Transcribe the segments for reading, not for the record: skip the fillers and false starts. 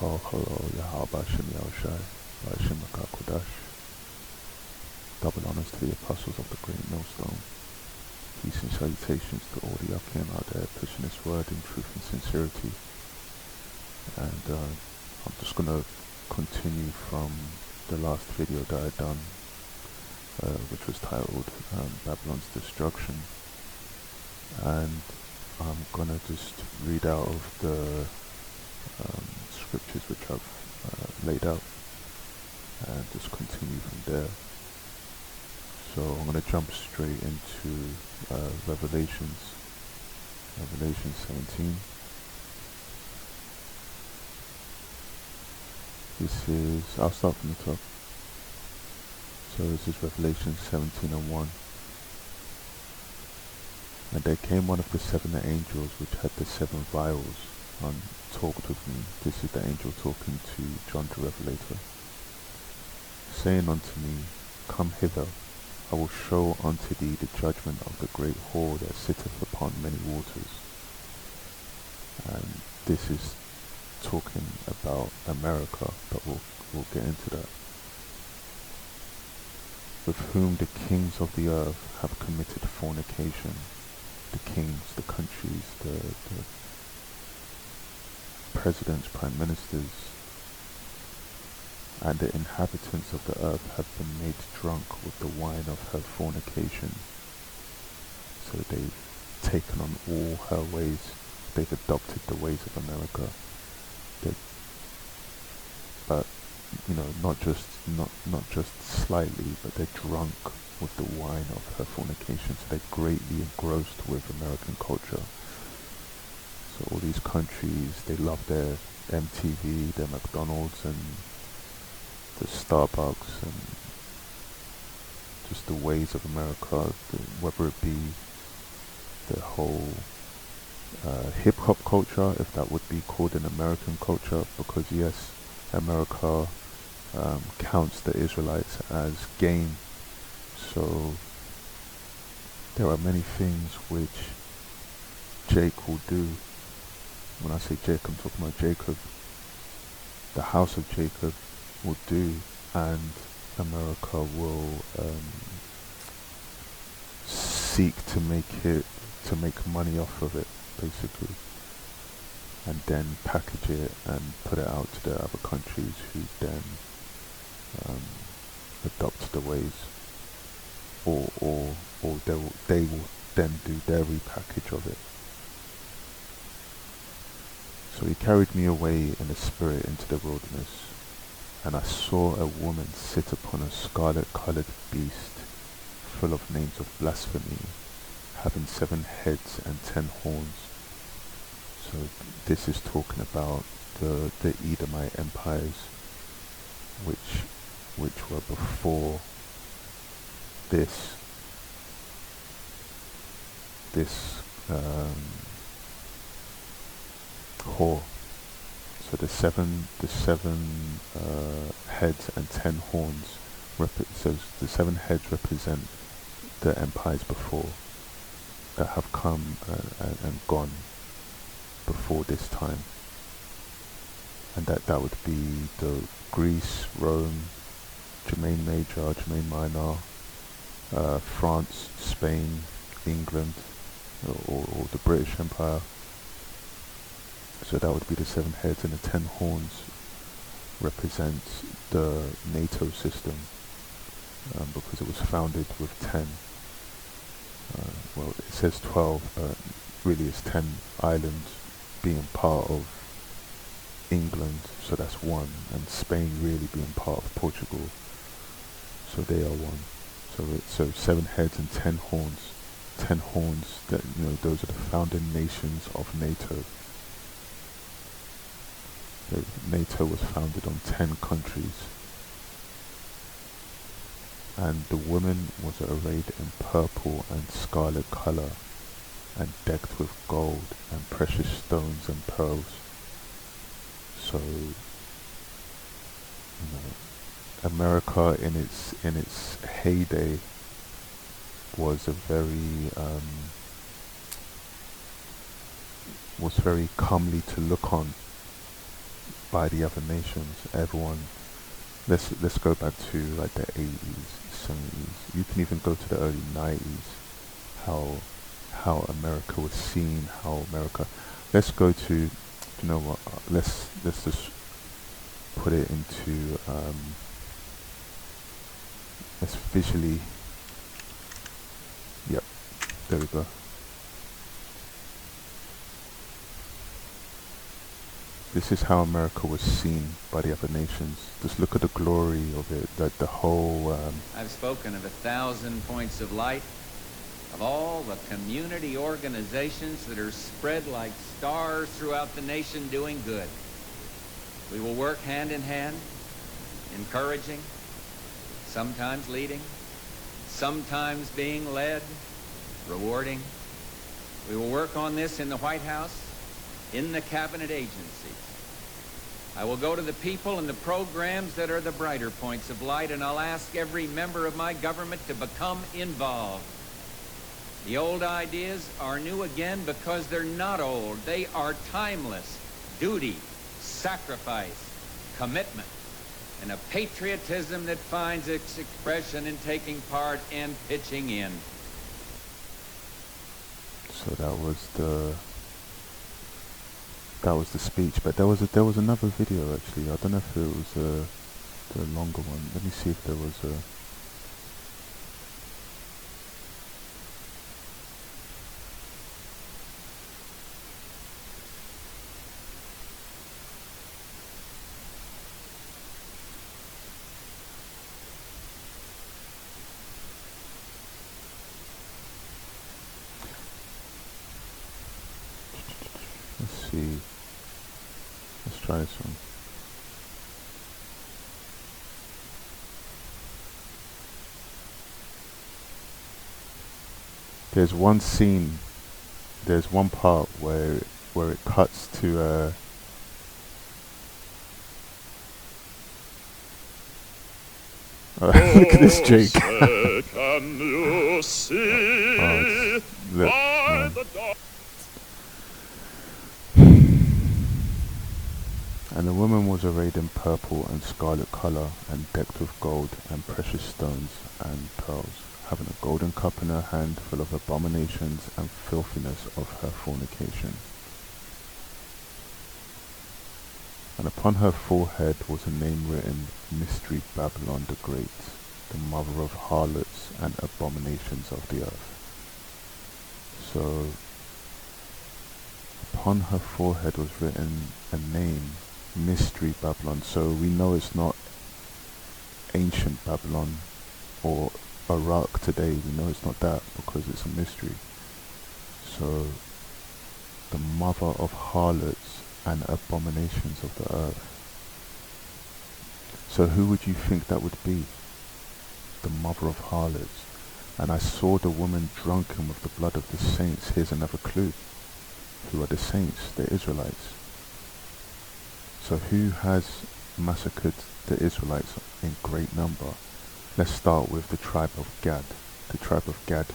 𝐂𝐞𝐬𝐭𝐫𝐿 Double honors to the apostles of the great millstone. Peace and salutations to all the 𝐾𝐞𝐬𝐭𝐫𝐮𝐜 out there pushing this word in truth and sincerity. And I'm just going to continue from the last video that I done, which was titled Babylon's Destruction. And I'm going to just read out of the scriptures which I've laid out and just continue from there. So I'm going to jump straight into Revelation 17. I'll start from the top. So this is Revelation 17:1. And there came one of the seven angels which had the seven vials and talked with me. This is the angel talking to John the Revelator, saying unto me, Come hither, I will show unto thee the judgment of the great whore that sitteth upon many waters. And this is talking about America, but we'll get into that. With whom the kings of the earth have committed fornication. The kings, the countries, the presidents, prime ministers, and the inhabitants of the earth have been made drunk with the wine of her fornication. So they've taken on all her ways. They've adopted the ways of America. But not just slightly, but they're drunk with the wine of her fornication. So they're greatly engrossed with American culture. So all these countries, they love their MTV, their McDonald's, and the Starbucks, and just the ways of America, whether it be the whole hip-hop culture, if that would be called an American culture, because yes, America counts the Israelites as game. So there are many things which Jake will do. When I say Jake, I'm talking about Jacob. The house of Jacob will do, and America will seek to make money off of it, basically, and then package it and put it out to the other countries who then adopt the ways, or they will then do their repackage of it. So he carried me away in the spirit into the wilderness, and I saw a woman sit upon a scarlet-coloured beast, full of names of blasphemy, having 7 heads and 10 horns. So this is talking about the Edomite empires, which were before this whore. So the seven heads and 10 horns. So the 7 heads represent the empires before, that have come and gone before this time, and that would be the Greece, Rome, Germain Major, Germain Minor, France, Spain, England, or the British Empire. So that would be the 7 heads, and the 10 horns represents the NATO system, because it was founded with 10. Well, it says 12, but really it's 10 islands being part of England, so that's 1, and Spain really being part of Portugal, so they are 1. So 7 heads and 10 horns. 10 horns, that those are the founding nations of NATO. NATO was founded on 10 countries. And the woman was arrayed in purple and scarlet colour, and decked with gold and precious stones and pearls. So, America in its heyday was very comely to look on. by the other nations. Everyone, let's go back to like the 80s, 70s. You can even go to the early 90s. How America was seen. How America. Let's go to. You know what? Let's just put it into. Let's visually. Yep. There we go. This is how America was seen by the other nations. Just look at the glory of it, that the whole... I've spoken of 1,000 points of light, of all the community organizations that are spread like stars throughout the nation doing good. We will work hand in hand, encouraging, sometimes leading, sometimes being led, rewarding. We will work on this in the White House, in the cabinet agencies. I will go to the people and the programs that are the brighter points of light, and I'll ask every member of my government to become involved. The old ideas are new again because they're not old. They are timeless. Duty, sacrifice, commitment, and a patriotism that finds its expression in taking part and pitching in. So that was the speech, but there was another video actually. I don't know if it was the longer one. Let me see if there was a. Let's see. Let's try this one. There's one scene, there's one part where it cuts to look at this Jake. Can you see Look, by the dawn? And the woman was arrayed in purple and scarlet color, and decked with gold and precious stones and pearls, having a golden cup in her hand full of abominations and filthiness of her fornication. And upon her forehead was a name written, Mystery Babylon the Great, the mother of harlots and abominations of the earth. So, upon her forehead was written a name, Mystery Babylon. So we know it's not ancient Babylon or Iraq today. We know it's not that because it's a mystery. So, the mother of harlots and abominations of the earth. So who would you think that would be? The mother of harlots. And I saw the woman drunken with the blood of the saints. Here's another clue. Who are the saints? The Israelites. So who has massacred the Israelites in great number? Let's start with the tribe of Gad. The tribe of Gad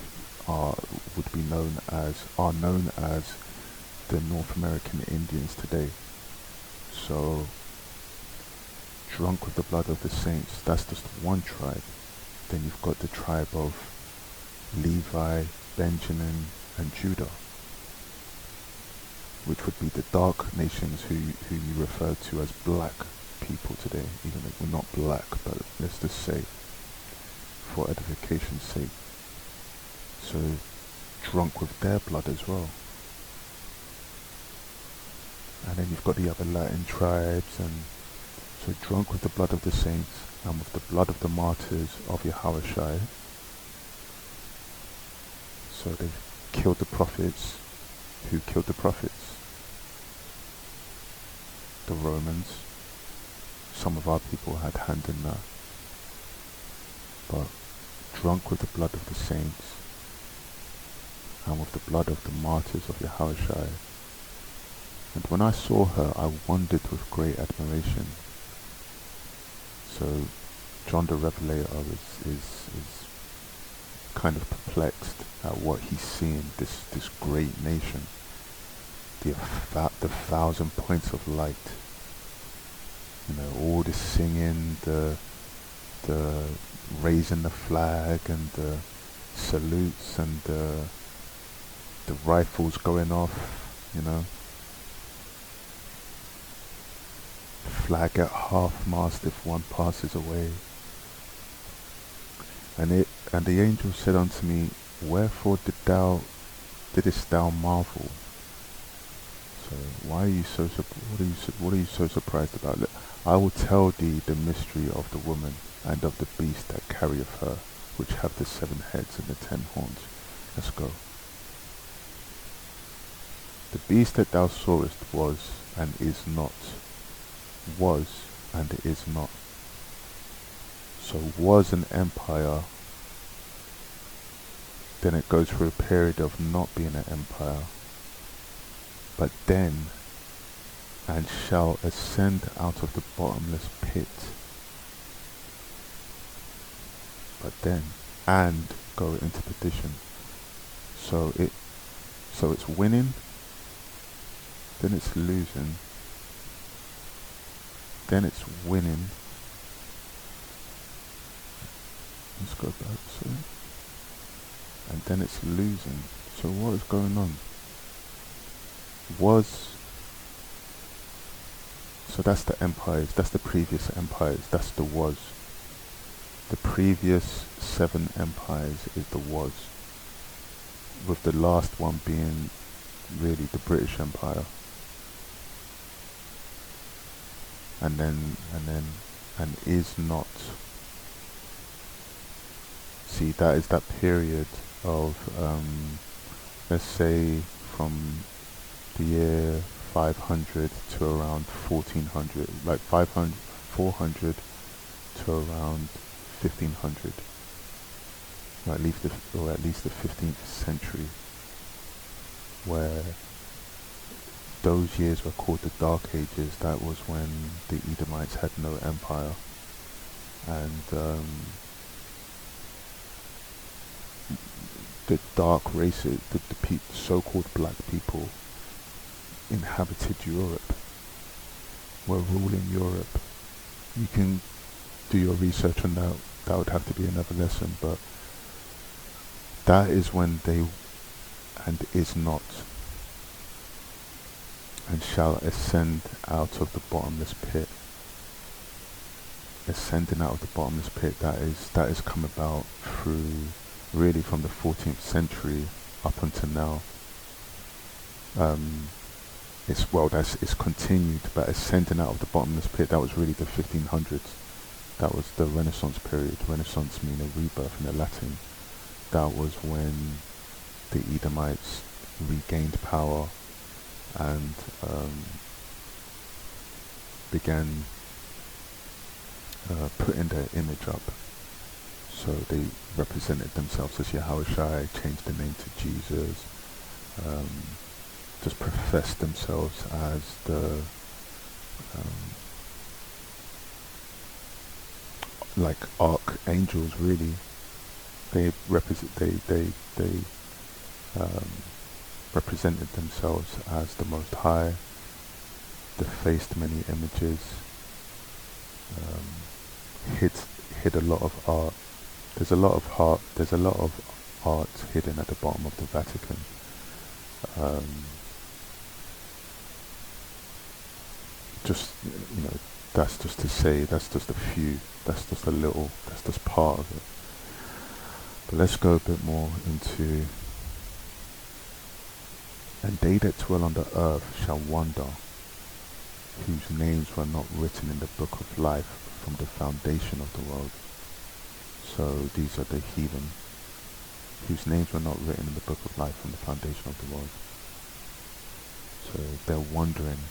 are known as the North American Indians today. So, drunk with the blood of the saints, that's just one tribe. Then you've got the tribe of Levi, Benjamin, and Judah, which would be the dark nations who you refer to as black people today, even though we're not black, but let's just say, for edification's sake. So, drunk with their blood as well. And then you've got the other Latin tribes, and so drunk with the blood of the saints and with the blood of the martyrs of 𝐩𝐿. So they've killed the prophets. Who killed the prophets? The Romans. Some of our people had hand in that. But drunk with the blood of the saints and with the blood of the martyrs of 𝐩𝐿. And when I saw her, I wondered with great admiration. So John the Revelator is kind of perplexed at what he's seeing, this great nation, the 1,000 points of light, You know, all the singing, the raising the flag, and the salutes, and the rifles going off. You know, flag at half-mast if one passes away. And the angel said unto me, Wherefore didst thou marvel? So why are you so what are you so surprised about? Look, I will tell thee the mystery of the woman and of the beast that carrieth her, which have the 7 heads and the 10 horns. Let's go. The beast that thou sawest was and is not. Was and is not. So was an empire, then it goes through a period of not being an empire, but then, and shall ascend out of the bottomless pit. But then, and go into perdition. So it's winning, then it's losing, then it's winning. Let's go back, so, and then it's losing. So what is going on? So that's the empires, that's the previous empires, that's the was. The previous 7 empires is the was, with the last one being really the British Empire. And is not. See, that is that period of, let's say, from the year 500 to around 1400, like 400 to around 1500, or at least the 15th century, where those years were called the Dark Ages. That was when the Edomites had no empire, and the dark races, the so-called black people, inhabited Europe, were ruling Europe. You can do your research on that. That would have to be another lesson, but that is when they, and is not, and shall ascend out of the bottomless pit. Ascending out of the bottomless pit, that is come about through, really, from the 14th century up until now. It's continued, but ascending out of the bottomless pit, that was really the 1500s. That was the Renaissance period. Renaissance meaning rebirth in the Latin. That was when the Edomites regained power and began putting their image up. So they represented themselves as Yahushua, changed the name to Jesus, just professed themselves as the like archangels. Really, they represented themselves as the Most High. Defaced many images, hid a lot of art. There's a lot of art hidden at the bottom of the Vatican. Just, you know, that's just to say, that's just a few, that's just a little, that's just part of it. But let's go a bit more into, and they that dwell on the earth shall wonder, whose names were not written in the book of life from the foundation of the world. So these are the heathen, whose names were not written in the book of life from the foundation of the world. So they're wondering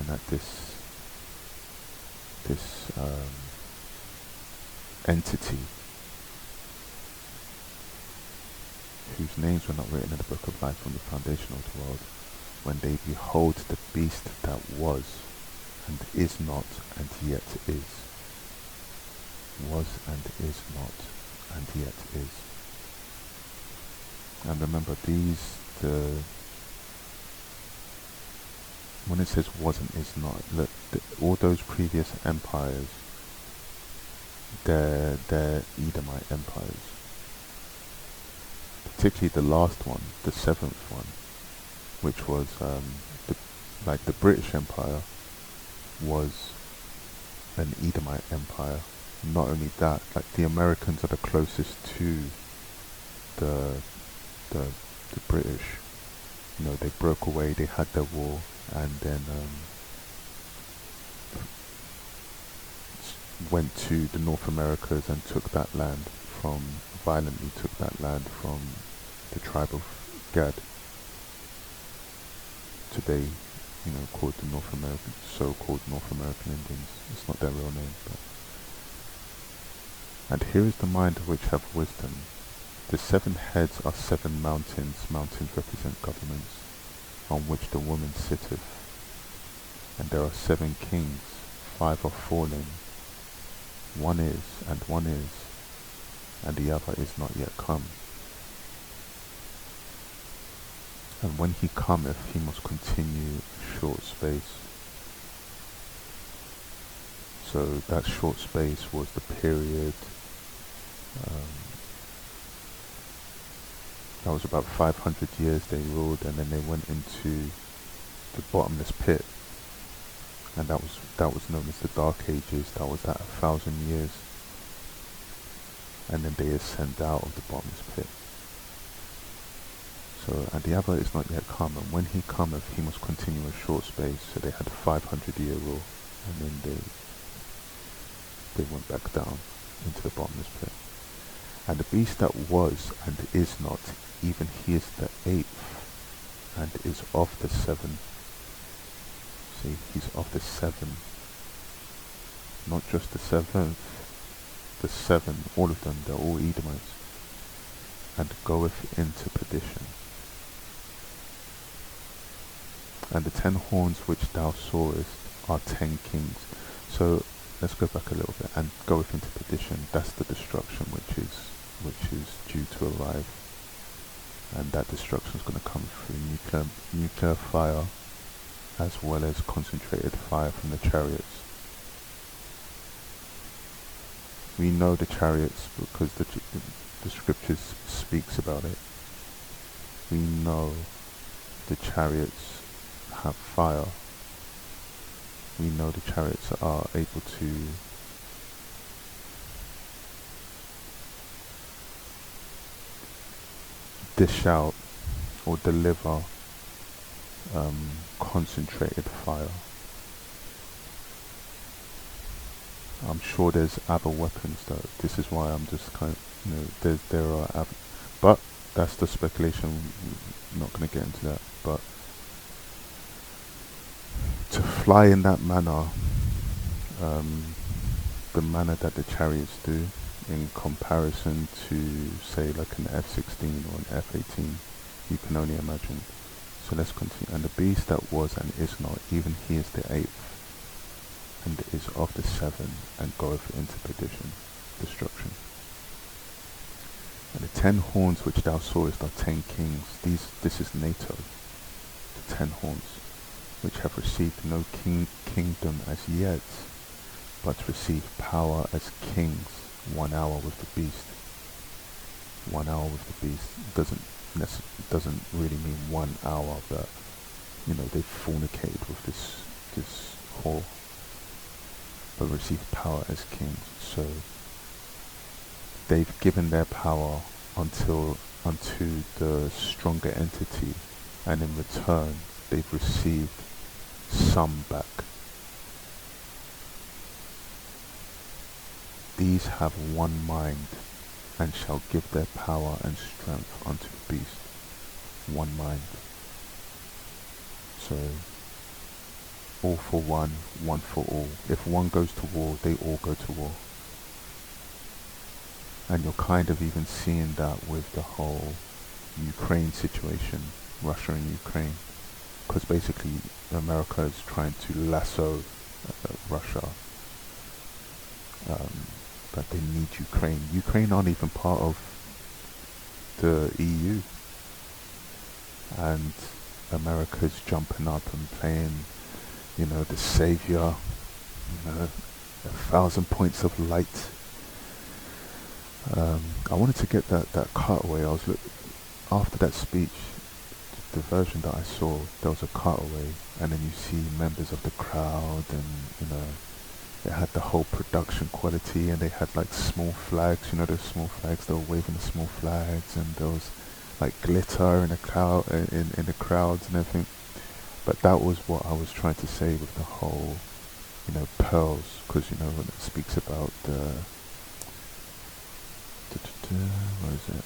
at this entity whose names were not written in the book of life from the foundation of the world, when they behold the beast that was, and is not, and yet is. Was and is not, and yet is. And remember, when it says was and is not, look, all those previous empires, they're Edomite empires. Particularly the last one, the seventh one, which was like the British Empire was an Edomite empire. Not only that, like the Americans are the closest to the British. You know, they broke away, they had their war, and then went to the North Americas and took that land violently took that land from the tribe of Gad, today, you know, called the so-called North American Indians. It's not their real name, but. And here is the mind which have wisdom. The 7 heads are 7 mountains. Mountains represent governments, on which the woman sitteth. And there are 7 kings. 5 are fallen. One is, and the other is not yet come. And when he cometh, he must continue short space. So that short space was the period, that was about 500 years they ruled, and then they went into the bottomless pit, and that was known as the Dark Ages. That was at 1,000 years, and then they ascend out of the bottomless pit. So, and the other is not yet come, and when he cometh, he must continue a short space. So they had a 500-year rule, and then they went back down into the bottomless pit. And the beast that was and is not, even he is the 8th, and is of the 7. See, he's of the 7, not just the 7th, the 7, all of them, they're all Edomites, and goeth into perdition. And the 10 horns which thou sawest are 10 kings. So let's go back a little bit. And goeth into perdition. That's the destruction which is due to arrive. And that destruction is going to come through nuclear fire, as well as concentrated fire from the chariots. We know the chariots because the scriptures speaks about it. We know the chariots have fire. We know the chariots are able to dish out or deliver concentrated fire. I'm sure there's other weapons though. This is why I'm just kind of, you know, there are other, but that's the speculation. I'm not going to get into that. But to fly in that manner, the manner that the chariots do, in comparison to say like an F-16 or an F-18, you can only imagine. So let's continue. And the beast that was and is not, even he is the 8th, and is of the 7, and goeth into perdition, destruction. And the 10 horns which thou sawest are 10 kings. This is NATO, the 10 horns, which have received no kingdom as yet, but receive power as kings. 1 hour with the beast. 1 hour with the beast doesn't really mean 1 hour, but you know, they fornicated with this whore, but receive power as kings. So they've given their power unto the stronger entity, and in return they've received some back. These have one mind, and shall give their power and strength unto the beast. One mind. So, all for one, one for all. If one goes to war, they all go to war. And you're kind of even seeing that with the whole Ukraine situation, Russia and Ukraine. Because basically America is trying to lasso Russia. But they need Ukraine. Ukraine aren't even part of the EU. And America's jumping up and playing you know, the savior, you know, 1,000 points of light. I wanted to get that cutaway. After that speech, the version that I saw, there was a cutaway, and then you see members of the crowd, and you know, it had the whole production quality, and they had like small flags, you know, those small flags. They were waving the small flags, and there was like glitter in the crowd, in the crowds and everything. But that was what I was trying to say with the whole, you know, pearls, because you know when it speaks about what is it?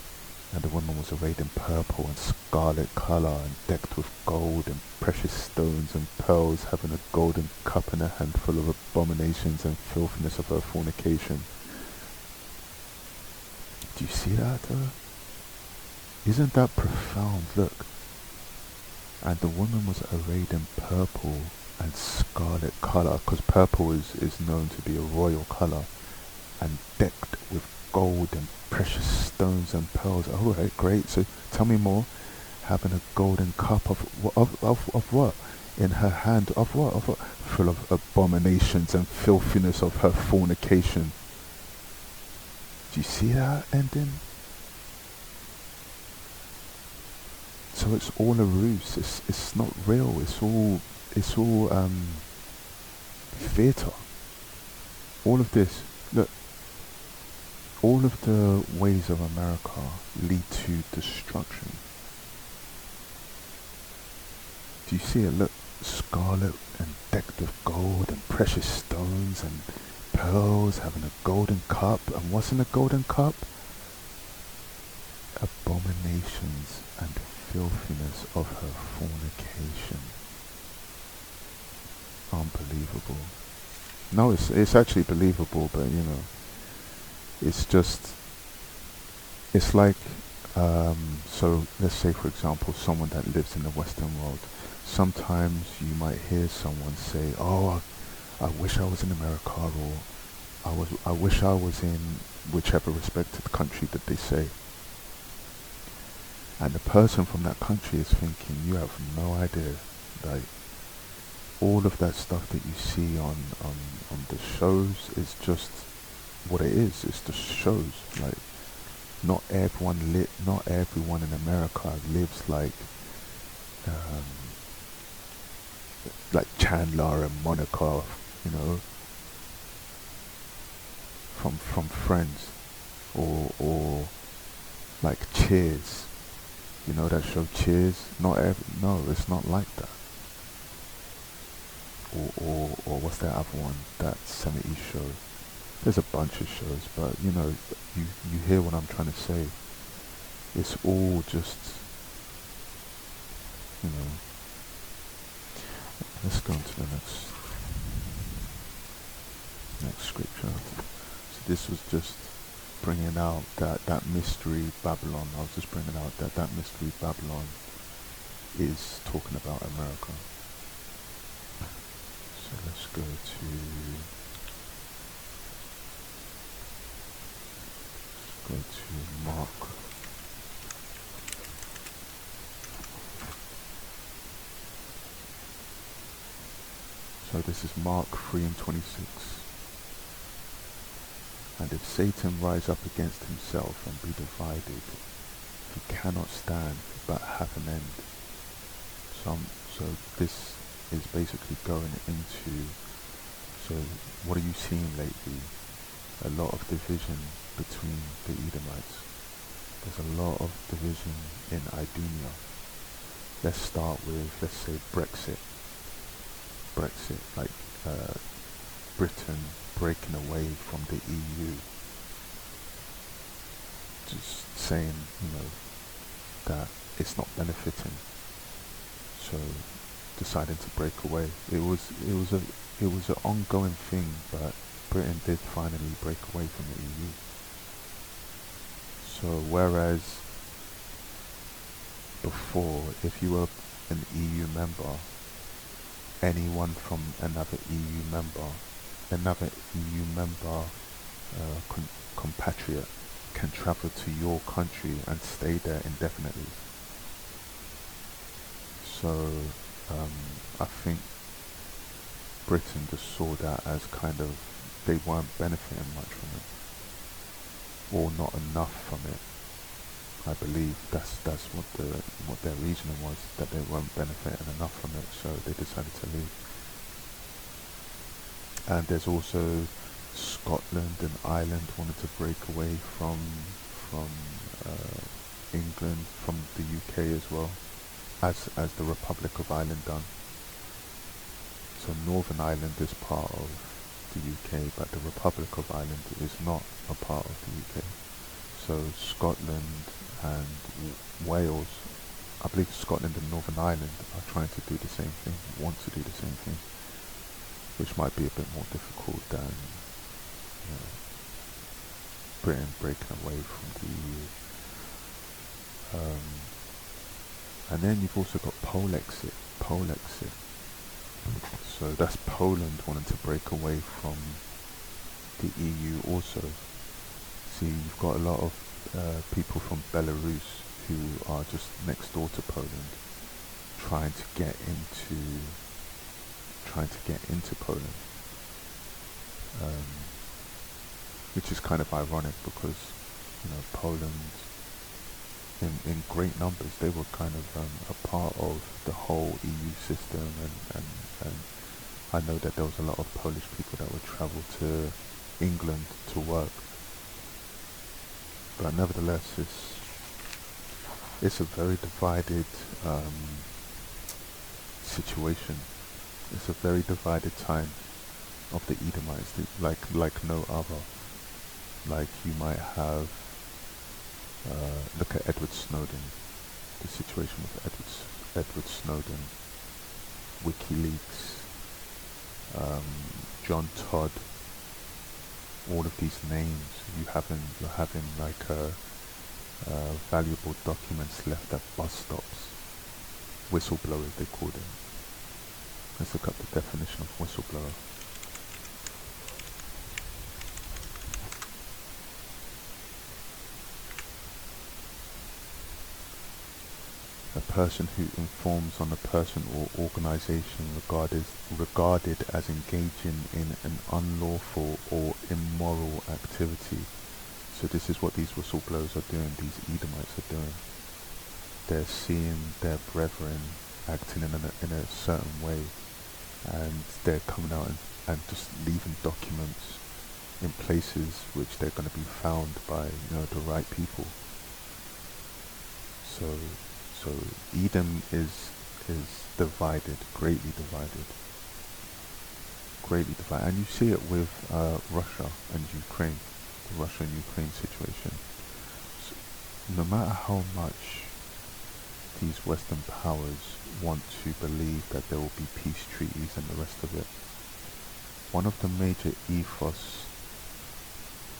And the woman was arrayed in purple and scarlet colour, and decked with gold and precious stones and pearls, having a golden cup in a hand full of abominations and filthiness of her fornication. Do you see that? Isn't that profound? Look. And the woman was arrayed in purple and scarlet colour, because purple is known to be a royal colour, and decked with gold and precious stones and pearls. Alright, great. So tell me more. Having a golden cup of what? In her hand, of what? Full of abominations and filthiness of her fornication. Do you see that ending? So it's all a ruse. It's not real. It's all theatre. All of this. Look. All of the ways of America lead to destruction. Do you see it? Look, scarlet and decked with gold and precious stones and pearls, having a golden cup. And what's in a golden cup? Abominations and filthiness of her fornication. Unbelievable. No, it's actually believable, but you know, it's like, so let's say for example someone that lives in the Western world, sometimes you might hear someone say, oh, I wish I was in America, or I wish I was in whichever respected country that they say. And the person from that country is thinking, you have no idea, like, all of that stuff that you see on the shows is just what it is. It's the shows. Like, not everyone in America lives like Chandler and Monica, you know, from Friends, or like Cheers. You know that show Cheers? No, it's not like that. Or what's that other one? That 70s show. There's a bunch of shows, but you know, you hear what I'm trying to say. It's all just, you know. Let's go on to the next scripture. So this was just bringing out that mystery Babylon. I was just bringing out that mystery Babylon is talking about America. So let's go to Mark. So this is Mark 3:26. And if Satan rise up against himself and be divided, he cannot stand but have an end. So this is basically going into, so what are you seeing lately? A lot of division between the Edomites. There's a lot of division in Idumea. Let's start with, let's say, Brexit, like Britain breaking away from the EU. Just saying, you know, that it's not benefiting. So deciding to break away. It was an ongoing thing, but Britain did finally break away from the EU. So whereas before, if you were an EU member, anyone from another EU member, compatriot can travel to your country and stay there indefinitely. So I think Britain just saw that as kind of, they weren't benefiting much from it, or not enough from it. I believe that's what their reasoning was, that they weren't benefiting enough from it, so they decided to leave. And there's also Scotland and Ireland wanted to break away from England, from the UK as well, as the Republic of Ireland done. So Northern Ireland is part of the UK, but the Republic of Ireland is not a part of the UK. So Scotland and Wales, I believe Scotland and Northern Ireland are trying to do the same thing, want to do the same thing, which might be a bit more difficult than Britain breaking away from the EU. And then you've also got Polexit. So that's Poland wanting to break away from the EU also. See, you've got a lot of people from Belarus who are just next door to Poland, trying to get into Poland, which is kind of ironic because Poland, in great numbers, they were kind of a part of the whole EU system, and I know that there was a lot of Polish people that would travel to England to work. But nevertheless, it's a very divided situation. It's a very divided time of the Edomites, like no other. Like you might have, look at Edward Snowden, the situation with Edward Snowden, WikiLeaks, John Todd, all of these names. You're having like valuable documents left at bus stops. Whistleblowers, they call them. Let's look up the definition of whistleblower. A person who informs on a person or organization regarded as engaging in an unlawful or immoral activity. So this is what these whistleblowers are doing, these Edomites are doing. They're seeing their brethren acting in a certain way, and they're coming out and just leaving documents in places which they're going to be found by the right people. So Edom is divided, greatly divided, and you see it with Russia and Ukraine, the Russia and Ukraine situation. So no matter how much these Western powers want to believe that there will be peace treaties and the rest of it, one of the major ethos,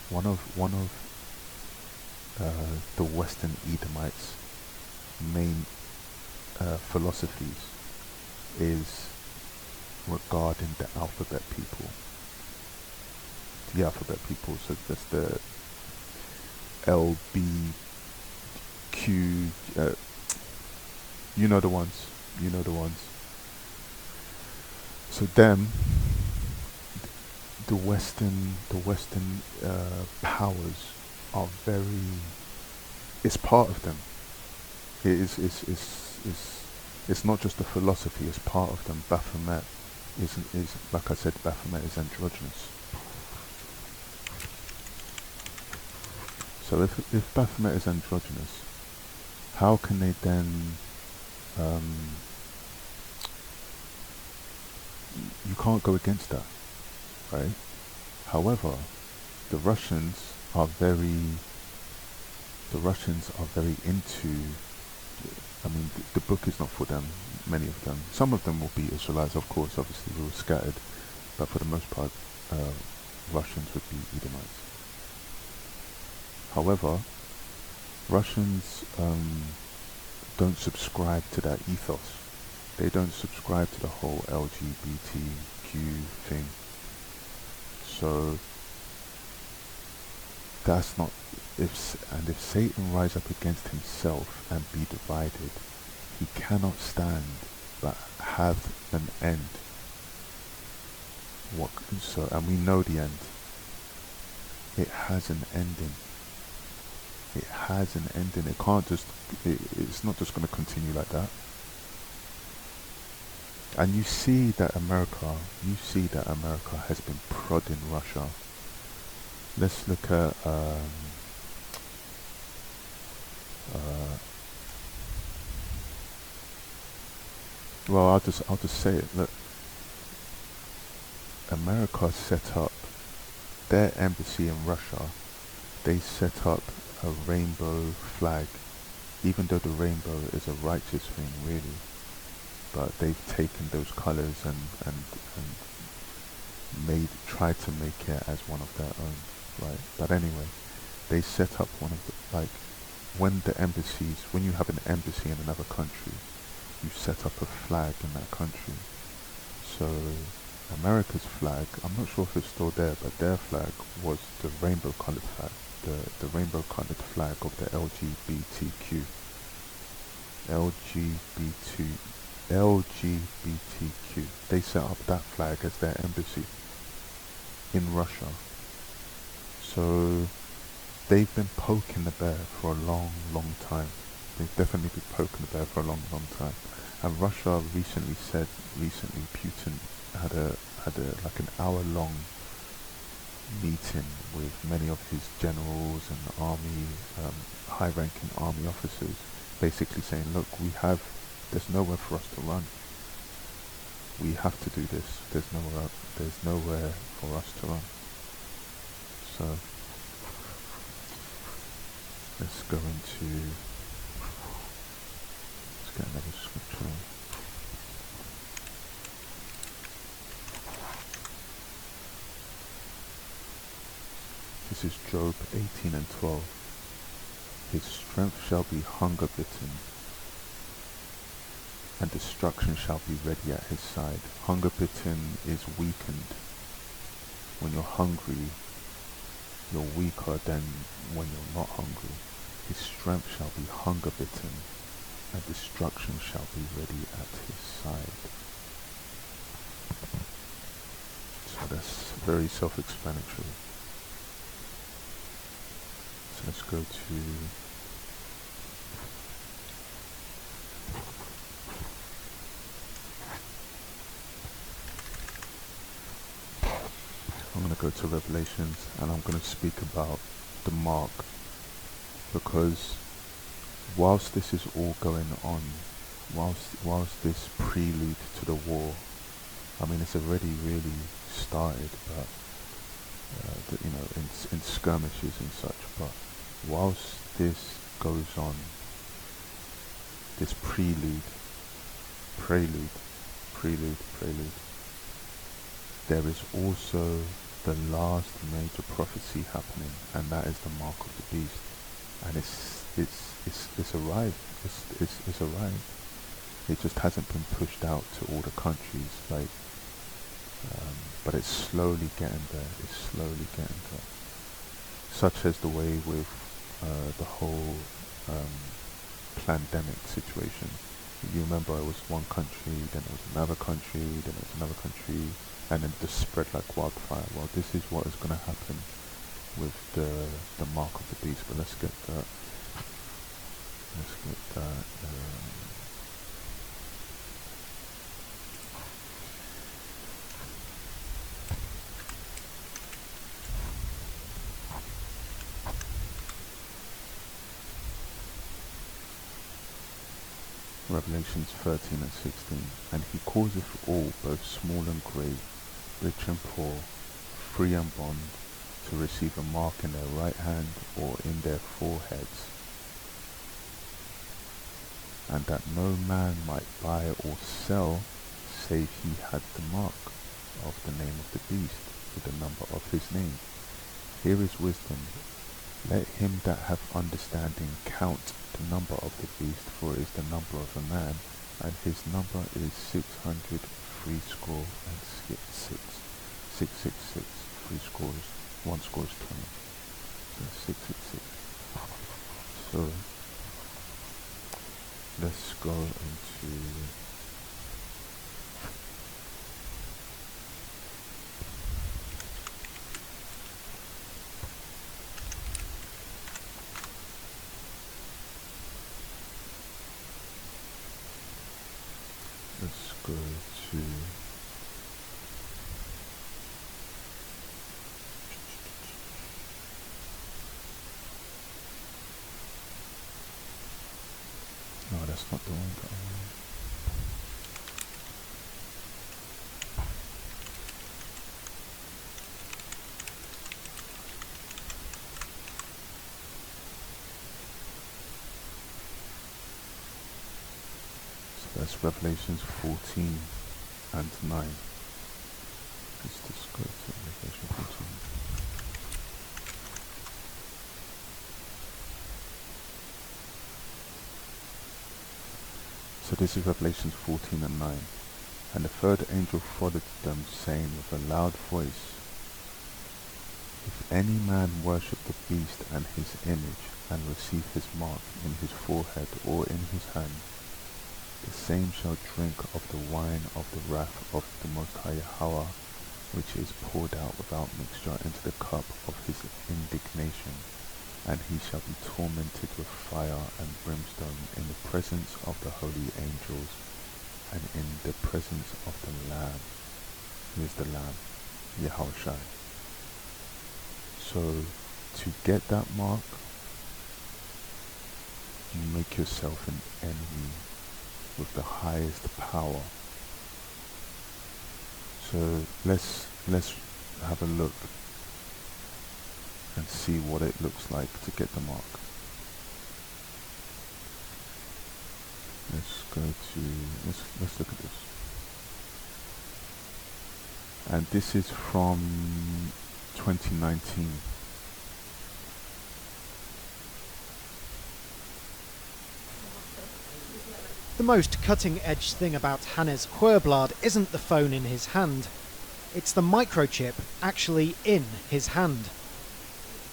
one of the Western Edomites' main philosophies is regarding the alphabet people. The alphabet people, so that's the L, B, Q, you know the ones. So them, the Western powers are very, it's part of them. It's not just a philosophy, it's part of them. Baphomet is like I said, Baphomet is androgynous. So if Baphomet is androgynous, how can they then you can't go against that, right? However, the Russians are very into, I mean, the book is not for them, many of them. Some of them will be Israelites, of course, obviously we were scattered, but for the most part, Russians would be Edomites. However, Russians don't subscribe to that ethos. They don't subscribe to the whole LGBTQ thing. So that's not, if Satan rise up against himself and be divided, he cannot stand but have an end. What? So, and we know the end. It has an ending. It has an ending. It can't just. It's not just going to continue like that. And you see that America. You see that America has been prodding Russia. Let's look at. Well, I'll just say it. Look, America set up their embassy in Russia. They set up a rainbow flag, even though the rainbow is a righteous thing, really. But they've taken those colors and tried to make it as one of their own, right? But anyway, they set up one of the, like, when you have an embassy in another country, you set up a flag in that country. So America's flag, I'm not sure if it's still there, but their flag was the rainbow colored flag, the rainbow colored flag of the LGBTQ. They set up that flag as their embassy in Russia. So they've been poking the bear for a long, long time. They've definitely been poking the bear for a long, long time. And Russia recently, Putin had like an hour-long meeting with many of his generals and high-ranking army officers, basically saying, look, there's nowhere for us to run. We have to do this. There's nowhere for us to run. So let's go into, let's get another scripture. This is Job 18 and 12. His strength shall be hunger bitten, and destruction shall be ready at his side. Hunger bitten is weakened. When you're hungry, you're weaker than when you're not hungry. His strength shall be hunger bitten, and destruction shall be ready at his side. So that's very self-explanatory. So let's go to I'm going to go to Revelations, and I'm going to speak about the mark, because whilst this is all going on, whilst this prelude to the war, I mean, it's already really started, but in skirmishes and such. But whilst this goes on, this prelude, there is also the last major prophecy happening, and that is the mark of the beast, and it's arrived. It's arrived. It just hasn't been pushed out to all the countries, but it's slowly getting there. It's slowly getting there. Such as the way with the whole pandemic situation. You remember, it was one country, then it was another country, then it was another country, and then just spread like wildfire. Well, this is what is going to happen with the mark of the beast. But let's get that. Revelations 13 and 16. And he causeth all, both small and great, rich and poor, free and bond, to receive a mark in their right hand or in their foreheads, and that no man might buy or sell save he had the mark of the name of the beast with the number of his name. Here is wisdom. Let him that hath understanding count the number of the beast, for it is the number of a man, and his number is 600 threescore and 666. Three scores, one score is 20. So 666. So let's go into go to no, that's not the one that I want. So that's Revelations 14 and 9. Let's just go to Revelation 14. So this is Revelation 14 and 9. And the third angel followed them, saying with a loud voice, if any man worship the beast and his image, and receive his mark in his forehead or in his hand, the same shall drink of the wine of the wrath of the Most High Yahweh, which is poured out without mixture into the cup of his indignation, and he shall be tormented with fire and brimstone in the presence of the holy angels and in the presence of the Lamb. Who is the Lamb? Yahushua. So to get that mark, you make yourself an enemy with the highest power. So let's have a look and see what it looks like to get the mark. Let's go to let's look at this. And this is from 2019. The most cutting-edge thing about 𝐁𝐚𝐲𝐿 isn't the phone in his hand. It's the microchip actually in his hand.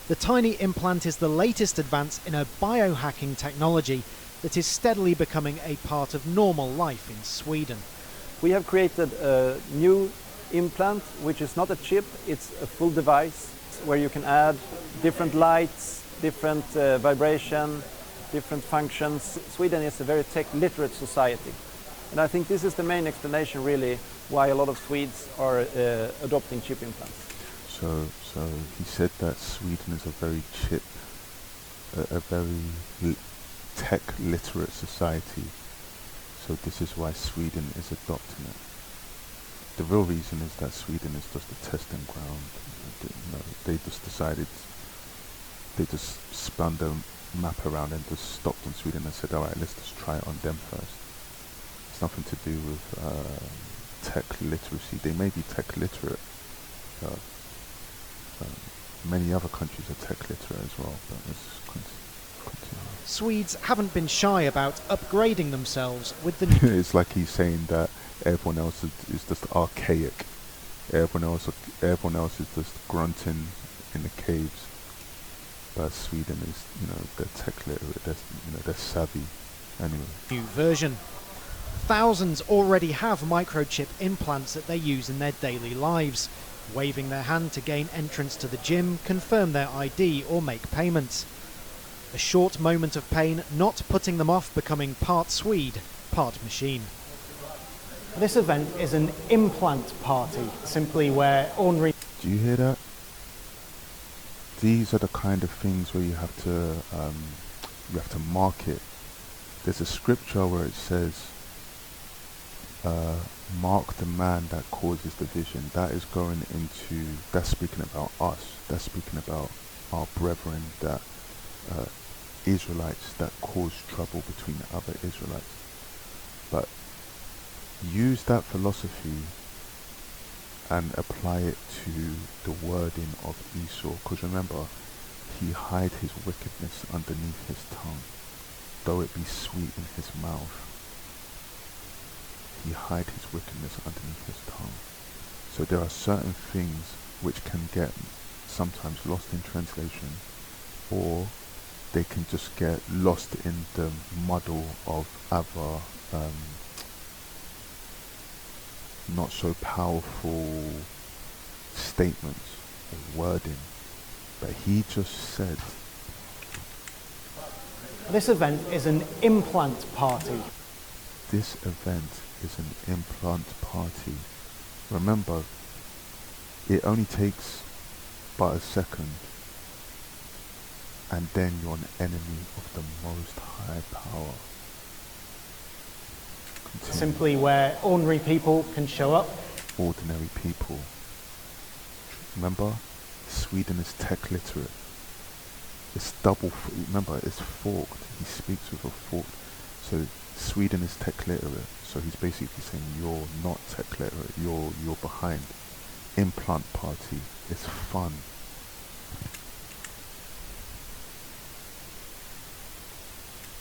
The tiny implant is the latest advance in a biohacking technology that is steadily becoming a part of normal life in Sweden. We have created a new implant, which is not a chip, it's a full device where you can add different lights, different vibration, different functions. Sweden is a very tech-literate society. And I think this is the main explanation, really, why a lot of Swedes are adopting chip implants. So he said that Sweden is a very tech-literate society. So this is why Sweden is adopting it. The real reason is that Sweden is just a testing ground. They just decided, they just spun the map around and just stopped in Sweden and said, alright, let's just try it on them first. It's nothing to do with tech literacy. They may be tech literate. Many other countries are tech literate as well, but let's continue. Swedes haven't been shy about upgrading themselves with the new... It's like he's saying that everyone else is just archaic. Everyone else is just grunting in the caves. But Sweden is, they're tech literate, they're savvy. Anyway. New version. Thousands already have microchip implants that they use in their daily lives, waving their hand to gain entrance to the gym, confirm their ID or make payments. A short moment of pain not putting them off becoming part Swede, part machine. This event is an implant party, simply where ordinary... Do you hear that? These are the kind of things where you have to market. There's a scripture where it says, mark the man that causes division. That is going into, that's speaking about us. That's speaking about our brethren, that Israelites that cause trouble between other Israelites. But use that philosophy and apply it to the wording of Esau, because remember, he hid his wickedness underneath his tongue, though it be sweet in his mouth. He hid his wickedness underneath his tongue. So there are certain things which can get sometimes lost in translation, or they can just get lost in the muddle of other not so powerful statements or wording. But he just said, This event is an implant party. this event is an implant party. Remember, it only takes but a second, and then you're an enemy of the Most High Power. Continue. Simply where ordinary people can show up. Ordinary people. Remember, Sweden is tech literate. It's remember, it's forked. He speaks with a fork. So Sweden is tech literate. So he's basically saying you're not tech literate. You're behind. Implant party. It's fun.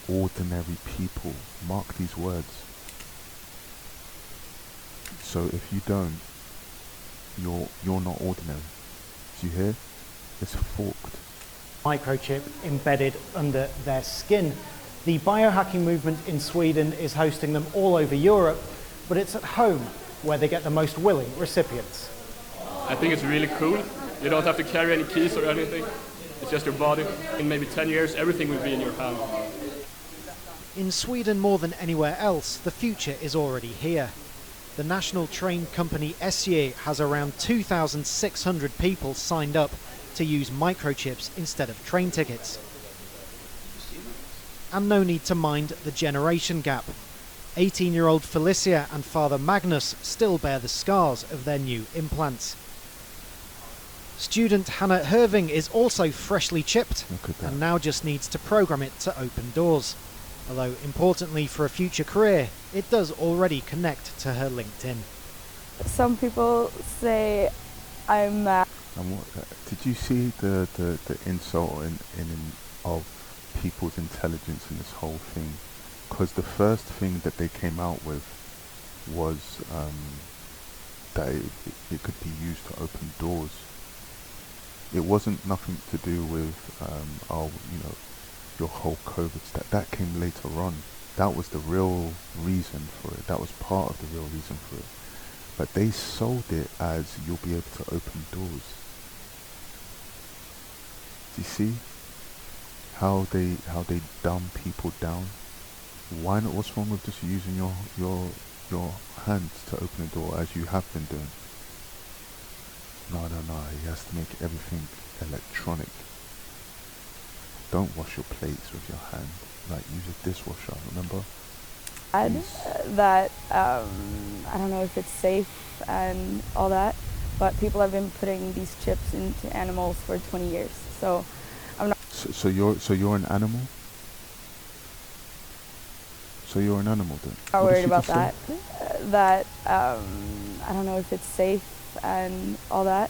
Ordinary people. Mark these words. So if you don't, you're not ordinary. Do you hear? It's forked. Microchip embedded under their skin. The biohacking movement in Sweden is hosting them all over Europe, but it's at home where they get the most willing recipients. I think it's really cool. You don't have to carry any keys or anything. It's just your body. In maybe 10 years, everything will be in your hand. In Sweden more than anywhere else, the future is already here. The national train company SJ has around 2,600 people signed up to use microchips instead of train tickets. And no need to mind the generation gap. 18-year-old Felicia and father Magnus still bear the scars of their new implants. Student Hannah Herving is also freshly chipped and now just needs to program it to open doors. Although importantly for a future career, it does already connect to her LinkedIn. Some people say I'm mad. And what, did you see the insult of people's intelligence in this whole thing? Because the first thing that they came out with was that it could be used to open doors. It wasn't nothing to do with your whole COVID. That came later on. That was the real reason for it. That was part of the real reason for it. But they sold it as you'll be able to open doors. Do you see how they dumb people down? Why not? What's wrong with just using your hands to open a door as you have been doing? No. He has to make everything electronic. Don't wash your plates with your hand. Like, use a dishwasher. Remember? That I don't know if it's safe and all that, but people have been putting these chips into animals for 20 years. So I'm not. So you're an animal. So you're an animal then? Not worried about that. That I don't know if it's safe and all that.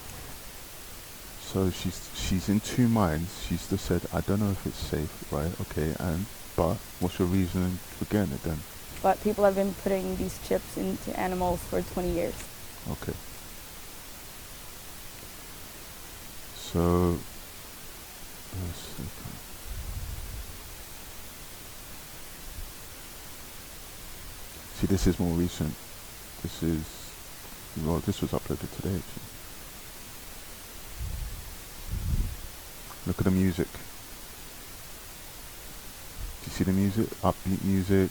So she's in two minds. She's just said, I don't know if it's safe, right? Okay, but what's your reason for getting it then? But people have been putting these chips into animals for 20 years. Okay. So, see, this is more recent. This was uploaded today actually. Look at the music. Do you see the music? Upbeat music.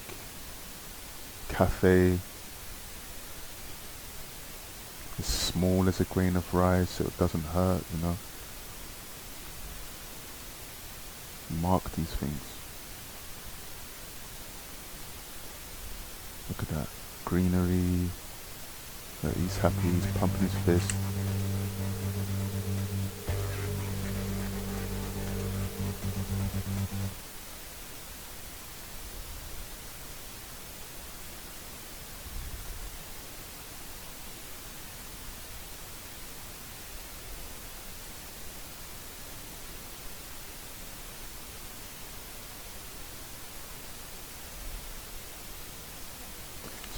Cafe. As small as a grain of rice, so it doesn't hurt, you know. Mark these things. Look at that. Greenery. He's happy, he's pumping his fist.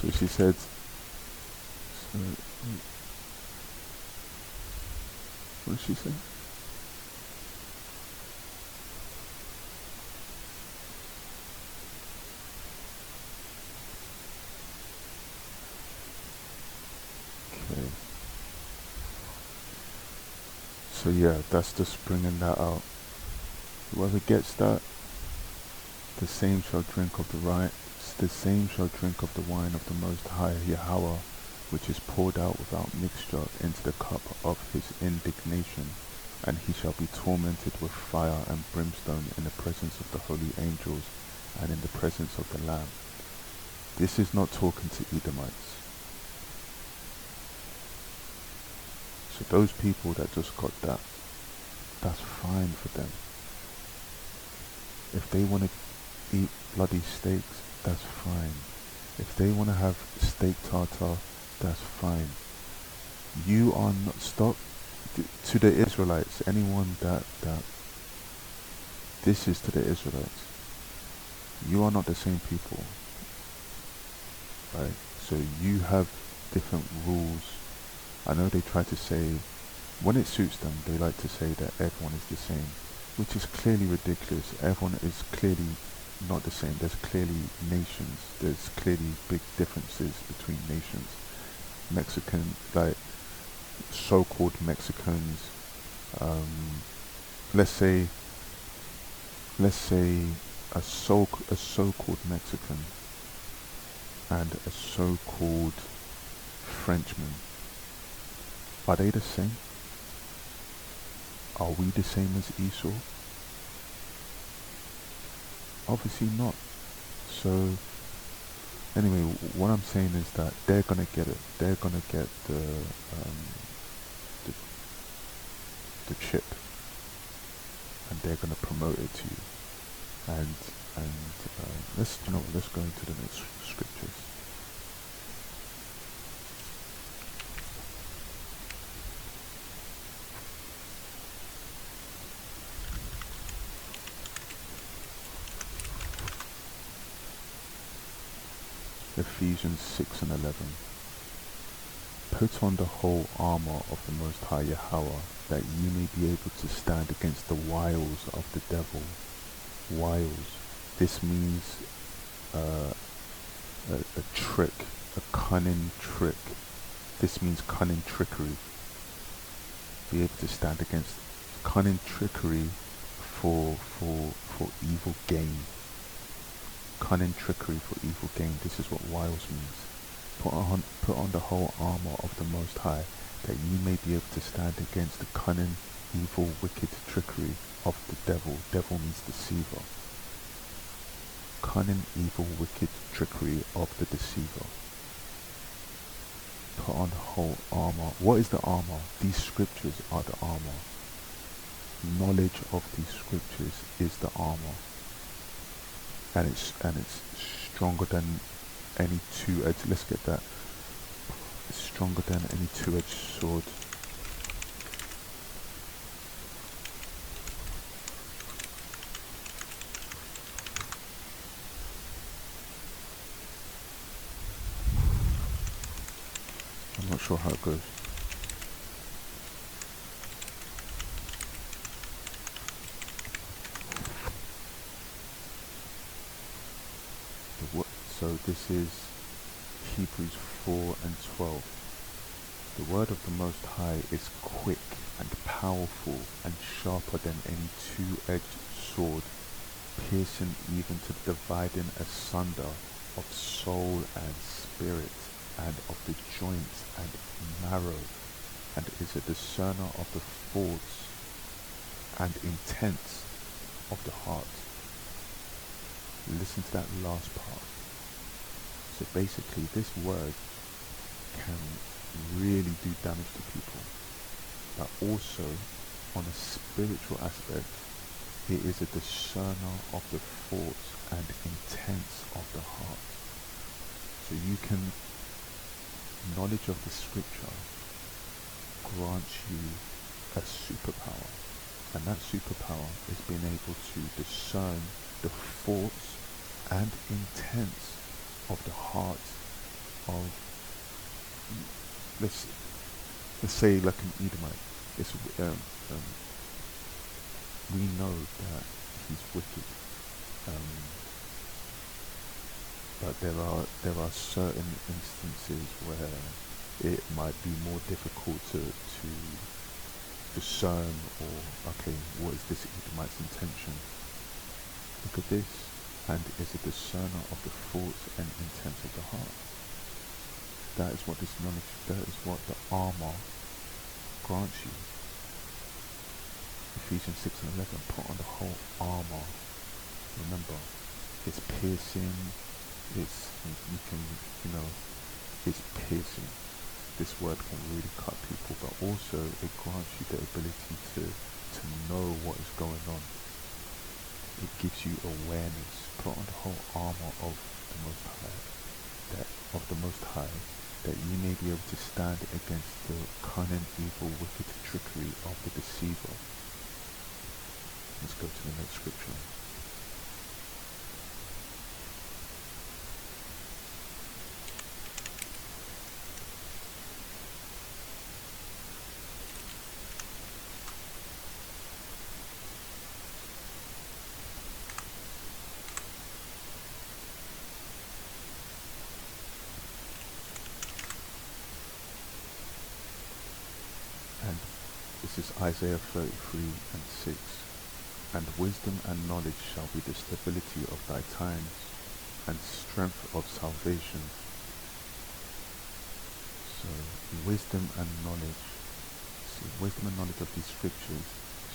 So she said, what did she say? Okay. So yeah, that's just bringing that out. Whoever gets that, the same shall drink of the the same shall drink of the wine of the Most High Yahweh, which is poured out without mixture into the cup of his indignation, and he shall be tormented with fire and brimstone in the presence of the holy angels and in the presence of the Lamb. This is not talking to Edomites. So those people that just got that, that's fine for them. If they want to eat bloody steaks, that's fine. If they want to have steak tartare, that's fine. You are not, stop, to the Israelites, anyone that this is to the Israelites. You are not the same people, right? So you have different rules. I know they try to say, when it suits them, they like to say that everyone is the same, which is clearly ridiculous. Everyone is clearly not the same. There's clearly nations. There's clearly big differences between nations. Mexican, like so-called Mexicans, let's say a so-called Mexican and a so-called Frenchman. Are they the same? Are we the same as Esau? Obviously not. So anyway, what I'm saying is that they're gonna get it. They're gonna get the chip, and they're gonna promote it to you. And let's let's go into the next scriptures. Ephesians 6 and 11. Put on the whole armor of the Most High Yahweh, that ye may be able to stand against the wiles of the devil. Wiles. This means a trick, a cunning trick. This means cunning trickery. Be able to stand against cunning trickery for evil gain. Cunning trickery for evil gain. This is what wiles means. Put on the whole armor of the Most High, that ye may be able to stand against the cunning, evil, wicked trickery of the devil. Devil means deceiver. Cunning, evil, wicked trickery of the deceiver. Put on the whole armor. What is the armor? These scriptures are the armor. Knowledge of these scriptures is the armor. And it's stronger than any two-edged. Let's get that. It's stronger than any two-edged sword. I'm not sure how it goes. So this is Hebrews 4 and 12. The word of the Most High is quick and powerful and sharper than any two-edged sword, piercing even to dividing asunder of soul and spirit, and of the joints and marrow, and is a discerner of the thoughts and intents of the heart. Listen to that last part. So basically, this word can really do damage to people, but also on a spiritual aspect, it is a discerner of the thoughts and intents of the heart. So you can, knowledge of the scripture grants you a superpower, and that superpower is being able to discern the thoughts and intents of the heart of, let's say, like an Edomite. It's we know that he's wicked, but there are certain instances where it might be more difficult to discern, or okay, what is this Edomite's intention? Look at this. and is a discerner of the thoughts and intents of the heart. That is what this knowledge, that is what the armor grants you. Ephesians 6:11, put on the whole armor. Remember, it's piercing, it's, you can, it's piercing. This word can really cut people, but also it grants you the ability to know what is going on. It gives you awareness. Put on the whole armor of the Most High, that you may be able to stand against the cunning, evil, wicked trickery of the deceiver. Let's go to the next scripture. And this is Isaiah 33:6. And wisdom and knowledge shall be the stability of thy times, and strength of salvation. So wisdom and knowledge of these scriptures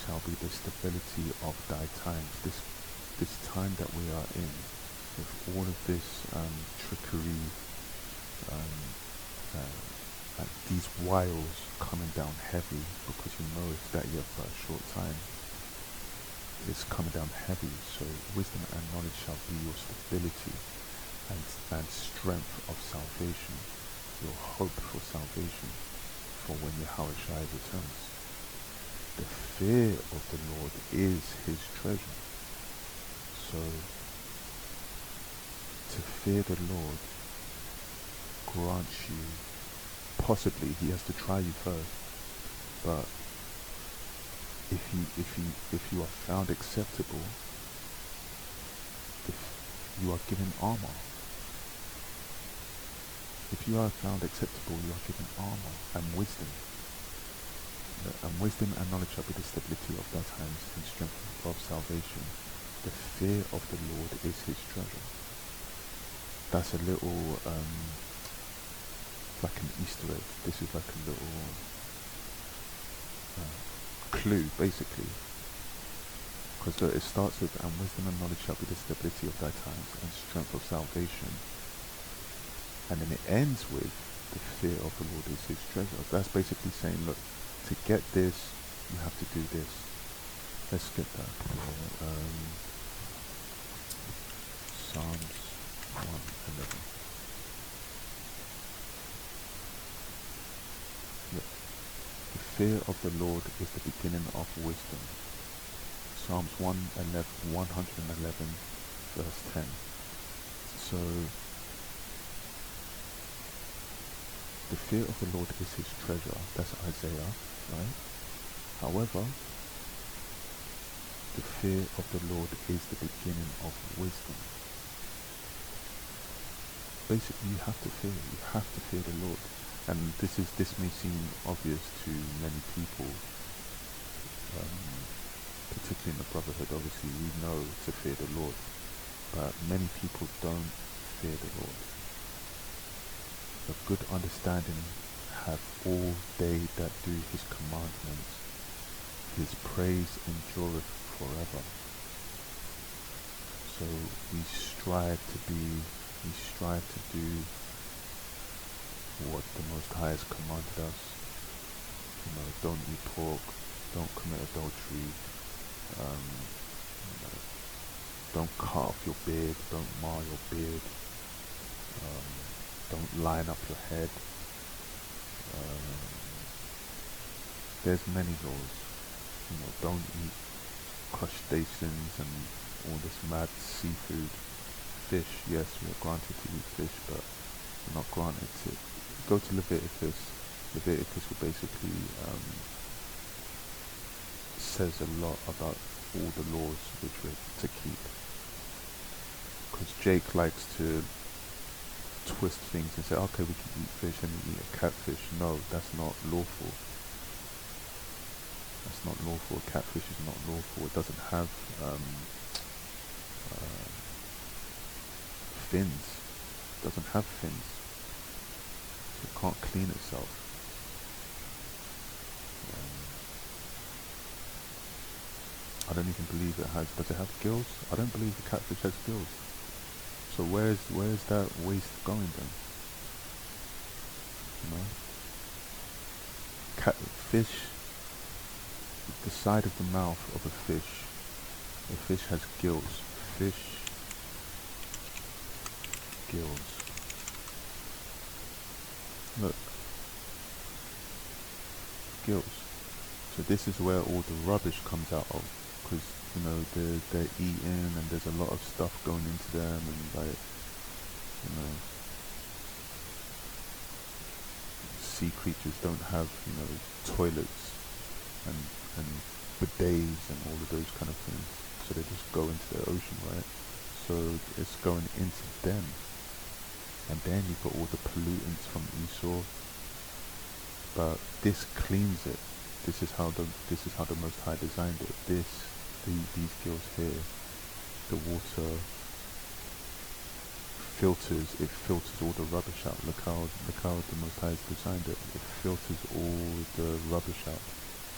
shall be the stability of thy times. This time that we are in, with all of this trickery, these wiles coming down heavy, because you know it's that yet for a short time. It's coming down heavy, so wisdom and knowledge shall be your stability and strength of salvation, your hope for salvation, for when Yahushua returns. The fear of the Lord is his treasure. So, to fear the Lord grants you, possibly he has to try you first, but if you are found acceptable, you are given armor. If you are found acceptable, you are given armor and wisdom. And wisdom and knowledge shall be the stability of thy times and strength of salvation. The fear of the Lord is his treasure. That's a little, like an Easter egg. This is like a little clue, basically, because it starts with, and wisdom and knowledge shall be the stability of thy times and strength of salvation, and then it ends with the fear of the Lord is his treasure. That's basically saying, look, to get this you have to do this. Let's get that. Psalms 1:11. The fear of the Lord is the beginning of wisdom. Psalms 111 verse 10. So, the fear of the Lord is his treasure. That's Isaiah, right? However, the fear of the Lord is the beginning of wisdom. Basically, you have to fear the Lord. And this may seem obvious to many people, particularly in the brotherhood. Obviously, we know to fear the Lord, but many people don't fear the Lord. A good understanding have all they that do his commandments. His praise endureth forever. So we strive to do what the Most High has commanded us. Don't eat pork, don't commit adultery, don't cut off your beard, don't mar your beard, don't line up your head. There's many laws. Don't eat crustaceans and all this mad seafood. Fish, yes, we are granted to eat fish, but we're not granted to. Go to Leviticus. Leviticus will basically says a lot about all the laws which we're to keep. Because Jake likes to twist things and say, okay, we can eat fish and eat a catfish. No, that's not lawful. That's not lawful. Catfish is not lawful. It doesn't have fins. It doesn't have fins. It can't clean itself. I don't even believe it has. Does it have gills? I don't believe the catfish has gills. So where's that waste going then? You know, fish. The side of the mouth of a fish. A fish has gills. Fish gills. Look. Gills. So this is where all the rubbish comes out of. Because, you know, they're eating and there's a lot of stuff going into them, and like, you know, sea creatures don't have, you know, toilets and bidets and all of those kind of things, so they just go into the ocean, right? So it's going into them, and then you've got all the pollutants from Esau, but this cleans it. This is how the Most High designed it. These gills here, the water filters. It filters all the rubbish out. Look how the Most High has designed it. It filters all the rubbish out.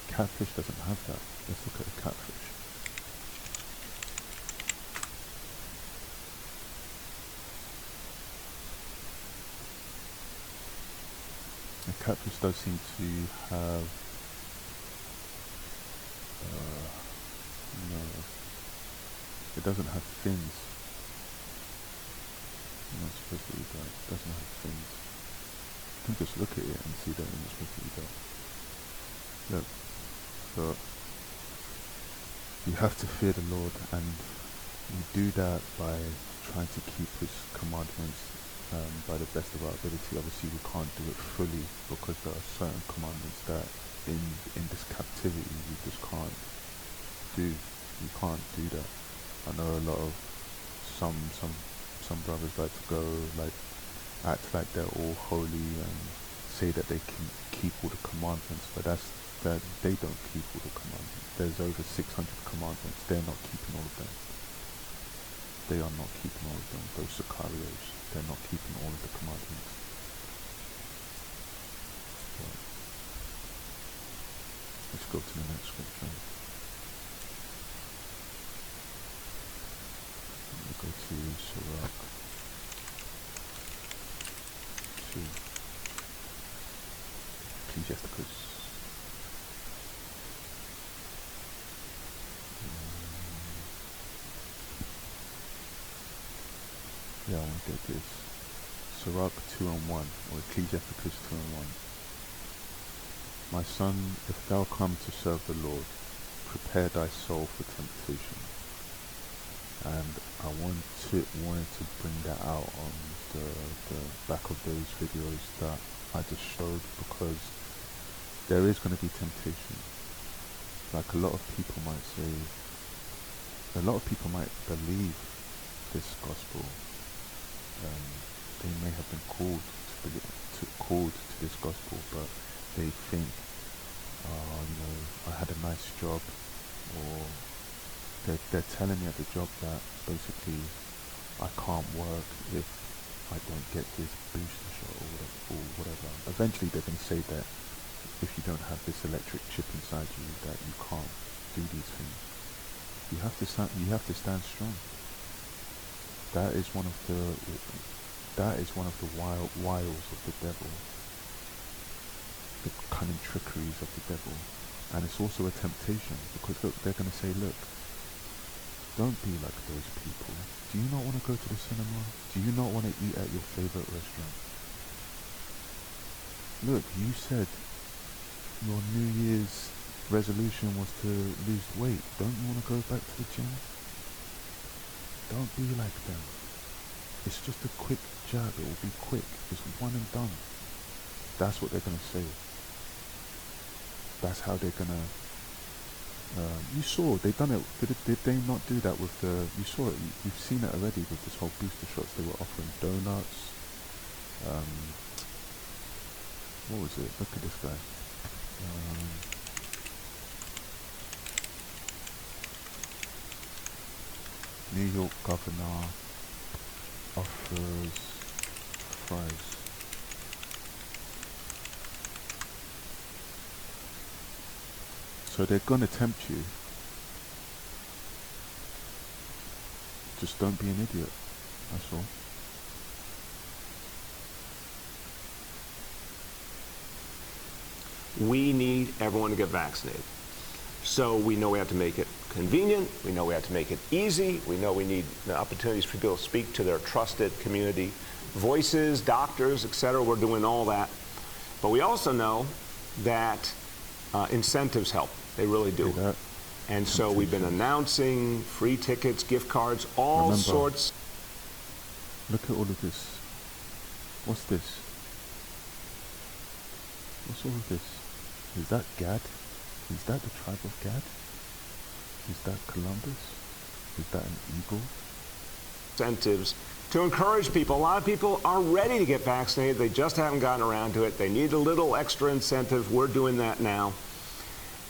Catfish doesn't have that. Let's look at a catfish. A catfish does seem to have no, it doesn't have fins. You're not supposed to eat that. It doesn't have fins. You can just look at it and see that you're not supposed to eat that. Look, so you have to fear the Lord, and you do that by trying to keep His commandments by the best of our ability. Obviously, we can't do it fully because there are certain commandments that in this captivity we just can't do. You can't do that. I know a lot of some brothers like to go like act like they're all holy and say that they can keep all the commandments, but that they don't keep all the commandments. There's over 600 commandments. They're not keeping all of them. They are not keeping all of them. Those 𝐃𝐞𝐬𝐭𝐫𝐿, they're not keeping all of the commandments. So, let's go to the next scripture. Go to Sirach 2. 𝐃𝐞𝐬𝐭𝐫𝐿. Yeah, I want to get this. Sirach 2:1, or 𝐃𝐞𝐬𝐭𝐫𝐿 2:1. My son, if thou come to serve the Lord, prepare thy soul for temptation. And I wanted to bring that out on the back of those videos that I just showed, because there is going to be temptation. Like a lot of people might say, a lot of people might believe this gospel. They may have been called to this gospel, but they think, you know, I had a nice job, or they're telling me at the job that basically I can't work if I don't get this booster shot or whatever. Eventually they're going to say that if you don't have this electric chip inside you, that you can't do these things. You have to stand strong. That is one of the wiles of the devil, the cunning trickeries of the devil, and it's also a temptation, because look, they're going to say, look, don't be like those people. Do you not want to go to the cinema? Do you not want to eat at your favorite restaurant? Look, you said your New Year's resolution was to lose weight. Don't you want to go back to the gym? Don't be like them. It's just a quick jab. It will be quick. It's one and done. That's what they're going to say. That's how they're going to... you saw, they done it. Did they not do that with the... You saw it. You've seen it already with this whole booster shots. They were offering donuts. What was it? Look at this guy. New York governor. offers fries. So they're gonna tempt you. Just don't be an idiot. That's all. We need everyone to get vaccinated. So we know we have to make it convenient, we know we have to make it easy, we know we need the opportunities for people to speak to their trusted community voices, doctors, etc. We're doing all that. But we also know that incentives help. They really do. And so we've been announcing free tickets, gift cards, all sorts. Look at all of this. What's this? What's all of this? Is that Gad? Is that the tribe of Gad? Is that Columbus? Is that an eagle? Incentives to encourage people. A lot of people are ready to get vaccinated. They just haven't gotten around to it. They need a little extra incentive. We're doing that now.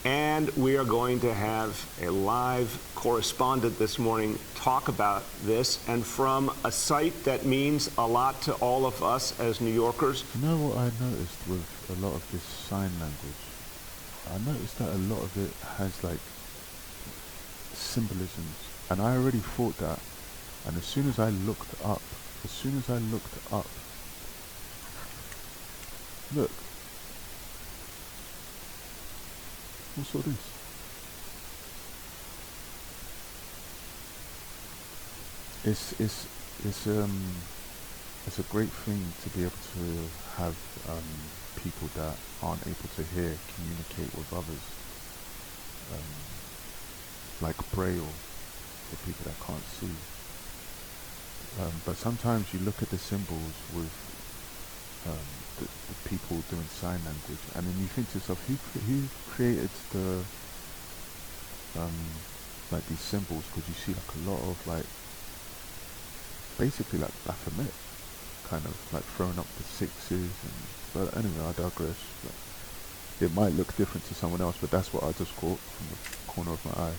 And we are going to have a live correspondent this morning talk about this, and from a site that means a lot to all of us as New Yorkers. You know what I noticed with a lot of this sign language? I noticed that a lot of it has like symbolisms, and I already thought that, and as soon as I looked up, look, what's all this? It's a great thing to be able to have people that aren't able to hear communicate with others, like Braille for people that can't see. But sometimes you look at the symbols with the people doing sign language, and then you think to yourself, who created the like these symbols? Because you see like a lot of like basically like Baphomet, kind of like throwing up the sixes. But anyway, I digress. It might look different to someone else, but that's what I just caught from the corner of my eye.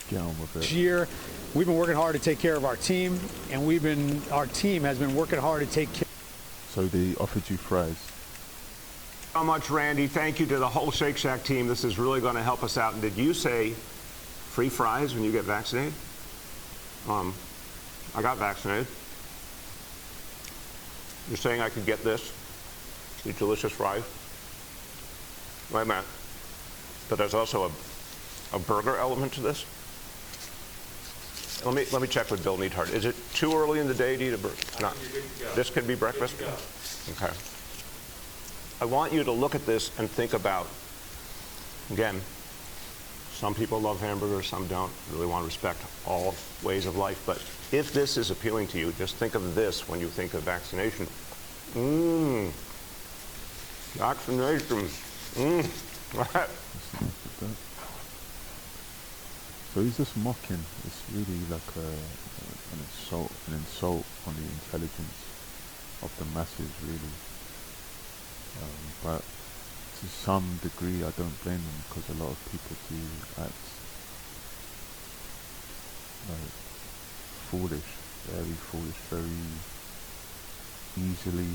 Get on with it. This year, we've been working hard to take care of our team, and our team has been working hard to take care. So they offered you fries. So much, Randy. Thank you to the whole Shake Shack team. This is really going to help us out. And did you say free fries when you get vaccinated? I got vaccinated. You're saying I could get this? These delicious fries? Wait a minute. But there's also a burger element to this? Let me check with Bill Neathart. Is it too early in the day to eat a burger? No. This could be breakfast? Okay. I want you to look at this and think about, again, some people love hamburgers, some don't. Really want to respect all ways of life. But if this is appealing to you, just think of this when you think of vaccination. Vaccination. So he's just mocking. It's really like an insult on the intelligence of the masses, really. But to some degree, I don't blame them, because a lot of people do act like foolish, very easily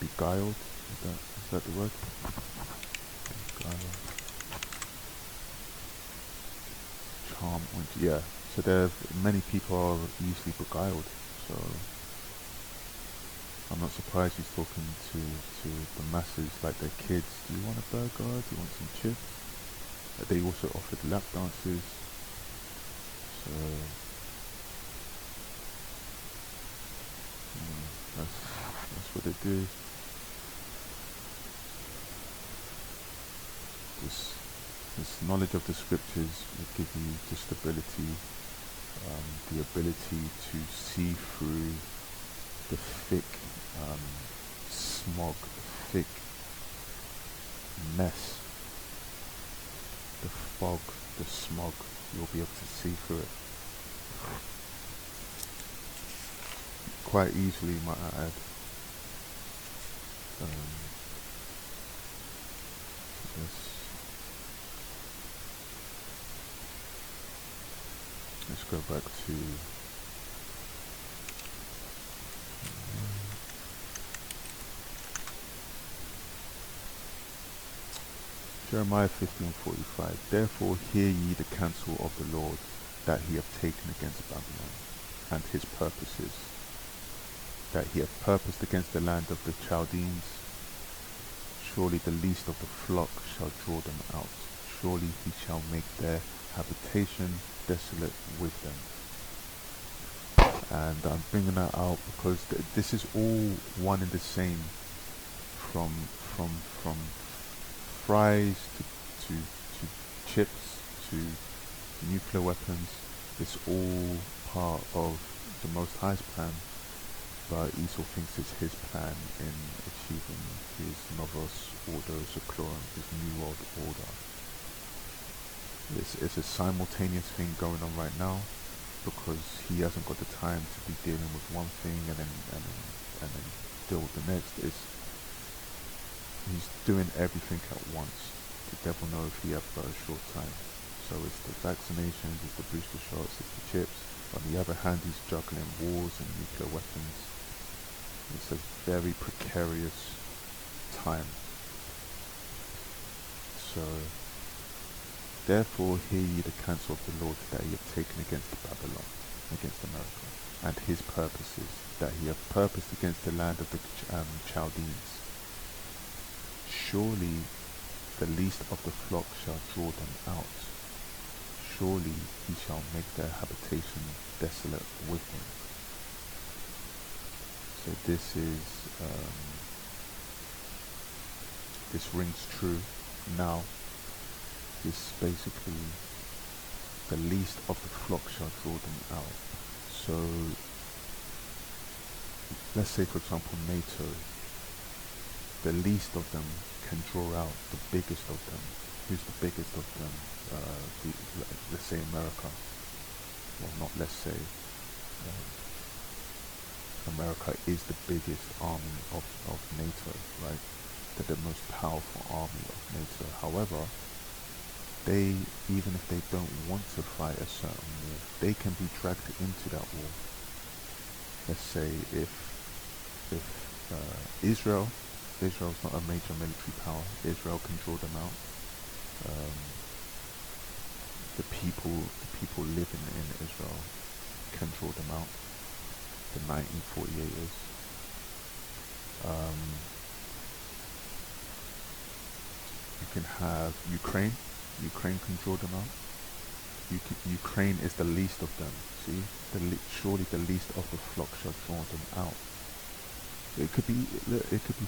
beguiled. Is that the word? Beguiled. Yeah, so many people are easily beguiled, so I'm not surprised he's talking to the masses like they're kids. Do you want a burger? Do you want some chips? They also offered lap dances, so that's what they do. This knowledge of the scriptures will give you the stability, the ability to see through the thick smog, the thick mess, the fog, the smog you'll be able to see through it quite easily, might I add. Let's go back to Jeremiah 15:45. Therefore hear ye the counsel of the Lord that he hath taken against Babylon, and his purposes, that he hath purposed against the land of the Chaldeans. Surely the least of the flock shall draw them out. Surely he shall make their habitation desolate with them. And I'm bringing that out because this is all one and the same, from fries to chips to nuclear weapons. It's all part of the Most High's plan, but Esau thinks it's his plan in achieving his Novos Ordo Seclorum, his New World Order. It's a simultaneous thing going on right now, because he hasn't got the time to be dealing with one thing and then deal with the next. He's doing everything at once. The devil knows he has got a short time. So it's the vaccinations, it's the booster shots, it's the chips. On the other hand, he's juggling wars and nuclear weapons. It's a very precarious time. So, therefore hear ye the counsel of the Lord that he hath taken against Babylon, against America, and his purposes, that he hath purposed against the land of the Chaldeans. Surely the least of the flock shall draw them out. Surely he shall make their habitation desolate with them. So this rings true now. This basically, the least of the flock shall draw them out. So let's say, for example, NATO, the least of them can draw out the biggest of them. Who's the biggest of them? Let's say America. Well, not let's say. America is the biggest army of NATO, right? They're the most powerful army of NATO. However, they, even if they don't want to fight a certain war, they can be dragged into that war. Let's say if Israel's not a major military power, Israel can draw them out. The people living in Israel can draw them out. The 1948ers. You can have Ukraine. Ukraine can draw them out. Ukraine is the least of them. See, surely the least of the flock shall draw them out. It could be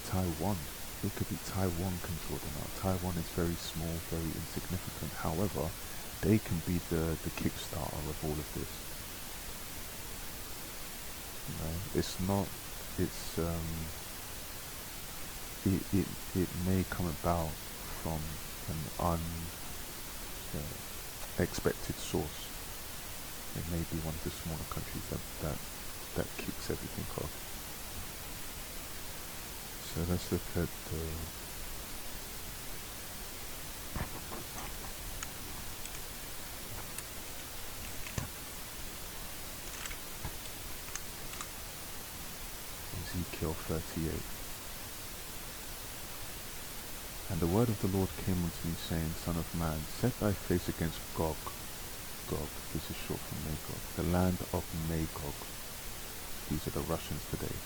Taiwan. It could be Taiwan can draw them out. Taiwan is very small, very insignificant. However, they can be the kickstarter of all of this. You know, it's not. It's it may come about from an unexpected source. It may be one of the smaller countries that kicks everything off. So let's look at Ezekiel 38. And the word of the Lord came unto me, saying, Son of man, set thy face against Gog. Gog, this is short for Magog, the land of Magog. These are the Russians today.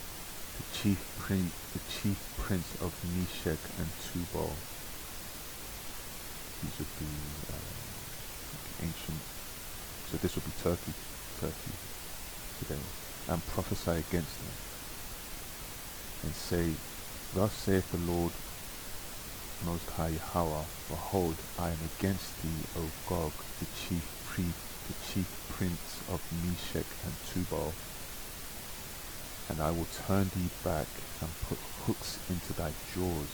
The chief prince of Meshech and Tubal. These would be ancient. So this would be Turkey today. And prophesy against them, and say, Thus saith the Lord Most High Yahweh, behold, I am against thee, O Gog, the chief prince of Meshech and Tubal, and I will turn thee back and put hooks into thy jaws,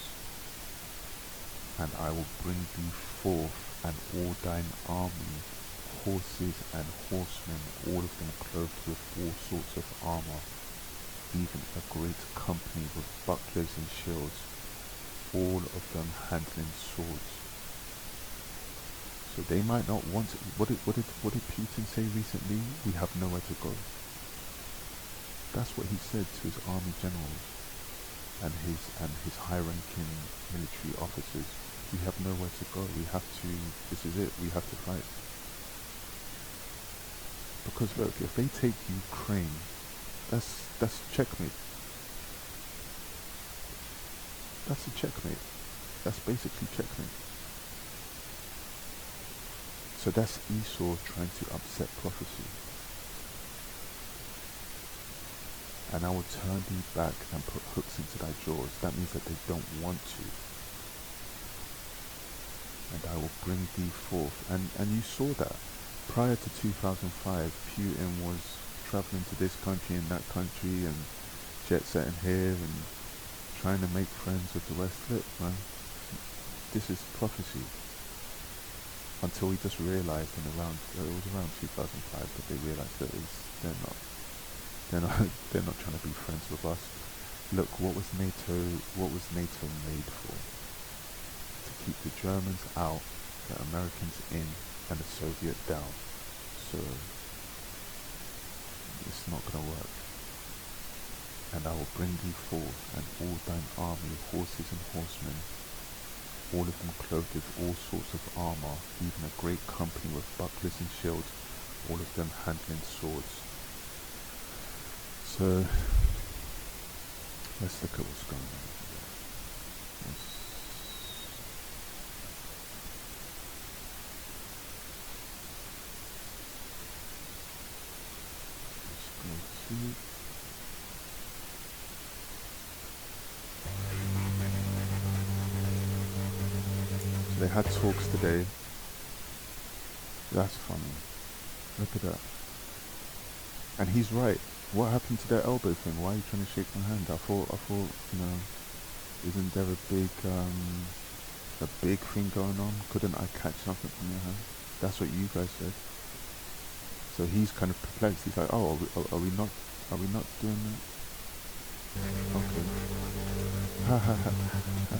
and I will bring thee forth and all thine army horses and horsemen, all of them clothed with all sorts of armor, even a great company with bucklers and shields, all of them handling swords. So they might not want to, what did Putin say recently? We have nowhere to go. That's what he said to his army generals and his high-ranking military officers. We have nowhere to go. We have to. This is it. We have to fight. Because look, if they take Ukraine, that's checkmate. That's a checkmate. That's basically checkmate. So that's Esau trying to upset prophecy. And I will turn thee back and put hooks into thy jaws. That means that they don't want to. And I will bring thee forth. And you saw that. Prior to 2005, Putin was traveling to this country and that country and jet-setting here and trying to make friends with the West. Look, man, this is prophecy. Until we just realized it was around 2005 that they realized that they're not trying to be friends with us. Look, what was NATO made for? To keep the Germans out, the Americans in, and the Soviet down. So it's not gonna work. And I will bring thee forth, and all thine army, horses and horsemen, all of them clothed with all sorts of armor, even a great company with bucklers and shields, all of them handling swords. So let's look at what's going on here. Let's go to they had talks today. That's funny. Look at that. And he's right. What happened to that elbow thing? Why are you trying to shake my hand? I thought, you know, isn't there a big thing going on? Couldn't I catch something from your hand? That's what you guys said. So he's kind of perplexed. He's like, oh, are we not doing that? Okay. Ha ha ha ha.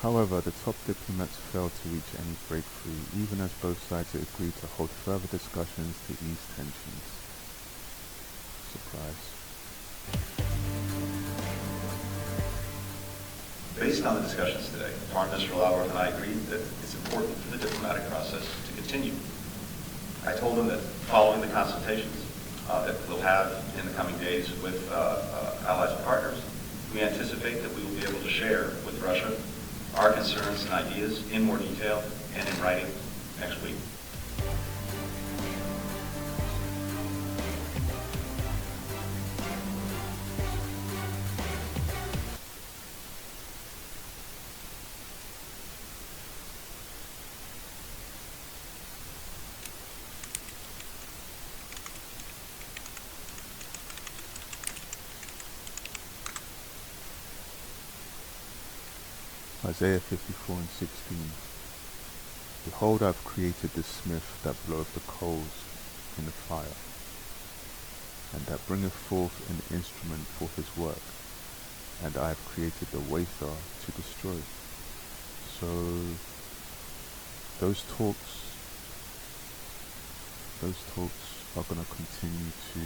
However, the top diplomats failed to reach any breakthrough, even as both sides agreed to hold further discussions to ease tensions. Surprise. Based on the discussions today, Foreign Minister Lavrov and I agreed that it's important for the diplomatic process to continue. I told him that following the consultations that we'll have in the coming days with allies and partners, we anticipate that we will be able to share with Russia our concerns and ideas in more detail and in writing next week. Isaiah 54 and 16. Behold, I have created the smith that bloweth the coals in the fire, and that bringeth forth an instrument for his work, and I have created the wafer to destroy. So those talks are going to continue to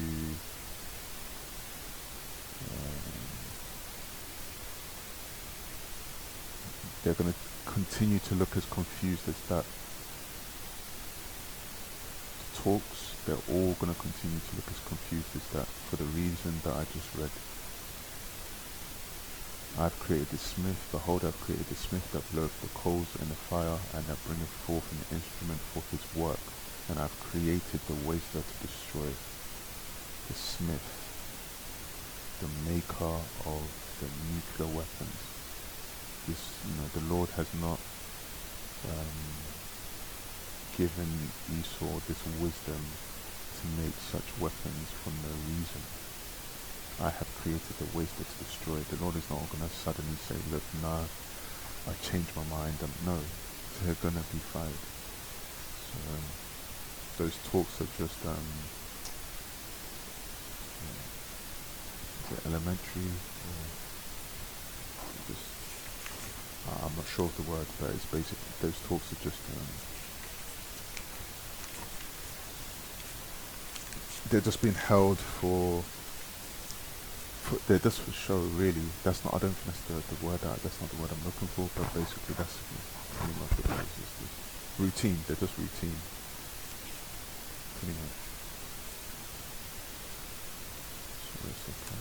they're going to continue to look as confused as that. The talks, they're all going to continue to look as confused as that for the reason that I just read. I've created the smith, behold, I've created the smith that bloweth the coals in the fire, and that bringeth forth an instrument for his work. And I've created the waster to destroy, the smith, the maker of the nuclear weapons. This, the Lord has not given Esau this wisdom to make such weapons for no reason. I have created the waster to destroy. The Lord is not going to suddenly say, look, nah, I changed my mind. No, they're going to be fired. So those talks are just is it elementary, or just I'm not sure of the word, but it's basically those talks are just they're just being held for they're just for show, really. That's not. I don't think that's the word. That's not the word I'm looking for. But basically, that's pretty much what it is. It's just routine. They're just routine. Pretty much. So it's okay.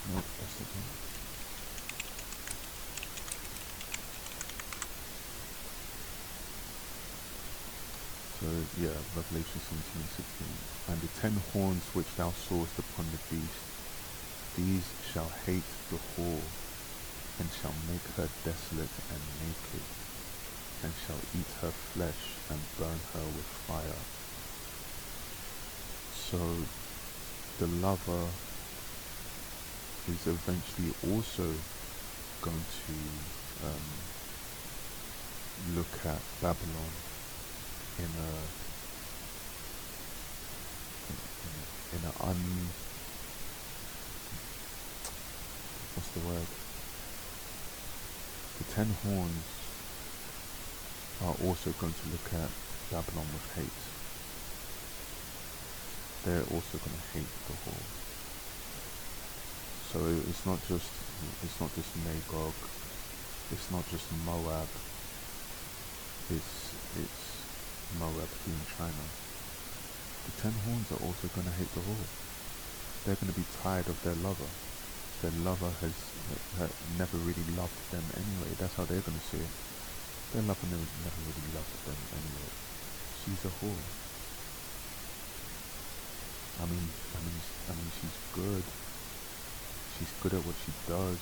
Nope, that's the thing. So yeah, Revelation 17:16. And the 10 horns which thou sawest upon the beast, these shall hate the whore, and shall make her desolate and naked, and shall eat her flesh and burn her with fire. So the lover is eventually also going to look at Babylon in a what's the word? The 10 horns are also going to look at Babylon with hate. They're also going to hate the whore. So it's not just Magog, it's not just Moab, it's Moab being China. The 10 horns are also going to hate the whore. They're going to be tired of their lover. Their lover has never really loved them anyway. That's how they're going to see it. Their lover never really loved them anyway. She's a whore. I mean, she's good. She's good at what she does,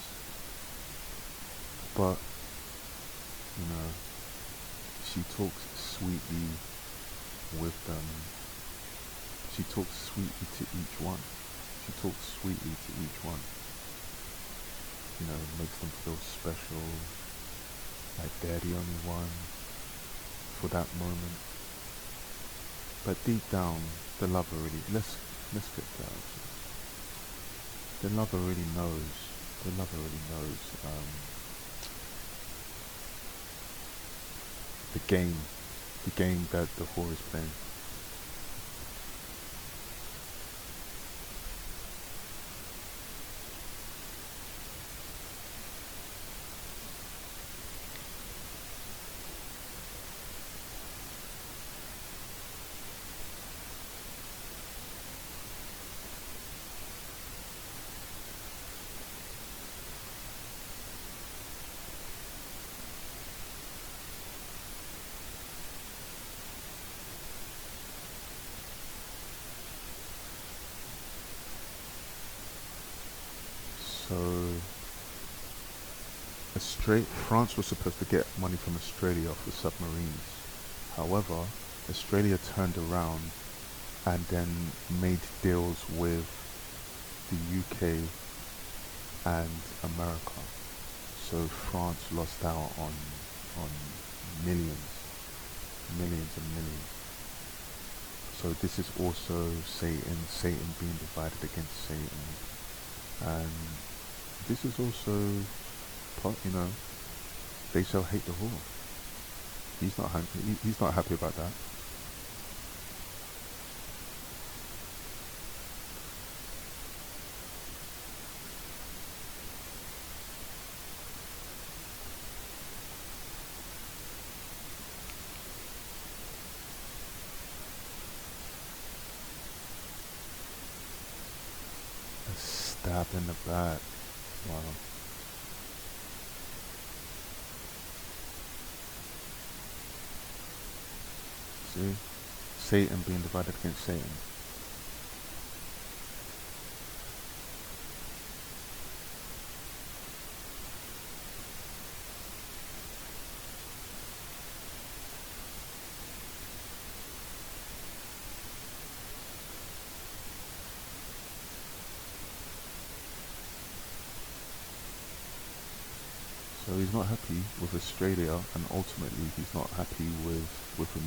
but she talks sweetly with them. She talks sweetly to each one. She talks sweetly to each one. Makes them feel special, like they're the only one for that moment. But deep down, the lover really, let's get down to it. The lover really knows. The lover really knows the game that the whore is playing. So France was supposed to get money from Australia for submarines. However, Australia turned around and then made deals with the UK and America. So France lost out on millions and millions. So this is also Satan being divided against Satan, and this is also, they shall hate the whore. He's not happy. He's not happy about that. A stab in the back. Wow. See? Satan being divided against Satan. So he's not happy with Australia, and ultimately he's not happy with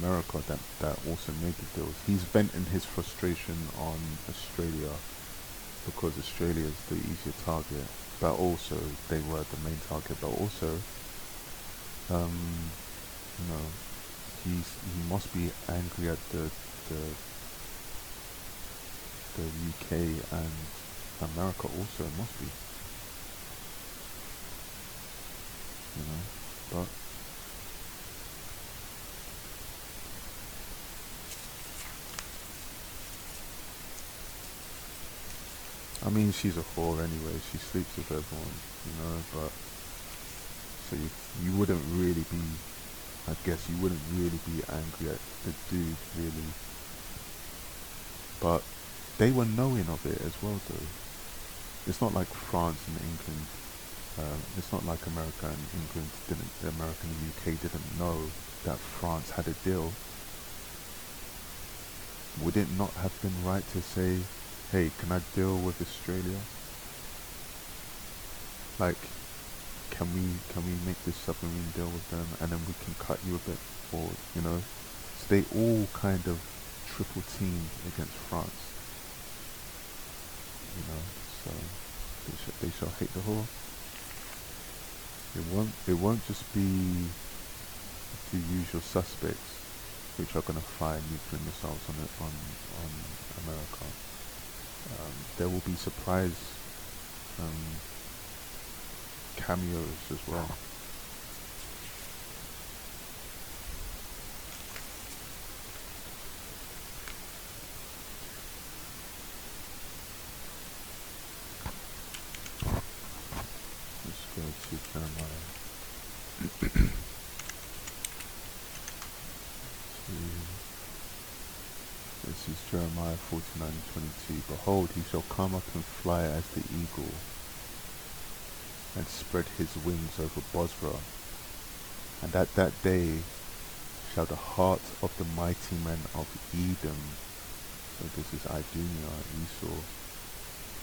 America that also made the deals. He's venting his frustration on Australia because Australia is the easier target, but also they were the main target. But also, he must be angry at the UK and America also must be. But I mean, she's a whore anyway. She sleeps with everyone, but so you wouldn't really be, I guess you wouldn't really be angry at the dude, really. But they were knowing of it as well, though. It's not like France and England. It's not like America and England America and the UK didn't know that France had a deal. Would it not have been right to say, hey, can I deal with Australia? Like, can we make this submarine deal with them, and then we can cut you a bit, or so they all kind of triple teamed against France. So they shall hate the whore. It won't just be the usual suspects which are going to fire nuclear missiles on America. There will be surprise cameos as well. Let's go to Jeremiah. This is Jeremiah 49:22. Behold, he shall come up and fly as the eagle, and spread his wings over Bozrah. And at that day shall the heart of the mighty men of Edom, so this is Idumea, Esau,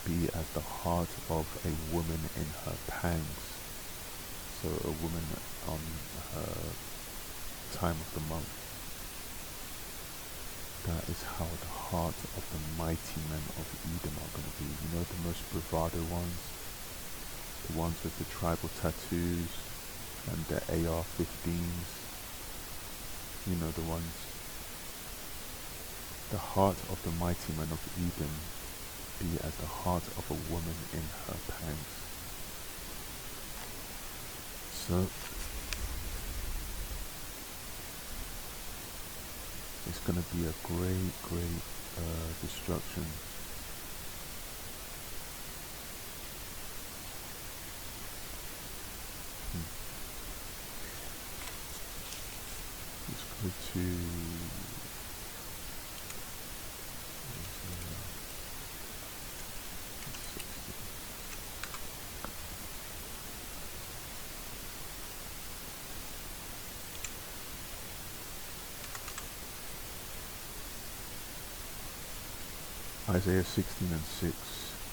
be as the heart of a woman in her pangs. So a woman on her time of the month. That is how the heart of the mighty men of Edom are going to be. The most bravado ones. The ones with the tribal tattoos and the AR-15s. The ones. The heart of the mighty men of Edom be as the heart of a woman in her pangs. So it's going to be a great destruction. Let's go to Isaiah 16:6.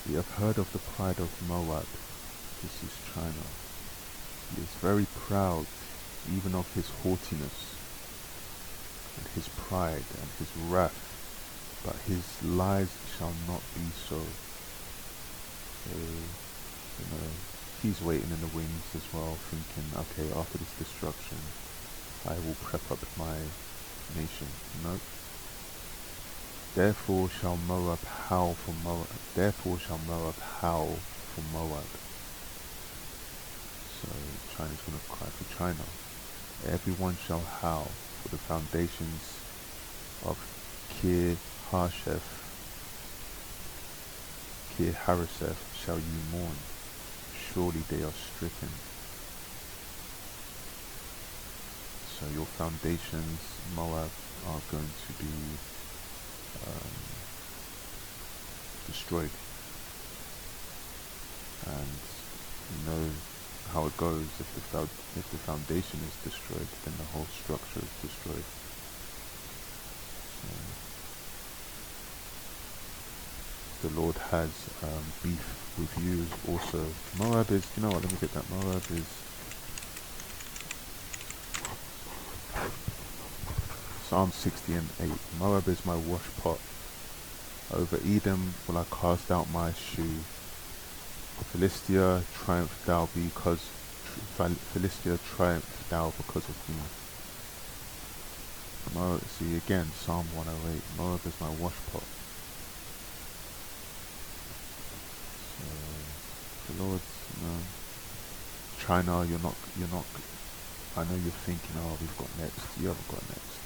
We have heard of the pride of Moab. This is China. He is very proud, even of his haughtiness, and his pride, and his wrath, but his lies shall not be so. So, he's waiting in the wings as well, thinking, okay, after this destruction, I will prep up my nation. No. Therefore shall Moab howl for Moab. Therefore shall Moab howl for Moab. So China's going to cry for China. Everyone shall howl for the foundations of 𝐾𝐞𝐬𝐭𝐫𝐮 shall you mourn. Surely they are stricken. So your foundations, Moab, are going to be destroyed. And you know how it goes. If the foundation is destroyed, then the whole structure is destroyed. So the Lord has beef with you also. Moab is, you know what, let me get that. Moab is Psalm 60 and 8. Moab is my wash pot. Over Edom will I cast out my shoe. Philistia, triumph thou because Philistia, triumph thou because of me. Moab, see again, Psalm 108. Moab is my wash pot. So the Lord, China, you're not. I know you're thinking, oh, we've got next. You haven't got next.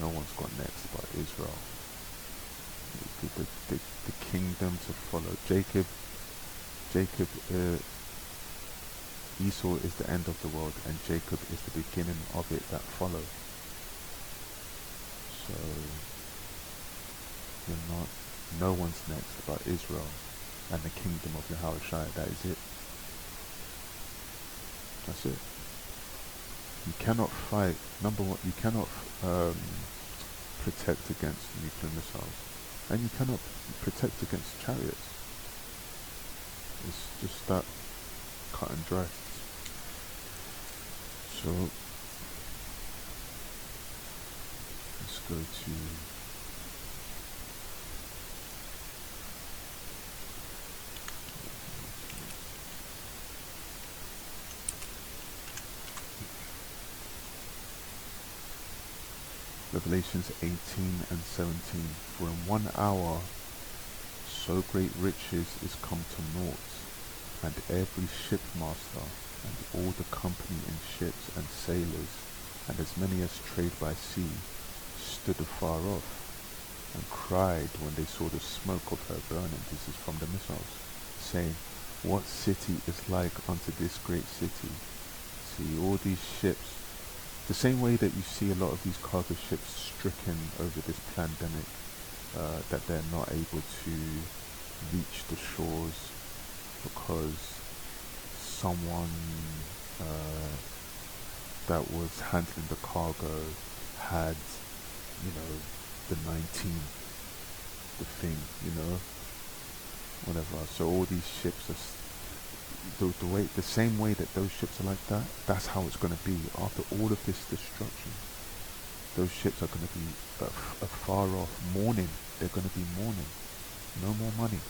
No one's got next but Israel. The kingdom to follow. Jacob, Esau is the end of the world, and Jacob is the beginning of it that follow. So you're not. No one's next but Israel and the kingdom of 𝐻𝐻𝐿. That is it. That's it. You cannot fight. Number one, you cannot protect against nuclear missiles, and you cannot protect against chariots. It's just that cut and dry. So let's go to Revelations 18 and 17. For in 1 hour so great riches is come to naught, and every shipmaster, and all the company in ships and sailors, and as many as trade by sea, stood afar off, and cried when they saw the smoke of her burning. This is from the missiles, saying, what city is like unto this great city? See, all these ships, the same way that you see a lot of these cargo ships stricken over this pandemic, that they're not able to reach the shores because someone that was handling the cargo had, the 19, the thing, whatever. So all these ships are the same way that those ships are like that. That's how it's going to be after all of this destruction. Those ships are going to be afar off, mourning. They're going to be mourning. No more money.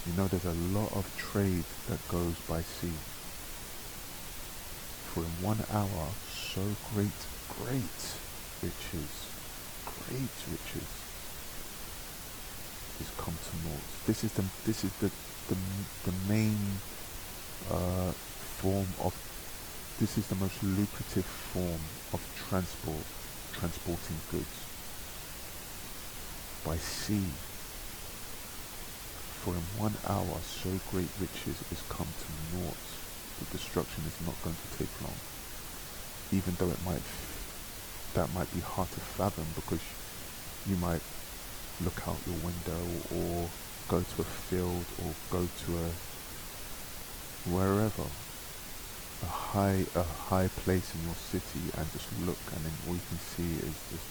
There's a lot of trade that goes by sea. For in 1 hour, so great riches is come to naught. This is the main form of. This is the most lucrative form of transporting goods by sea. For in 1 hour so great riches is come to naught. The destruction is not going to take long, even though that might be hard to fathom, because you might look out your window or go to a field or go to wherever, a high place in your city, and just look, and then all you can see is just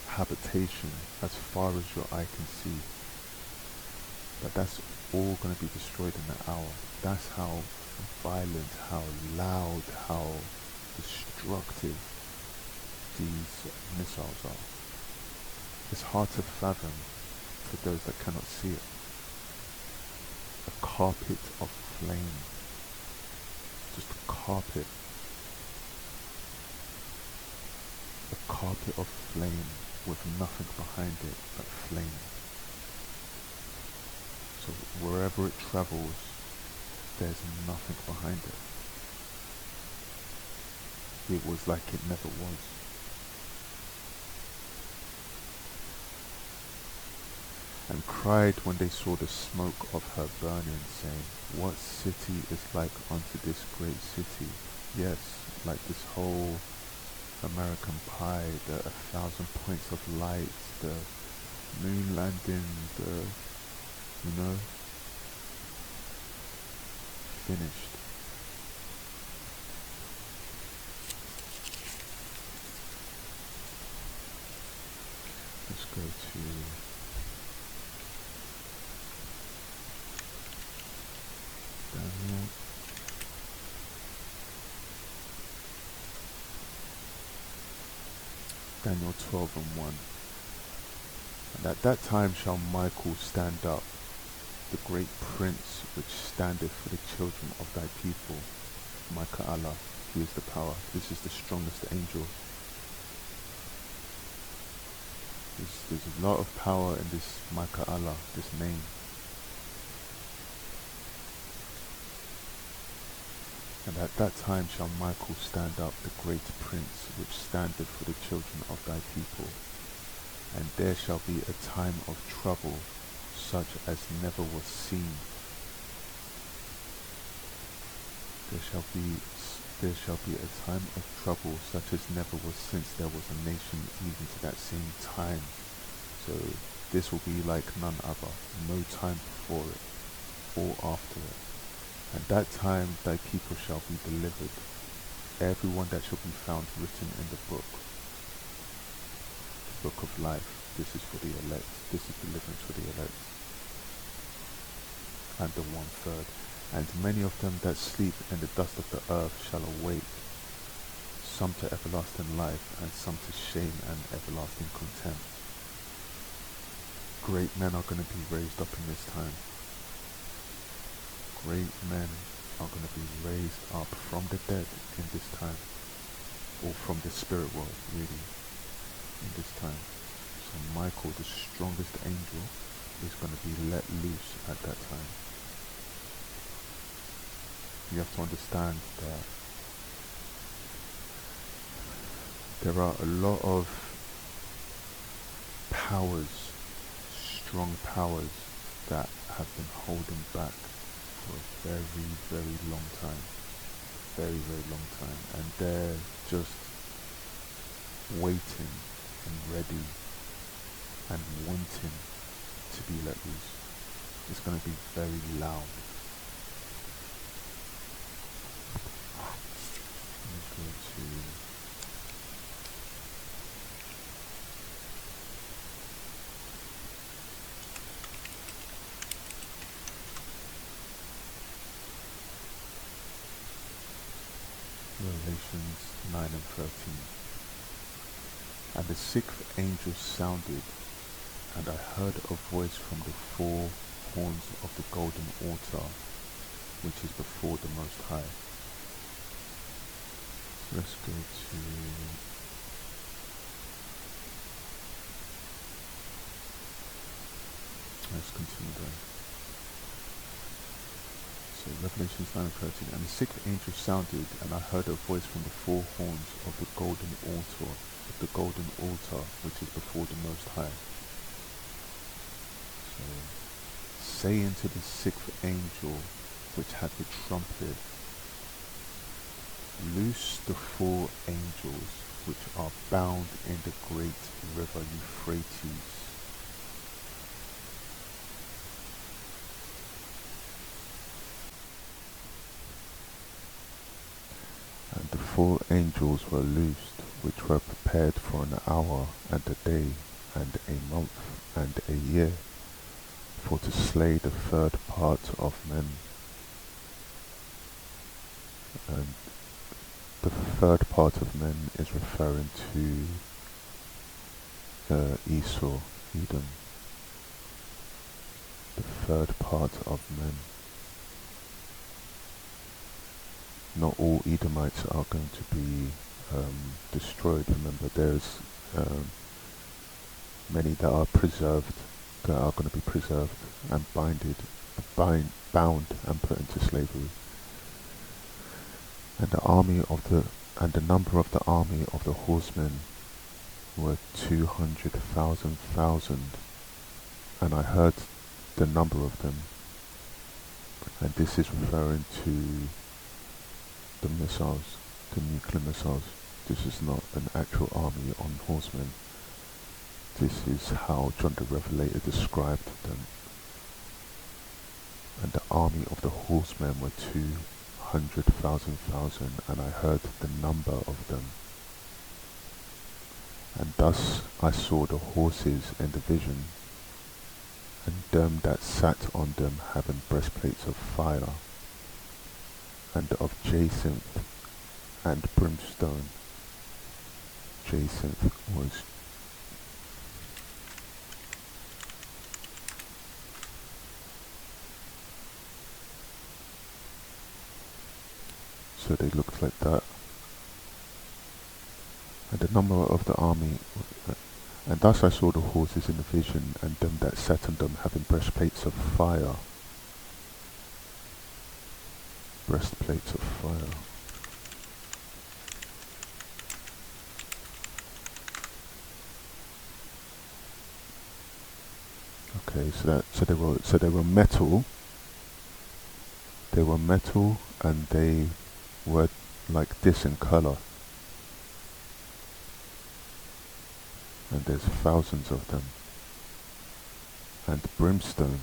habitation as far as your eye can see. But that's all going to be destroyed in an hour. That's how violent, how loud, how destructive these missiles are. It's hard to fathom for those that cannot see it. A carpet of flame. Just a carpet. A carpet of flame with nothing behind it but flame. So wherever it travels, there's nothing behind it. It was like it never was. And cried when they saw the smoke of her burning, saying, what city is like unto this great city? Yes, like this whole American Pie, the 1,000 points of light, the moon landing, finished. Let's go to Daniel. Daniel 12:1. And at that time shall Michael stand up, the great prince which standeth for the children of thy people. Michael, he is the power. This is the strongest angel. There's a lot of power in this Michael, this name. And at that time shall Michael stand up, the great prince which standeth for the children of thy people. And there shall be a time of trouble, such as never was seen. There shall be a time of trouble, such as never was since there was a nation even to that same time. So this will be like none other, no time before it, or after it. At that time thy people shall be delivered, everyone that shall be found written in the book of life. This is for the elect. This is deliverance for the elect. And the 1/3. And many of them that sleep in the dust of the earth shall awake, some to everlasting life, and some to shame and everlasting contempt. Great men are going to be raised up in this time. Great men are going to be raised up from the dead in this time, or from the spirit world, really, in this time. So Michael, the strongest angel, is going to be let loose at that time. You have to understand that there are a lot of powers, strong powers, that have been holding back for a very, very long time. Very, very long time. And they're just waiting and ready and wanting to be let loose. It's going to be very loud. Go to Revelations 9:13. And the 6th angel sounded, and I heard a voice from the 4 horns of the golden altar, which is before the Most High. Let's go to let's continue there. So Revelations 9:13. And the 6th angel sounded, and I heard a voice from the 4 horns of the golden altar, which is before the Most High. So, saying to the 6th angel, which had the trumpet, loose the 4 angels which are bound in the great river Euphrates. And the 4 angels were loosed, which were prepared for an hour and a day and a month and a year, for to slay the 3rd part of men. And the third part of men is referring to Esau, Edom. The third part of men. Not all Edomites are going to be destroyed. Remember, there's many that are preserved, that are going to be preserved and bound and put into slavery. And the number of the army of the horsemen were 200,000, and I heard the number of them, and this is referring to the missiles, the nuclear missiles. This is not an actual army on horsemen. This is how John the Revelator described them. And the army of the horsemen were 200,000, and I heard the number of them. And thus I saw the horses in the vision, and them that sat on them having breastplates of fire, and of jacinth and brimstone. Jacinth was so they looked like that. And the number of the army, and thus I saw the horses in the vision, and them that sat on them having breastplates of fire. Breastplates of fire. Okay, so they were metal. They were metal, and they were like this in color. And there's thousands of them. And brimstone.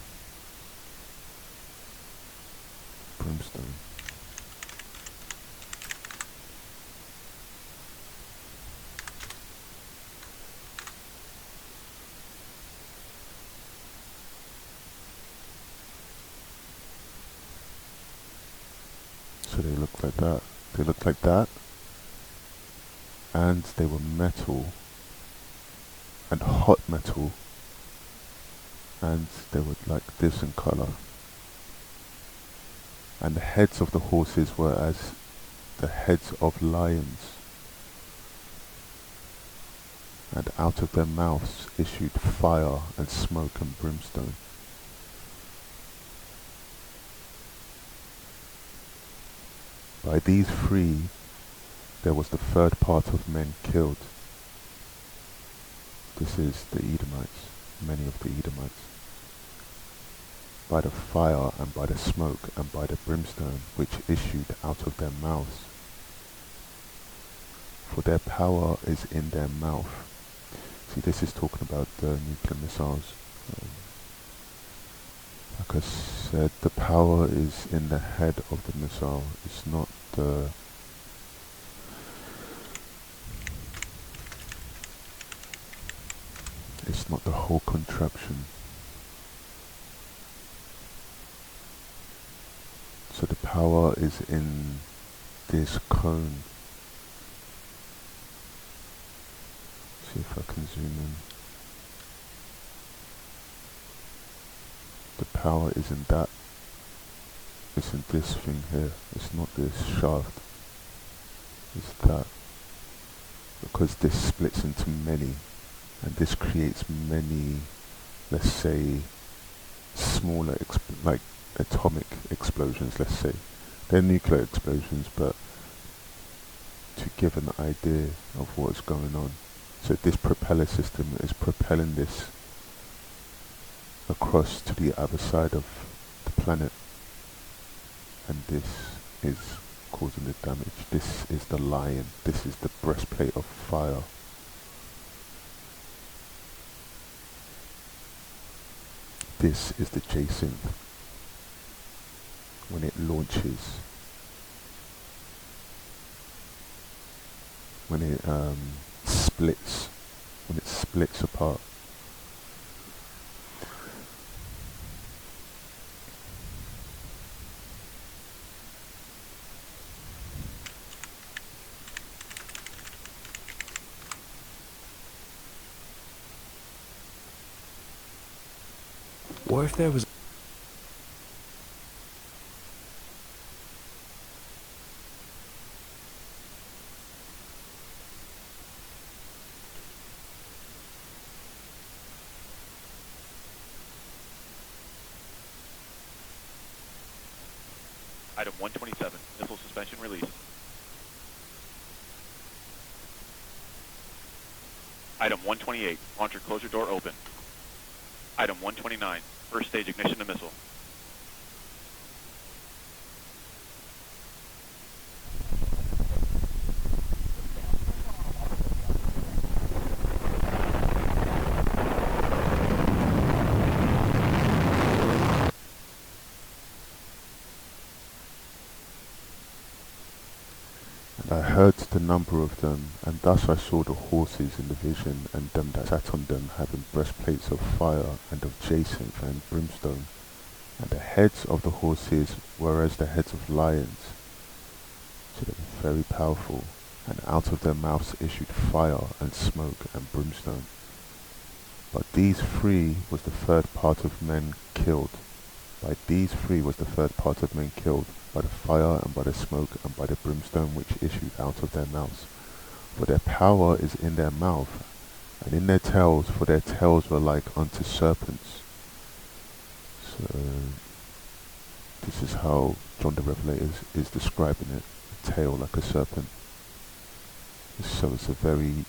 Brimstone. So they look like that. They look like that. And they were metal. And hot metal. And they were like this in color. And the heads of the horses were as the heads of lions. And out of their mouths issued fire and smoke and brimstone. By these three there was the third part of men killed. This is the Edomites, many of the Edomites. By the fire and by the smoke and by the brimstone which issued out of their mouths. For their power is in their mouth. See, this is talking about the nuclear missiles. Like I said, the power is in the head of the missile. It's not the... It's not the whole contraption. So the power is in this cone. See if I can zoom in. The power is in that. It's in this thing here. It's not this shaft. It's that. Because this splits into many. And this creates many, let's say, smaller, like atomic explosions, let's say. They're nuclear explosions, but to give an idea of what's going on. So this propeller system is propelling this across to the other side of the planet. And this is causing the damage. This is the lion. This is the breastplate of fire. This is the jacinth when it launches, when it splits apart. What if there was Item 127, missile suspension release. Item 128, launcher closure door open. Item 129, first stage ignition to missile. And I heard the number of them, and thus I saw the horses in the vision, and them that sat on them having breastplates of fire and of jacinth and brimstone, and the heads of the horses were as the heads of lions, so they were very powerful, and out of their mouths issued fire and smoke and brimstone. But these three was the third part of men killed. By these three was the third part of men killed, by the fire and by the smoke and by the brimstone which issued out of their mouths. For their power is in their mouth, and in their tails, for their tails were like unto serpents. So this is how John the Revelator is describing it, a tail like a serpent. So it's a very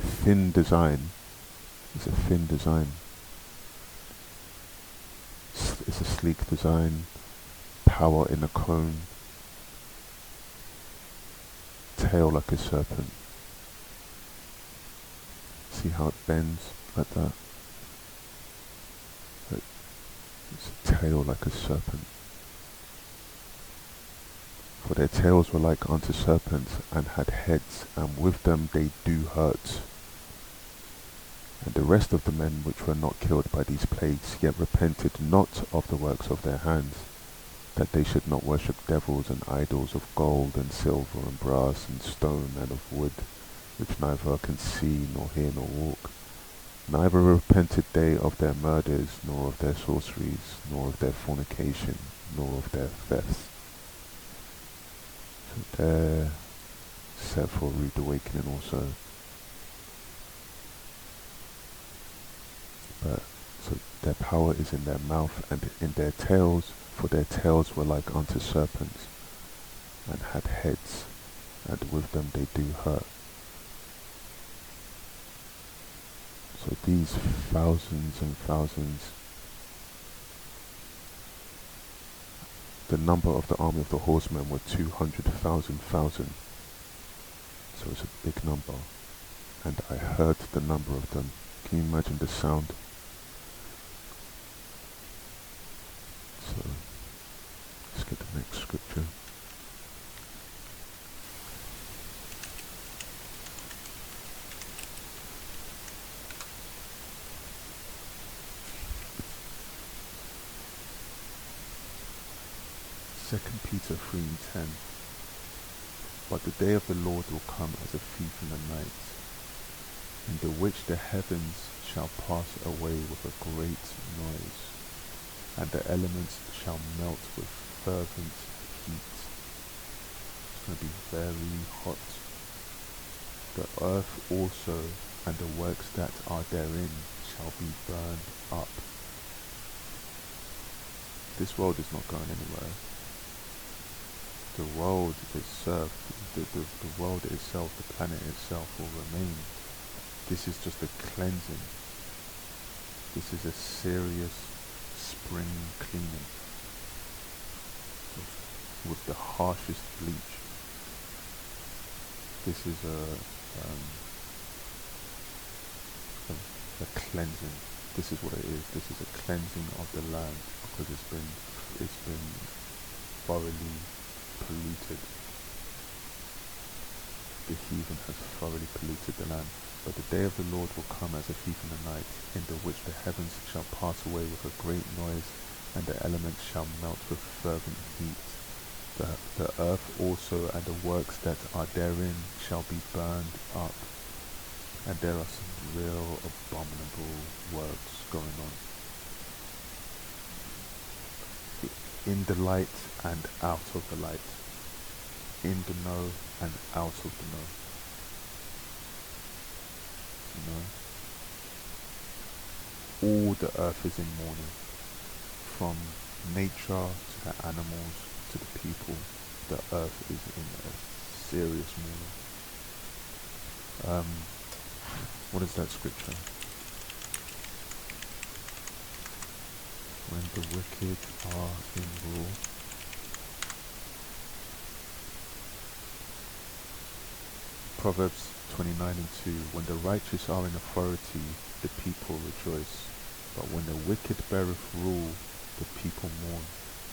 thin design. It's a thin design. It's a sleek design, power in a cone, tail like a serpent. See how it bends like that? It's a tail like a serpent. For their tails were like unto serpents, and had heads, and with them they do hurt. And the rest of the men which were not killed by these plagues, yet repented not of the works of their hands, that they should not worship devils and idols of gold and silver and brass and stone and of wood, which neither can see nor hear nor walk. Neither repented they of their murders, nor of their sorceries, nor of their fornication, nor of their thefts. So they're set for a rude awakening also. So their power is in their mouth and in their tails, for their tails were like unto serpents, and had heads, and with them they do hurt. So these thousands and thousands, the number of the army of the horsemen were 200,000,000. So it's a big number, and I heard the number of them. Can you imagine the sound? So, let's get the next scripture. Second Peter 3:10. But the day of the Lord will come as a thief in the night, in the which the heavens shall pass away with a great noise, and the elements shall melt with fervent heat. It's going to be very hot. The earth also and the works that are therein shall be burned up. This world is not going anywhere. The world itself, the world itself, the planet itself will remain. This is just a cleansing. This is a serious spring cleaning with the harshest bleach. This is a cleansing. This is what it is. This is a cleansing of the land, because it's been thoroughly polluted. The heathen has thoroughly polluted the land. But the day of the Lord will come as a thief in the night, in the which the heavens shall pass away with a great noise, and the elements shall melt with fervent heat. The earth also and the works that are therein shall be burned up. And there are some real abominable works going on. in the light and out of the light, in the know and out of the know. All the earth is in mourning, from nature to the animals to the people. The earth is in a serious mourning. What is that scripture? When the wicked are in rule, Proverbs 29:2. When the righteous are in authority, the people rejoice, but when the wicked beareth rule, the people mourn.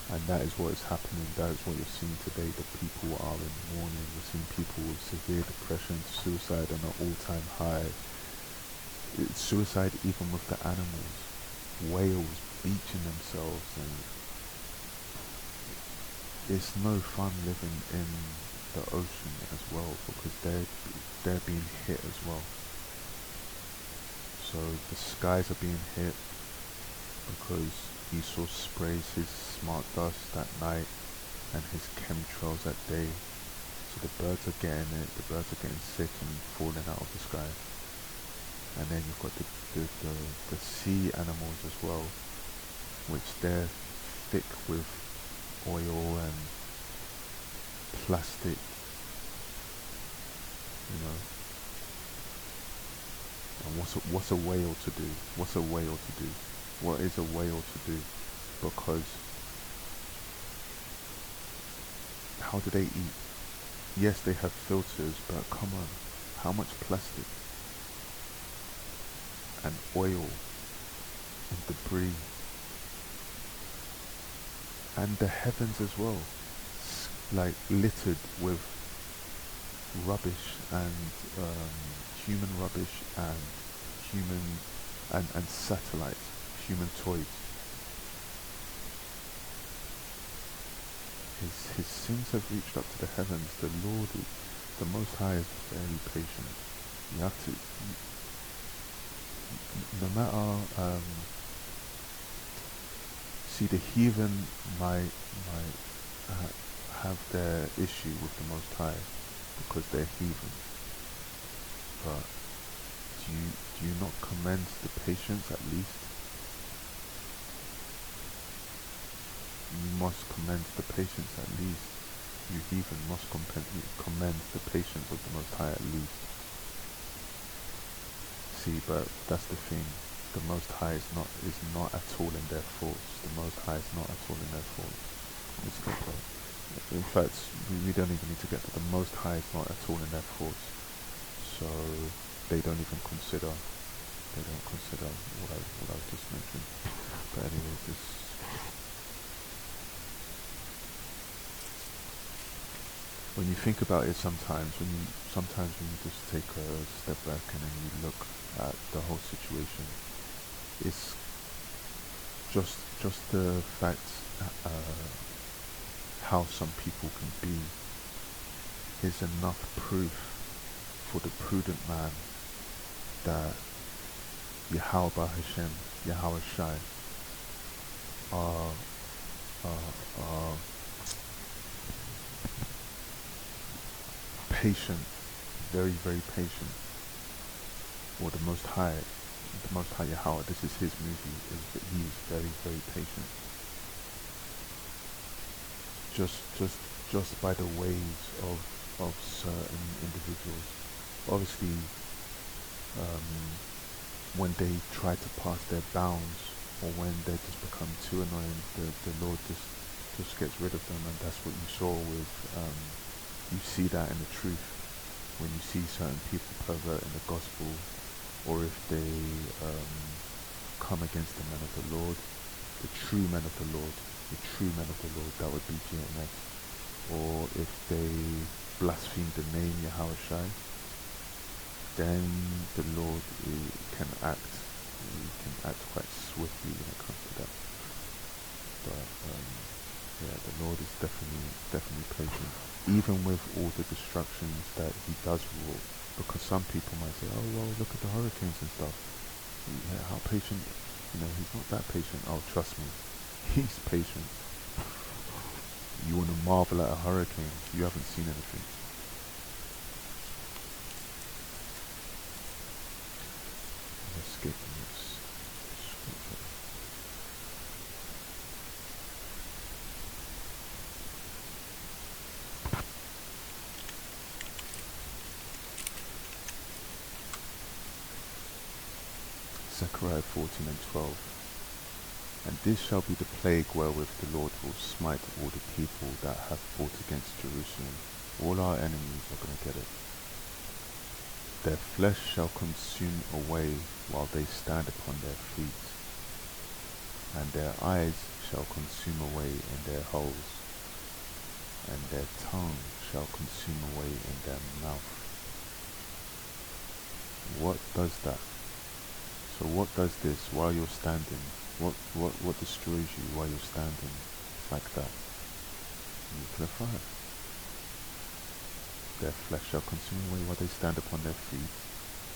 And that is what is happening. That is what you're seeing today. The people are in mourning. We're seeing people with severe depression, suicide on an all-time high. It's suicide even with the animals. Whales beaching themselves, and it's no fun living in the ocean as well, because they're being hit as well. So the skies are being hit because Esau sprays his smart dust at night and his chemtrails at day. So the birds are getting it, the birds are getting sick and falling out of the sky. And then you've got the sea animals as well, which they're thick with oil and plastic, And what's a whale to do? What's a whale to do? What is a whale to do? Because how do they eat? Yes, they have filters, but come on, how much plastic and oil and debris, and the heavens as well, like littered with rubbish and human rubbish and human and satellites, human toys. His sins have reached up to the heavens. The Lord, the Most High, is very patient. You have to, no matter, see, the heathen might have their issue with the Most High because they're heathen. But do you not commend the patience at least? You must commend the patience at least. You heathen must commend the patience of the Most High at least. See, but that's the thing. The Most High is not at all in their faults. The Most High is not at all in their faults. It's not that. In fact, we don't even need to get to the Most High is not at all in their faults. So they don't even consider. They don't consider what I've just mentioned. But anyway, when you think about it, sometimes when you just take a step back and then you look at the whole situation, it's just the fact how some people can be is enough proof for the prudent man that Yahweh Hashem, Yahweh Shai, are patient, very, very patient. Or the Most High Yahweh, this is his movie, he is very, very patient. Just by the ways of certain individuals. Obviously, when they try to pass their bounds, or when they just become too annoying, the Lord just gets rid of them, and that's what you saw with, you see that in the truth, when you see certain people perverting the gospel, or if they come against the men of the Lord, the true men of the Lord, that would be 𝐁𝐚𝐻, or if they blaspheme the name Yahweh Shai, then the Lord can act quite swiftly when it comes to that. But yeah, the Lord is definitely patient, even with all the destructions that he does rule. Because some people might say, oh well, look at the hurricanes and stuff. Yeah, how patient? He's not that patient. Oh, trust me, he's patient. You want to marvel at a hurricane, you haven't seen anything. Let's get the next scripture. Zechariah 14 and 12. And this shall be the plague wherewith the Lord will smite all the people that have fought against Jerusalem. All our enemies are going to get it. Their flesh shall consume away while they stand upon their feet, and their eyes shall consume away in their holes, and their tongue shall consume away in their mouth. What does that? So what does this while you're standing? What destroys you while you're standing like that? Nuclear fire. Their flesh shall consume away while they stand upon their feet,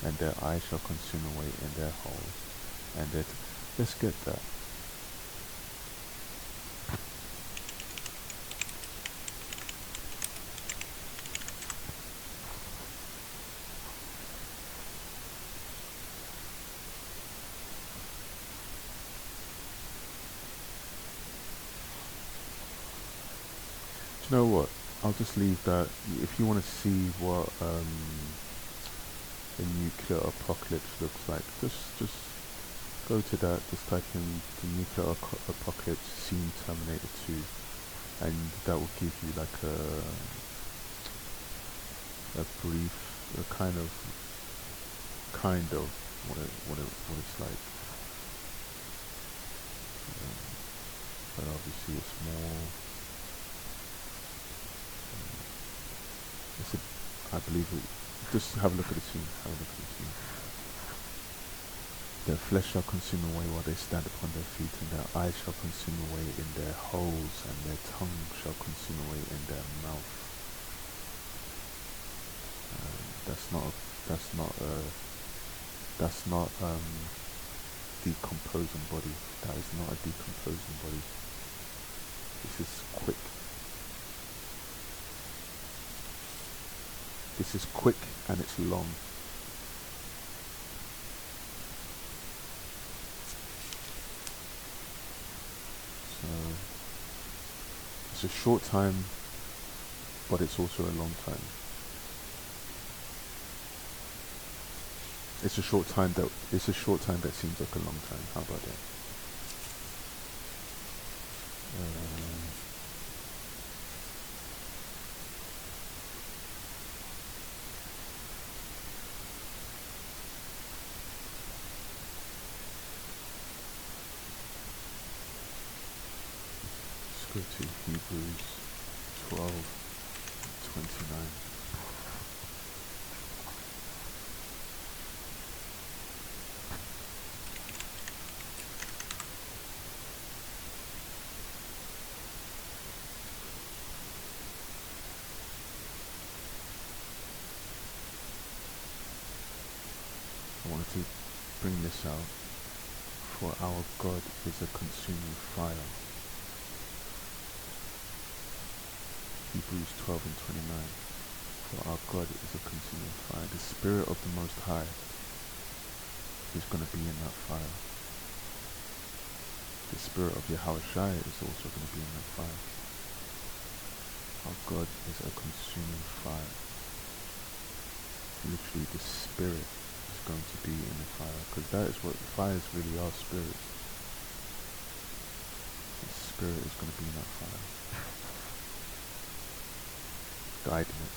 and their eyes shall consume away in their holes, and their let's get that. Do you know what? I'll just leave that. If you want to see what a nuclear apocalypse looks like, just go to that. Just type in the nuclear apocalypse scene Terminator 2, and that will give you like a brief, a kind of what it's like. But obviously it's more. I believe it. Just have a look at the scene. Have a look at the scene. Their flesh shall consume away while they stand upon their feet, and their eyes shall consume away in their holes, and their tongue shall consume away in their mouth. That's not decomposing body. That is not a decomposing body. This is quick. This is quick and it's long. So it's a short time, but it's also a long time. It's a short time that seems like a long time. How about that? Go to Hebrews 12:29. I wanted to bring this out. For our God is a consuming fire. Hebrews 12:29. For our God is a consuming fire. The Spirit of the Most High is going to be in that fire. The Spirit of Yahushua is also going to be in that fire. Our God is a consuming fire. Literally, the Spirit is going to be in the fire, because that is what fires really are, spirits. The Spirit is going to be in that fire, guiding it.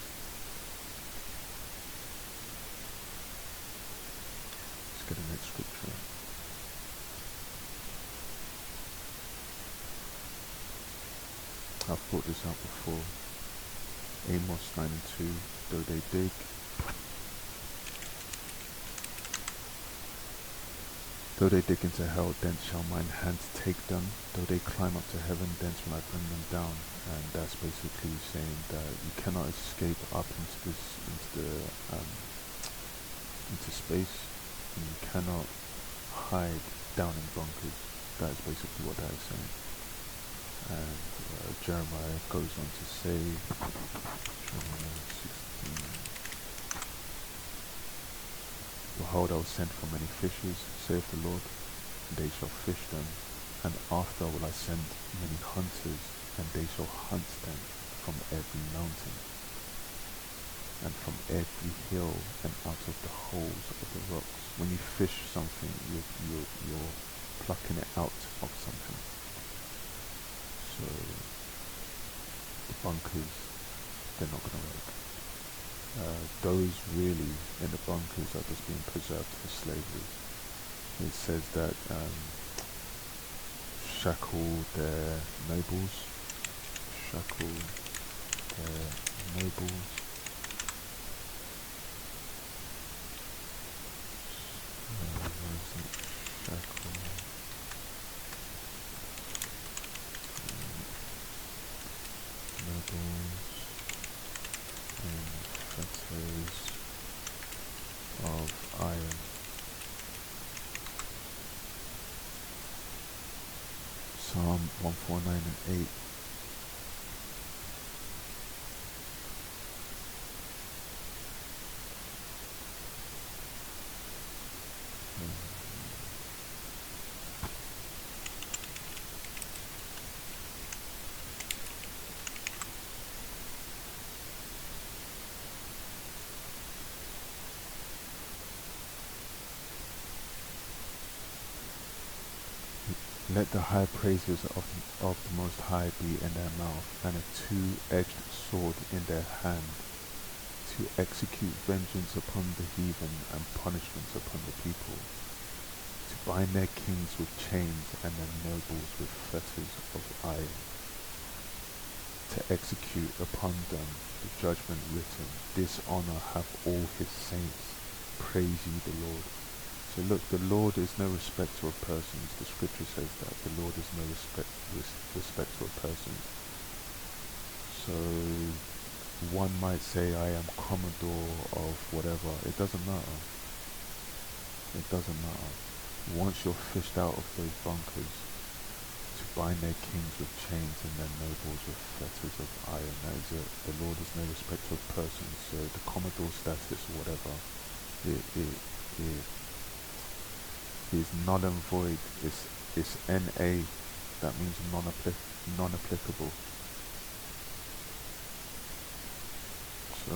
Let's get the next scripture. I've brought this out before. Amos 9:2. Though they dig, into hell, thence shall mine hands take them. Though they climb up to heaven, thence will I bring them down. And that's basically saying that you cannot escape up into space, and you cannot hide down in bunkers. That is basically what that is saying. And Jeremiah goes on to say, Jeremiah 16, behold, I will send for many fishers, saith the Lord, and they shall fish them, and after will I send many hunters, and they shall hunt them from every mountain, and from every hill, and out of the holes of the rocks. When you fish something, you're plucking it out of something. So the bunkers, they're not going to work. Those really in the bunkers are just being preserved for slavery. It says that shackle their nobles, shackle their nobles. Shackle nobles and fetters of iron. Psalm 149 and 8. Let the high praises of the Most High be in their mouth, and a two-edged sword in their hand, to execute vengeance upon the heathen and punishments upon the people, to bind their kings with chains and their nobles with fetters of iron, to execute upon them the judgment written. This honor have all his saints. Praise ye the Lord. So look, the Lord is no respecter of persons. The scripture says that the Lord is no respecter of persons. So one might say, I am commodore of whatever. It doesn't matter. It doesn't matter. Once you're fished out of those bunkers, to bind their kings with chains and their nobles with fetters of iron, that is it. The Lord is no respecter of persons. So the commodore status or whatever, it is null and void. It's NA, that means non-applicable. So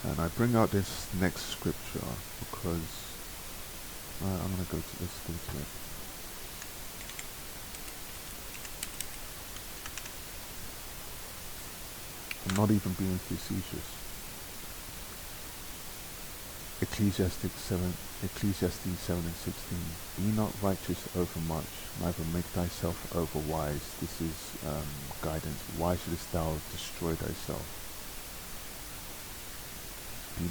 and I bring out this next scripture because I'm going to go to, let's go to it. I'm not even being facetious. Ecclesiastes 7 and 16. Be not righteous over much, neither make thyself over wise. This is guidance. Why shouldest thou destroy thyself? Be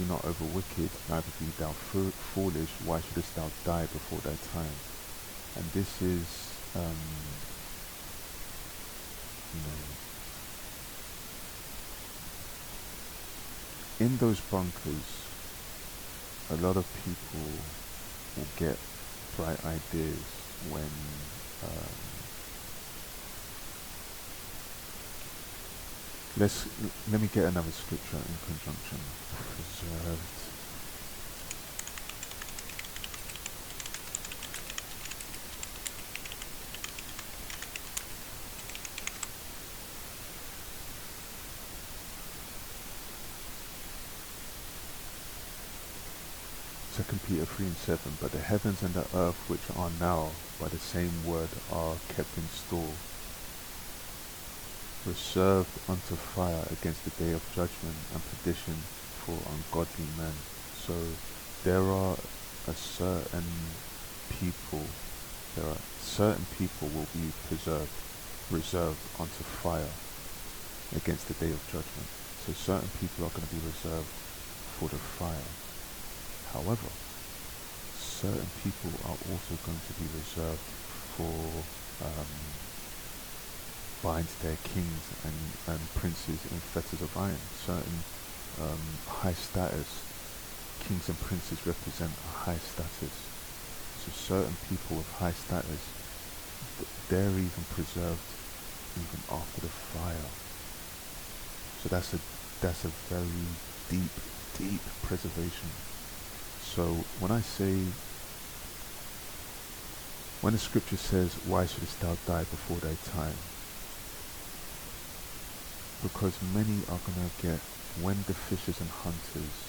not over wicked, neither be thou foolish. Why shouldest thou die before thy time? And this is in those bunkers, a lot of people will get bright ideas when let me get another scripture in conjunction. Preserved. 2 Peter 3 and 7, but the heavens and the earth which are now by the same word are kept in store, reserved unto fire against the day of judgment and perdition for ungodly men. So there are certain people will be reserved unto fire against the day of judgment. So certain people are going to be reserved for the fire. However, certain people are also going to be reserved for bind their kings and princes in fetters of iron. Certain high status kings and princes represent a high status. So certain people of high status, they're even preserved even after the fire. So that's a very deep preservation. So when the scripture says, why shouldest thou die before thy time? Because many are going to get, when the fishers and hunters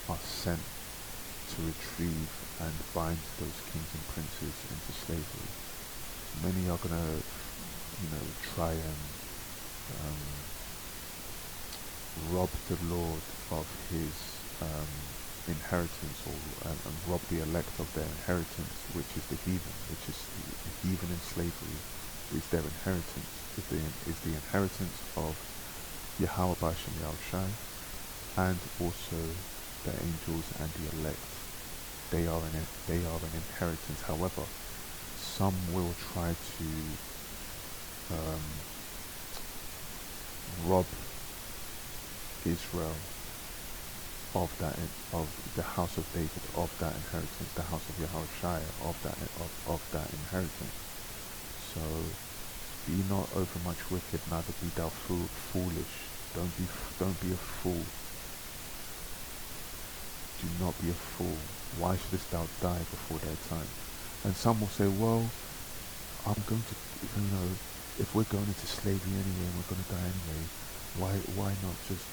are sent to retrieve and bind those kings and princes into slavery, many are going to, try and rob the Lord of his inheritance, and rob the elect of their inheritance, which is the heathen, the heathen in slavery is their inheritance, is the inheritance of Yahweh Bashem Yahushai, and also the angels and the elect. They are an inheritance. However, some will try to rob Israel of the house of David, of that inheritance, the house of Yahushua, of that inheritance. So be not overmuch wicked, neither be thou foolish. Don't be a fool. Do not be a fool. Why shouldest thou die before thy time? And some will say, well, I'm going to, if we're going into slavery anyway and we're going to die anyway, why not just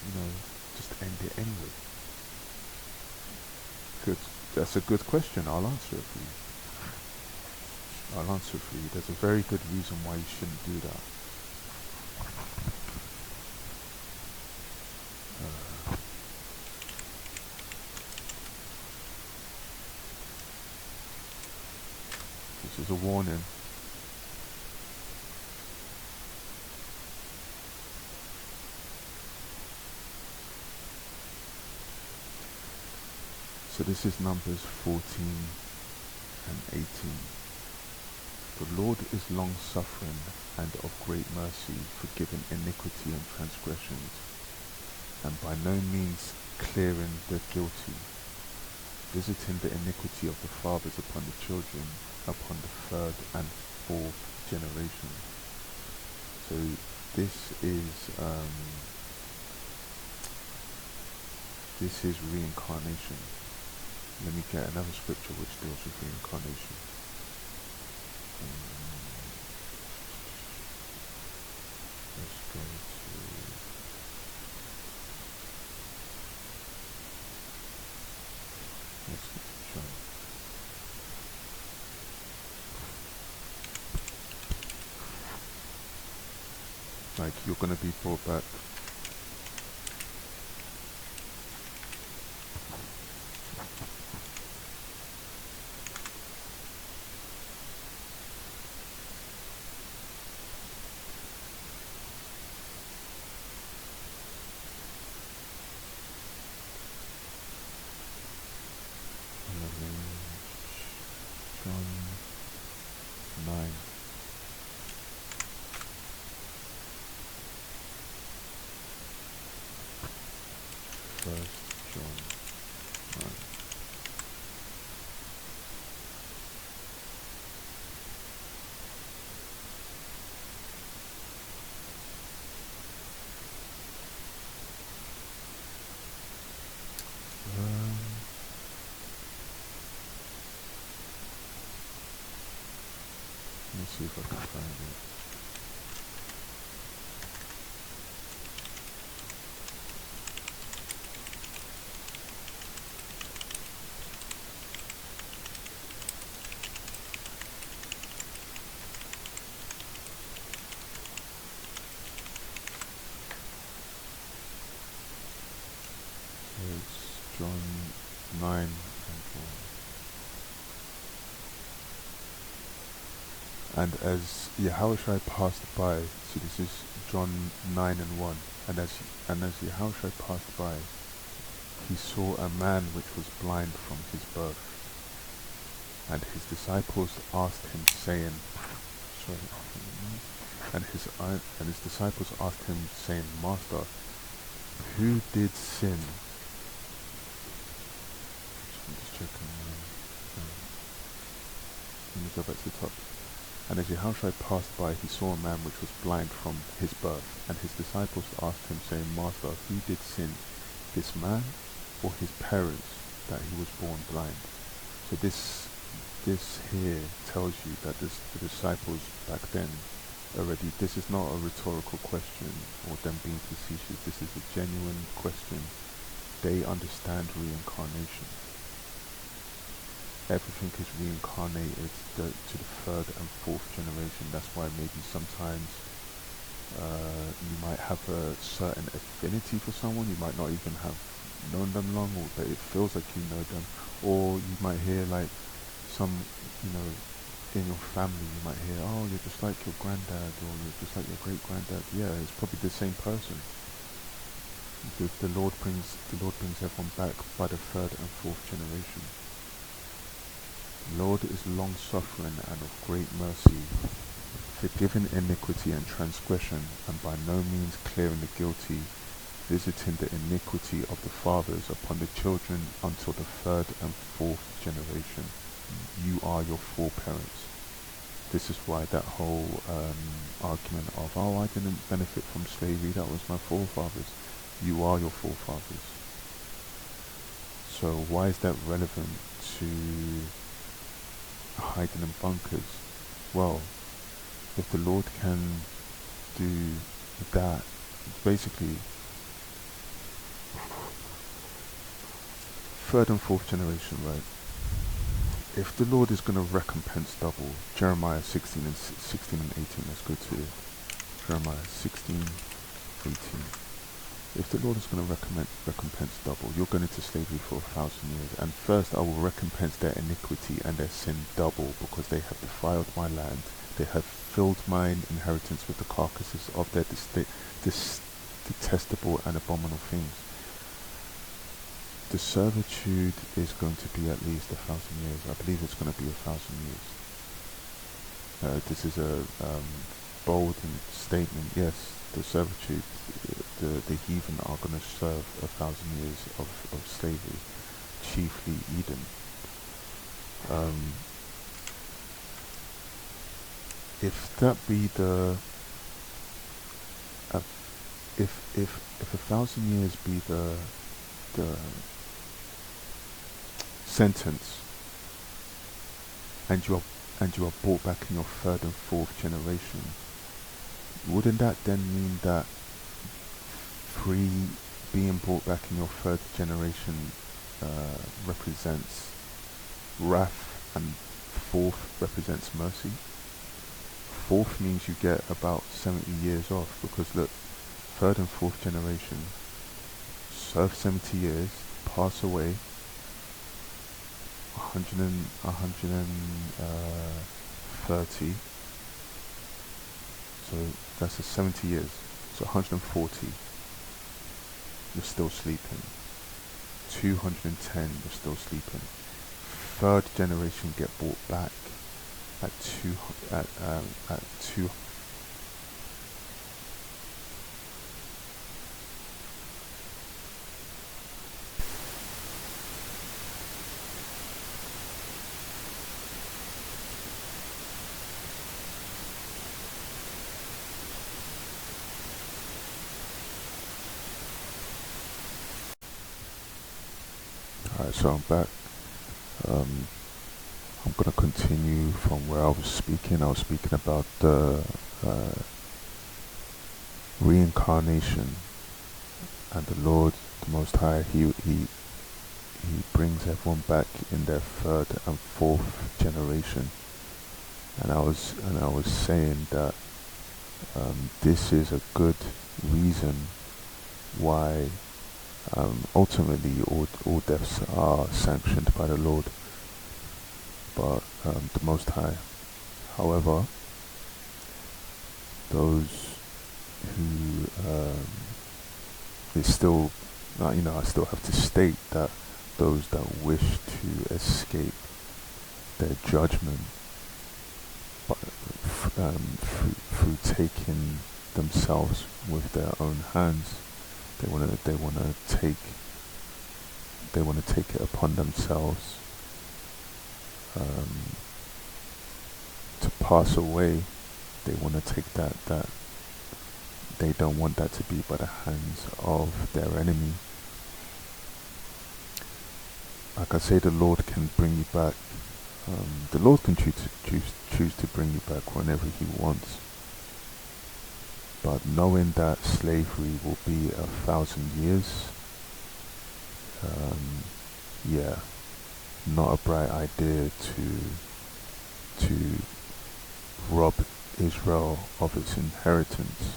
end it anyway? Good. That's a good question. I'll answer it for you. There's a very good reason why you shouldn't do that. This is a warning. So this is Numbers 14 and 18. The Lord is long-suffering and of great mercy, forgiving iniquity and transgressions, and by no means clearing the guilty, visiting the iniquity of the fathers upon the children, upon the third and fourth generation. So this is reincarnation. Let me get another scripture which deals with reincarnation. Let's go to John. Like, you're going to be brought back. John 9. First John 9. Let me see if I can find it. So it's John 9 and 1. And as Yahushua passed by, so this is John 9 and 1, and as Yahushua passed by, he saw a man which was blind from his birth. And his disciples asked him, saying, Master, who did sin? I'm just checking. me go back to the top. And as Yahushua passed by, he saw a man which was blind from his birth. And his disciples asked him, saying, Master, who did sin, this man or his parents, that he was born blind? So this here tells you that the disciples back then already, this is not a rhetorical question or them being facetious. This is a genuine question. They understand reincarnation. Everything is reincarnated to the third and fourth generation. That's why maybe sometimes you might have a certain affinity for someone. You might not even have known them long, but it feels like you know them. Or you might hear like some, in your family, you might hear, oh, you're just like your granddad, or you're just like your great granddad. Yeah, it's probably the same person. The Lord brings everyone back by the third and fourth generation. The Lord is long-suffering and of great mercy, forgiving iniquity and transgression, and by no means clearing the guilty, visiting the iniquity of the fathers upon the children until the third and fourth generation. You are your foreparents. This is why that whole argument of, oh, I didn't benefit from slavery, that was my forefathers. You are your forefathers. So why is that relevant to hiding in bunkers? Well, if the Lord can do that, basically third and fourth generation, right? If the Lord is going to recompense double, Jeremiah 16 and 18, let's go to Jeremiah 16, 18. If the Lord is going to recompense double, you're going into slavery for 1,000 years, and first I will recompense their iniquity and their sin double, because they have defiled my land, they have filled mine inheritance with the carcasses of their detestable and abominable things. The servitude is going to be at least 1,000 years. I believe it's going to be 1,000 years. This is a bold statement. Yes, the servitude, the heathen are going to serve 1,000 years of slavery, chiefly Eden. If that be the if 1,000 years be the sentence, and you are brought back in your third and fourth generation, wouldn't that then mean that being brought back in your third generation represents wrath, and fourth represents mercy? Fourth means you get about 70 years off, because look, third and fourth generation serve 70 years, pass away, 130, so that's a 70 years, so 140, you're still sleeping, 210, you're still sleeping, third generation get brought back at two. Alright, so I'm back. I'm going to continue from where I was speaking. I was speaking about the reincarnation, and the Lord, the Most High, He brings everyone back in their third and fourth generation. And I was saying that this is a good reason why ultimately all deaths are sanctioned by the Lord, but the Most High. However, those who it's still, I still have to state that those that wish to escape their judgment, but through taking themselves with their own hands, they want to take it upon themselves pass away, they want to take that they don't want that to be by the hands of their enemy. Like I say, the Lord can bring you back. The Lord can choose to bring you back whenever He wants. But knowing that slavery will be 1,000 years, yeah, not a bright idea to rob Israel of its inheritance,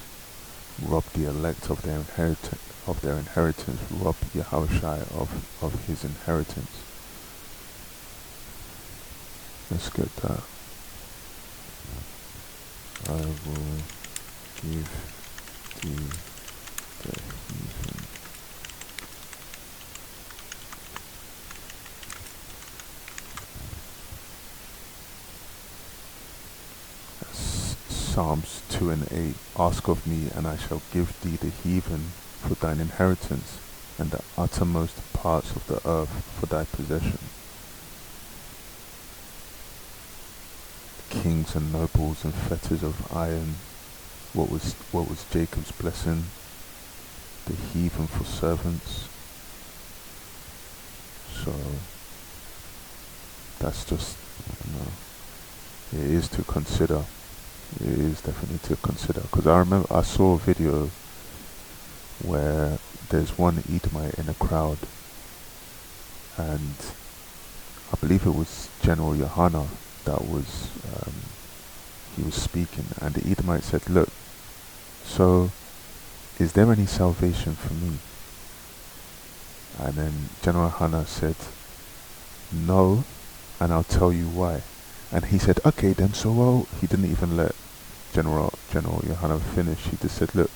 rob the elect of their inheritance, rob Yahushua of his inheritance. Let's get that. I will give the heathen Psalms 2 and 8. Ask of me, and I shall give thee the heathen for thine inheritance, and the uttermost parts of the earth for thy possession. Kings and nobles and fetters of iron. What was Jacob's blessing? The heathen for servants. So that's just, it is to consider. It is definitely to consider, because I remember I saw a video where there's one Edomite in a crowd, and I believe it was General Yohana that was he was speaking, and the Edomite said, "Look, so is there any salvation for me?" And then General Yohana said, "No, and I'll tell you why." And he said, "Okay then, so well," he didn't even let General Yohana finish. He just said, "Look,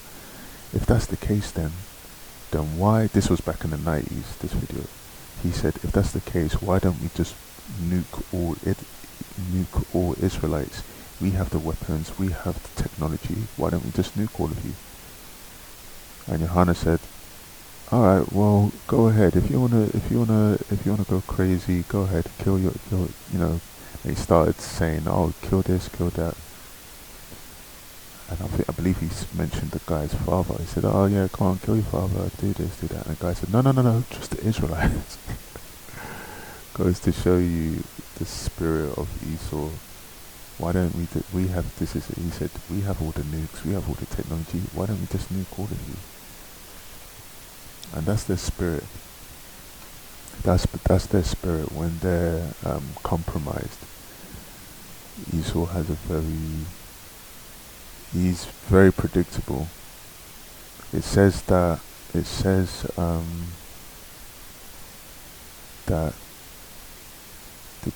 if that's the case, then why?" This was back in the 90s. This video. He said, "If that's the case, why don't we just nuke all Israelites? We have the weapons, we have the technology. Why don't we just nuke all of you?" And Yohana said, "All right, well, go ahead. If you wanna go crazy, go ahead. Kill your. And he started saying, "Oh, kill this, kill that." And I believe he mentioned the guy's father. He said, "Oh yeah, come on, kill your father, do this, do that." And the guy said, No, just the Israelites." Goes to show you the spirit of Esau. Why don't we have, he said, "We have all the nukes, we have all the technology, why don't we just nuke all of you?" And that's their spirit. That's their spirit when they're compromised. Esau has he's very predictable. It says that the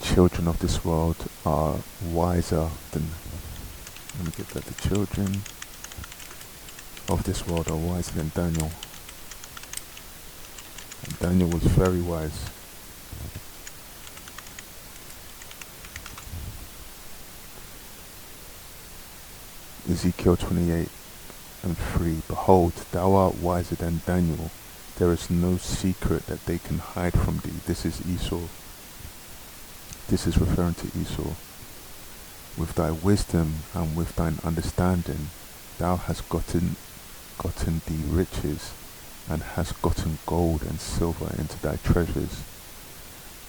children of this world are wiser than, let me get that, the children of this world are wiser than Daniel. And Daniel was very wise. Ezekiel 28:3. Behold, thou art wiser than Daniel. There is no secret that they can hide from thee. This is Esau. This is referring to Esau. With thy wisdom and with thine understanding, thou hast gotten thee riches, and hast gotten gold and silver into thy treasures.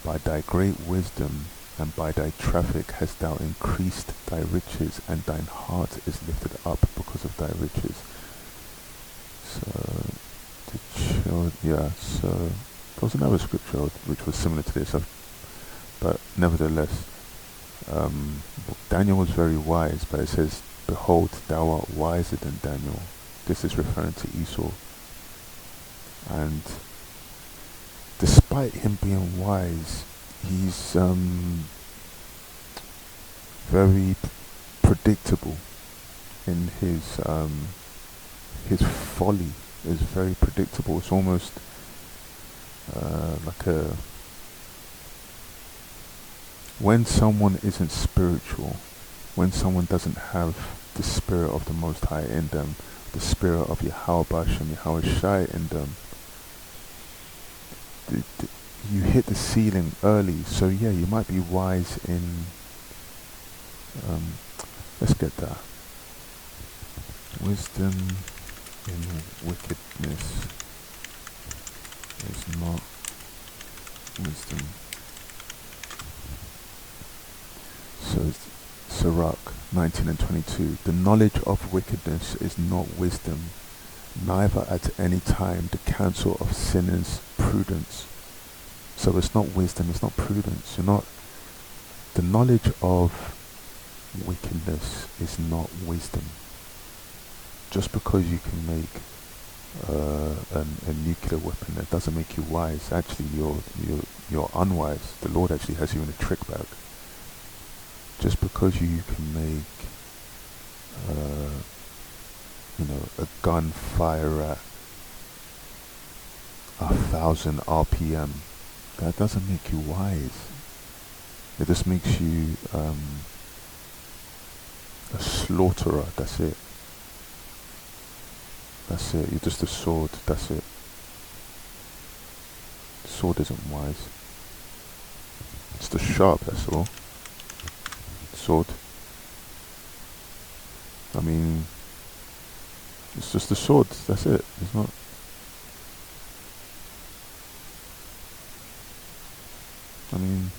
By thy great wisdom and by thy traffic hast thou increased thy riches, and thine heart is lifted up because of thy riches. So, so there was another scripture which was similar to this, but nevertheless, Daniel was very wise, but it says, "Behold, thou art wiser than Daniel." This is referring to Esau. And despite him being wise, he's very predictable in his folly is very predictable. It's almost when someone isn't spiritual, when someone doesn't have the spirit of the Most High in them, the spirit of Yahweh and Yahushua in them, you hit the ceiling early. So yeah, you might be wise in Let's get that. Wisdom in wickedness is not wisdom. So Sirach 19 and 22. The knowledge of wickedness is not wisdom, neither at any time the counsel of sinners prudence. So it's not wisdom, it's not prudence. You're not. The knowledge of wickedness is not wisdom. Just because you can make a nuclear weapon, that doesn't make you wise. Actually, you're unwise. The Lord actually has you in a trick bag. Just because you can make a gun fire at 1,000 RPM, that doesn't make you wise. It just makes you a slaughterer. That's it. That's it. You're just a sword. That's it. The sword isn't wise. It's the sharp, that's all. Sword. I mean, it's just a sword. That's it. It's not. I mean,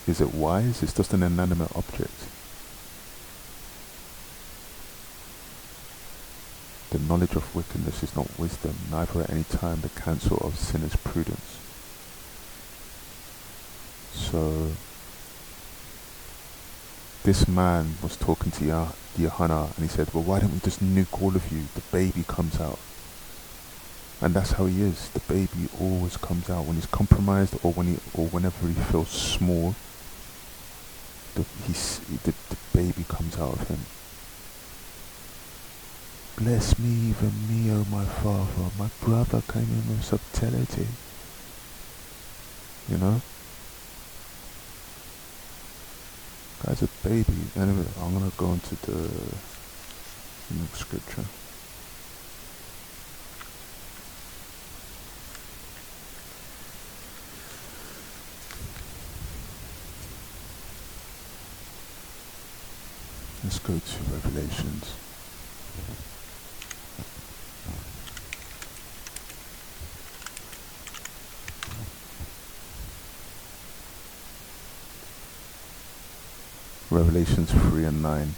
is it wise? It's just an inanimate object. The knowledge of wickedness is not wisdom, neither at any time the counsel of sin is prudence. So, this man was talking to Johanna, and he said, well, why don't we just nuke all of you? The baby comes out. And that's how he is. The baby always comes out when he's compromised, or whenever he feels small. The baby comes out of him. Bless me, even me, O my Father. My brother came in with subtlety. You know? Guy's a baby. Anyway, I'm going to go into the next scripture. Let's go to Revelations. Revelations 3 and 9.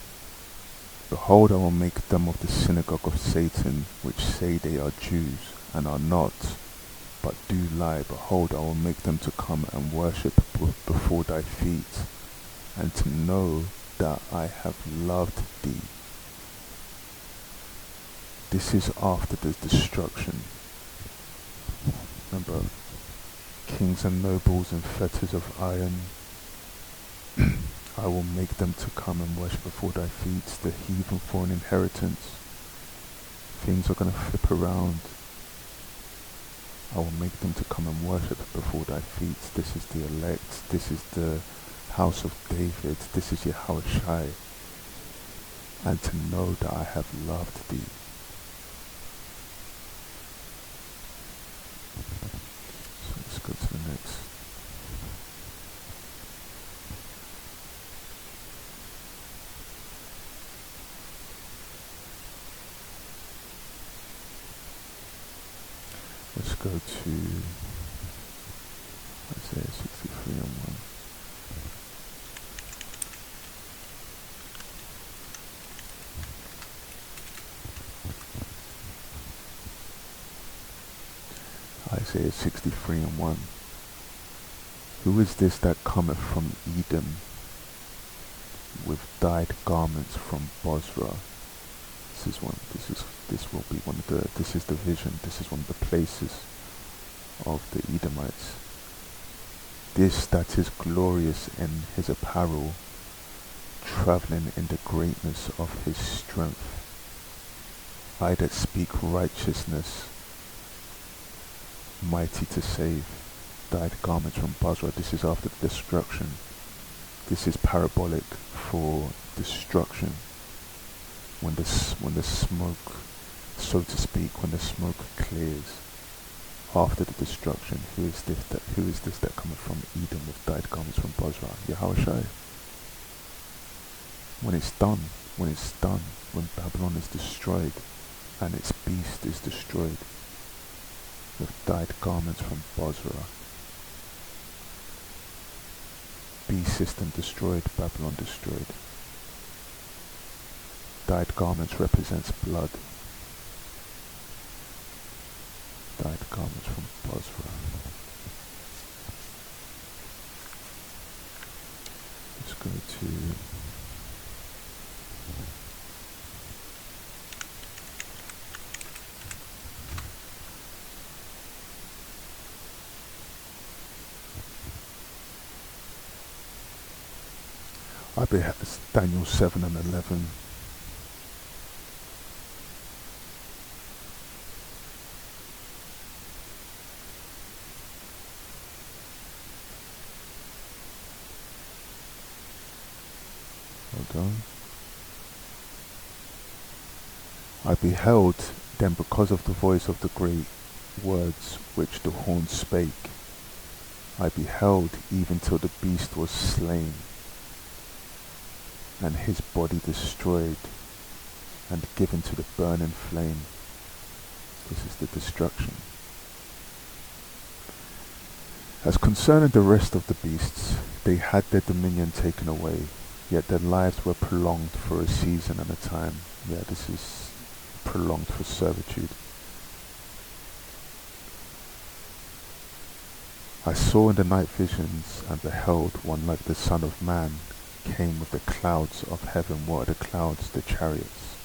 Behold, I will make them of the synagogue of Satan, which say they are Jews, and are not, but do lie. Behold, I will make them to come and worship before thy feet, and to know that I have loved thee. This is after the destruction. Remember, kings and nobles in fetters of iron. I will make them to come and worship before thy feet, the heathen for an inheritance. Things are going to flip around. I will make them to come and worship before thy feet. This is the elect. This is the house of David. This is 𝐩𝐻𝐿. And to know that I have loved thee. So let's go to the next. Let's go to Isaiah 63 and 1. Isaiah 63 and 1. Who is this that cometh from Edom with dyed garments from Bozrah? This is the vision. This is one of the places of the Edomites. This that is glorious in his apparel, travelling in the greatness of his strength. I that speak righteousness, mighty to save, dyed garments from Bozrah. This is after the destruction. This is parabolic for destruction. When the smoke, so to speak, when the smoke clears after the destruction, who is this that cometh from Edom with dyed garments from Bozrah? 𝐻𝐿. when it's done, when Babylon is destroyed and its beast is destroyed with dyed garments from Bozrah. Beast system destroyed, Babylon destroyed. Dyed garments represents blood. Dyed garments from Bozrah. Let's go to Daniel 7 and 11. Hold on. I beheld then because of the voice of the great words which the horn spake. I beheld even till the beast was slain, and his body destroyed and given to the burning flame. This is the destruction. As concerning the rest of the beasts, they had their dominion taken away, yet their lives were prolonged for a season and a time. Yeah, this is prolonged for servitude. I saw in the night visions and beheld one like the Son of Man came with the clouds of heaven. What are the clouds? The chariots.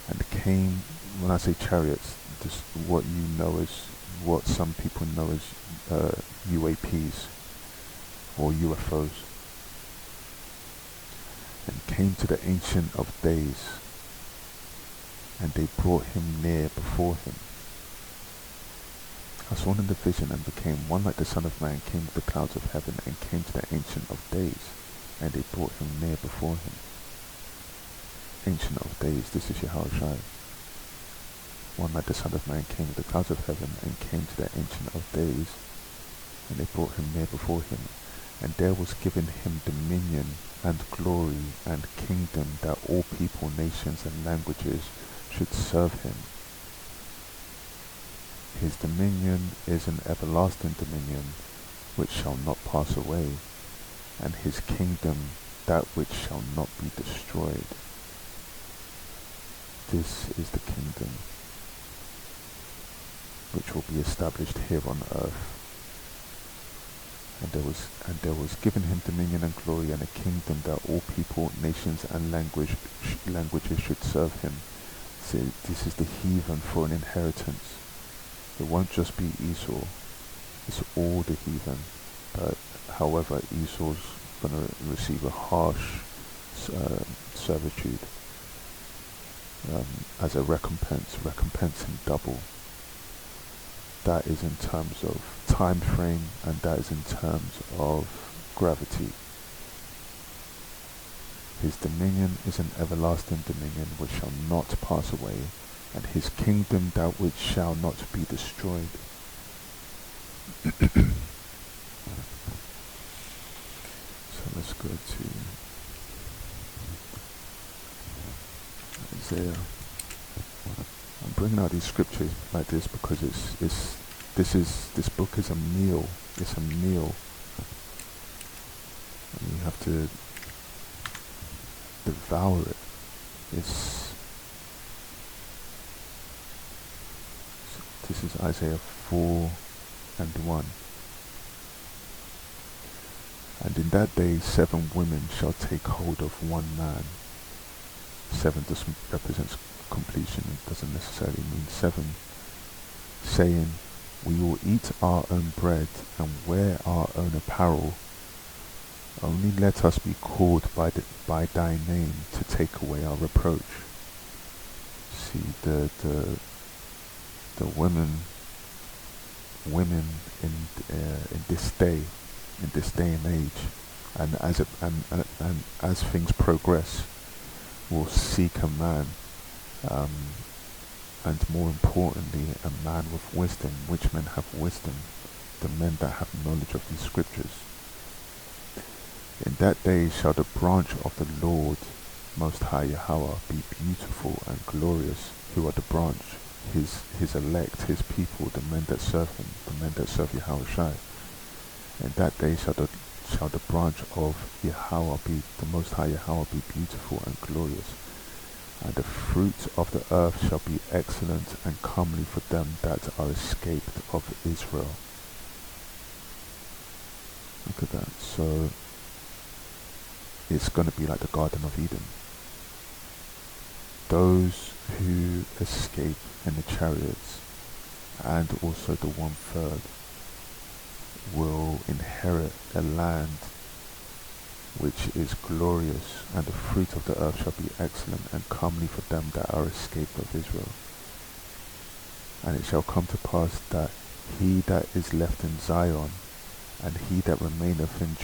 And came, when I say chariots, just what you know as, what some people know as UAPs or UFOs. And came to the Ancient of Days, and they brought him near before him. I saw in the vision and became one like the Son of Man, came with the clouds of heaven, and came to the Ancient of Days, and they brought him near before him. Ancient of Days, this is 𝐩𝐿. One like the Son of Man came with the clouds of heaven, and came to the Ancient of Days, and they brought him near before him. And there was given him dominion and glory and kingdom, that all people, nations, and languages should serve him. His dominion is an everlasting dominion which shall not pass away, and his kingdom that which shall not be destroyed. This is the kingdom which will be established here on earth. And there was given him dominion and glory and a kingdom, that all people, nations, and languages should serve him. So this is the heathen for an inheritance. It won't just be Esau, it's all the heathen. But however, Esau's going to receive a harsh servitude as a recompense in double. That is in terms of time frame, and that is in terms of gravity. His dominion is an everlasting dominion which shall not pass away, and his kingdom that which shall not be destroyed. So let's go to Isaiah. I'm bringing out these scriptures like this because this book is a meal. It's a meal. And you have to devour it. This is Isaiah 4 and 1. And in that day 7 women shall take hold of one man. 7 just represents completion. It doesn't necessarily mean 7. Saying, we will eat our own bread and wear our own apparel. Only let us be called by thy name to take away our reproach. See, the women in this day and age, and as things progress, will seek a man, and more importantly, a man with wisdom. Which men have wisdom? The men that have knowledge of these scriptures. In that day shall the branch of the Lord Most High Yahweh be beautiful and glorious, who are the branch, his elect, his people, the men that serve him, the men that serve Yahweh. In that day shall the branch of Yahweh be, the Most High Yahweh be beautiful and glorious, and the fruit of the earth shall be excellent and comely for them that are escaped of Israel. Look at that. So it's going to be like the Garden of Eden. Those who escape in the chariots and also the 1/3 will inherit a land which is glorious, and the fruit of the earth shall be excellent and comely for them that are escaped of Israel. And it shall come to pass that he that is left in Zion and he that remaineth in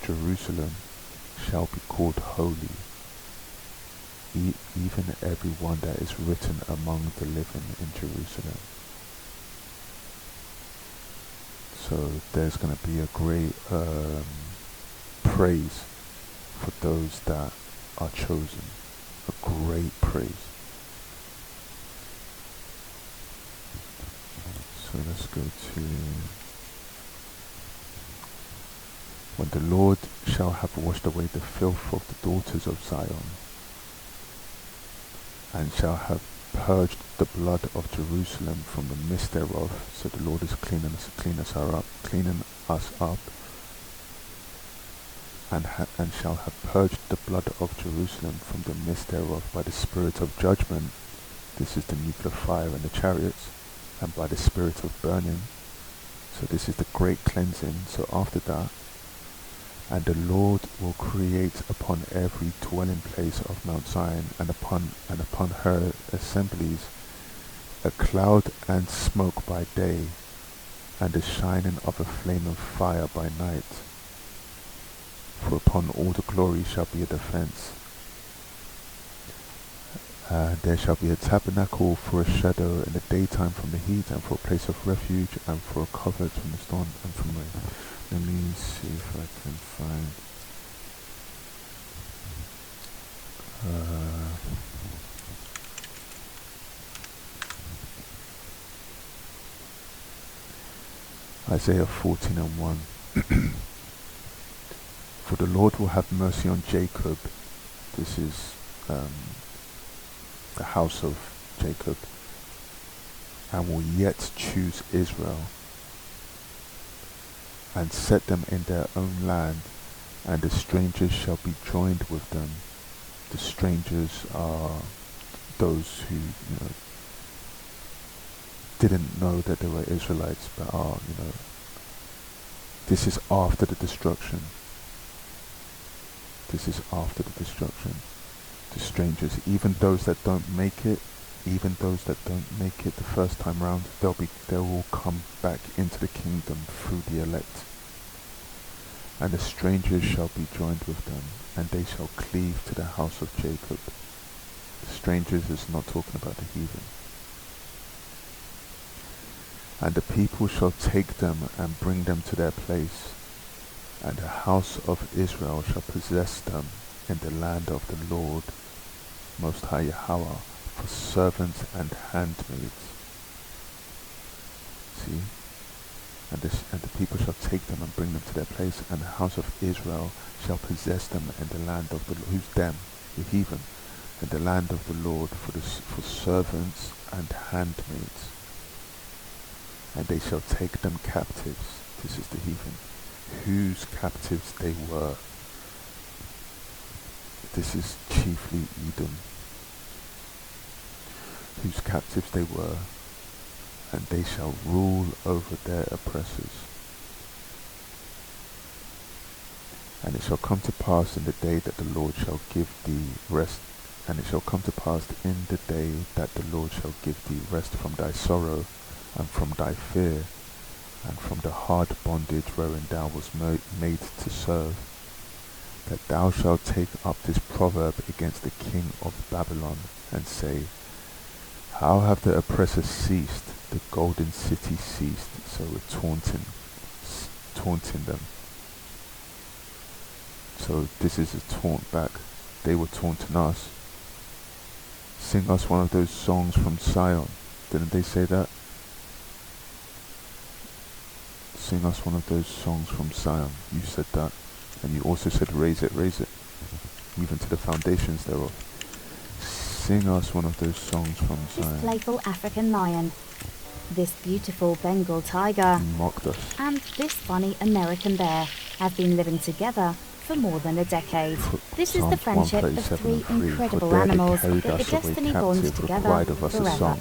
Jerusalem shall be called holy, even every one that is written among the living in Jerusalem. So there's going to be a great praise for those that are chosen, a great praise. So let's go to, when the Lord shall have washed away the filth of the daughters of Zion, and shall have purged the blood of Jerusalem from the mist thereof. So the Lord is cleaning us up, and shall have purged the blood of Jerusalem from the mist thereof by the spirit of judgment. This is the nuclear fire in the chariots, and by the spirit of burning. So this is the great cleansing. So after that, and the Lord will create upon every dwelling place of Mount Zion and upon her assemblies a cloud and smoke by day, and the shining of a flame of fire by night. For upon all the glory shall be a defense. There shall be a tabernacle for a shadow in the daytime from the heat, and for a place of refuge, and for a covert from the storm and from rain. Let me see if I can find Isaiah 14:1. For the Lord will have mercy on Jacob. This is the house of Jacob, and will yet choose Israel, and set them in their own land, and the strangers shall be joined with them. The strangers are those who, didn't know that they were Israelites, but are, this is after the destruction. This is after the destruction. The strangers, even those that don't make it, the first time round, they will come back into the kingdom through the elect. And the strangers shall be joined with them, and they shall cleave to the house of Jacob. The strangers is not talking about the heathen. And the people shall take them and bring them to their place, and the house of Israel shall possess them in the land of the Lord Most High Yahweh, for servants and handmaids. See? And the people shall take them and bring them to their place, and the house of Israel shall possess them in the land of the Lord. Who's them? The heathen. In the land of the Lord for servants and handmaids. And they shall take them captives. This is the heathen. Whose captives they were. This is chiefly Edom. Whose captives they were, and they shall rule over their oppressors. And it shall come to pass in the day that the Lord shall give thee rest. And it shall come to pass in the day that the Lord shall give thee rest from thy sorrow, and from thy fear, and from the hard bondage wherein thou wast made to serve, that thou shalt take up this proverb against the king of Babylon, and say, how have the oppressors ceased, the golden city ceased, so we're taunting them. So So this is a taunt back. They were taunting us. Sing us one of those songs from Zion. Didn't they say that? Sing us one of those songs from Zion. You said that. And you also said raise it, even to the foundations thereof. Sing us one of those songs from Zion. This playful African lion, this beautiful Bengal tiger, He mocked us. and this funny American bear have been living together for more than a decade. This is the Psalms friendship of 137 three and 3. incredible For there they animals carried that the us away destiny bonds captive, together required of us a forever. song.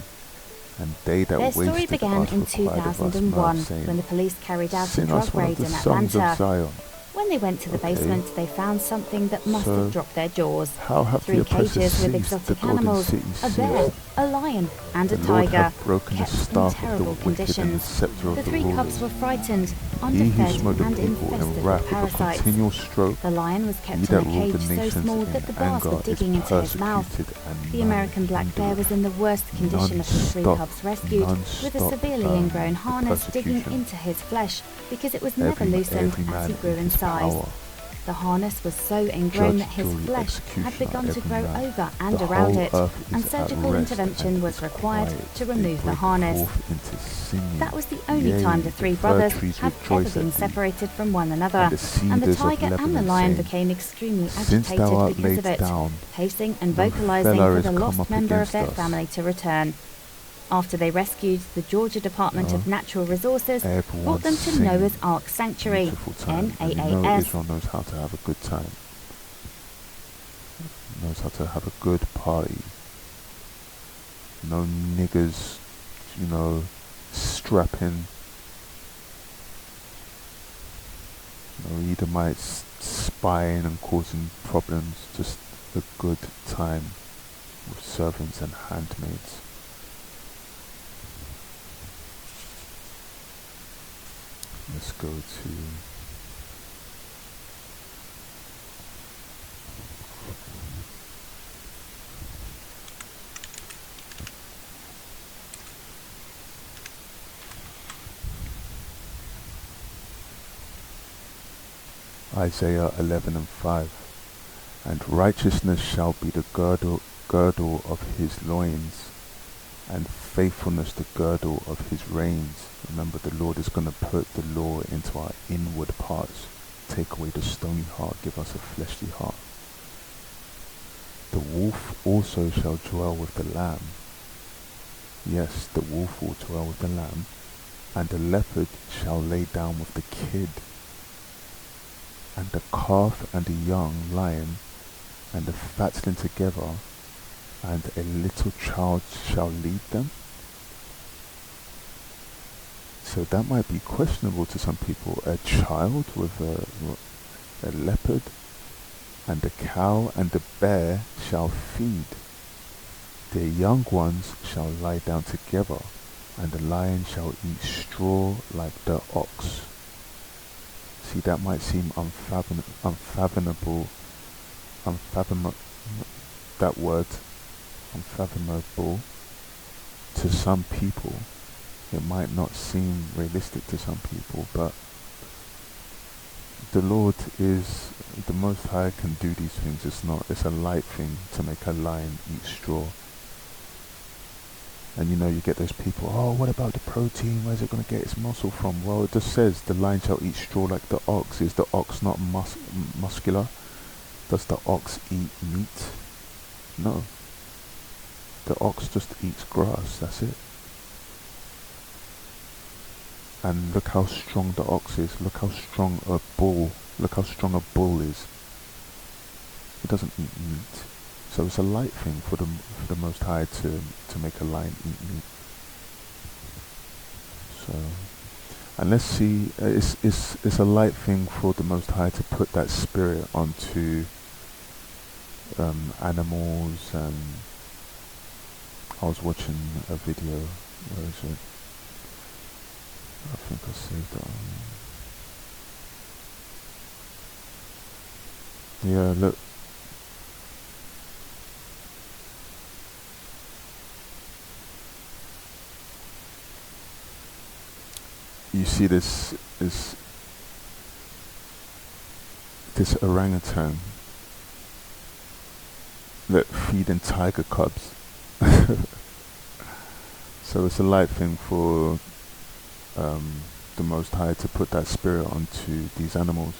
And they that Their story wasted began us in required of us 2001 mirth, saying, when the police carried out a Sing drug us one of raid the in songs of Atlanta. Zion. When they went to the Okay. basement, they found something that must So, have dropped their jaws. How have the 3 oppressors cages with seized the exotic golden animals, city a bear, seized? a lion, and a The Lord tiger, hath broken the kept in staff of the terrible wicked and the conditions. scepter of The the 3 cubs rulers. were frightened, He who underfed, smote the and people infested in with wrath with a parasites. continual stroke, The lion was he kept in that a ruled cage the so nations small in that the bars were anger digging is into his mouth. persecuted, and The none American black bear was in the worst condition of the 3 non-stop- cubs rescued, with a non-stop, severely ingrown harness digging persecution. into his flesh because it was never Every loosened man as he grew in his size. power. The harness was so ingrown Judge, that his jury, flesh had executioner, begun to every grow man. over and The around whole it, earth and is at surgical rest, intervention and was is required quiet. to They remove the break harness. forth into singing. That was the only Yea, time the 3 the fir brothers trees have ever rejoice been at thee, separated from one another, and the and the cedars of tiger and the Lebanon, lion saying, became extremely Since thou agitated art because laid of it, down, pacing and no vocalizing feller for is the come lost up member of against their us. family to return. After they rescued, the Georgia Department of Natural Resources Everyone brought them to singing. Noah's Ark Sanctuary, Beautiful time. And you know NAAS. Israel knows how to have a good time. Knows how to have a good party. No niggers, strapping. No Edomites spying and causing problems. Just a good time with servants and handmaids. Let's go to Isaiah 11 and 5. And righteousness shall be the girdle of his loins, and faithfulness the girdle of his reins. Remember, the Lord is going to put the law into our inward parts, take away the stony heart, give us a fleshly heart. The wolf also shall dwell with the lamb. Yes, the wolf will dwell with the lamb, and the leopard shall lay down with the kid, and the calf and the young lion and the fatling together, and a little child shall lead them. So that might be questionable to some people. A child with a leopard, and the cow and the bear shall feed. Their young ones shall lie down together, and the lion shall eat straw like the ox. See, that might seem unfathomable, that word, unfathomable to some people. It might not seem realistic to some people, but the Lord is, the Most High can do these things. It's a light thing to make a lion eat straw. And you get those people, oh, what about the protein? Where's it going to get its muscle from? Well, it just says the lion shall eat straw like the ox. Is the ox not muscular? Does the ox eat meat? No. The ox just eats grass, that's it. And look how strong the ox is. Look how strong a bull is. It doesn't eat meat. So it's a light thing for the Most High to make a lion eat meat. So, and let's see, it's a light thing for the Most High to put that spirit onto animals. And I was watching a video. Where is it? I think I saved it. Yeah, look. You see this this orangutan that feeding tiger cubs. So it's a light thing for the Most High to put that spirit onto these animals.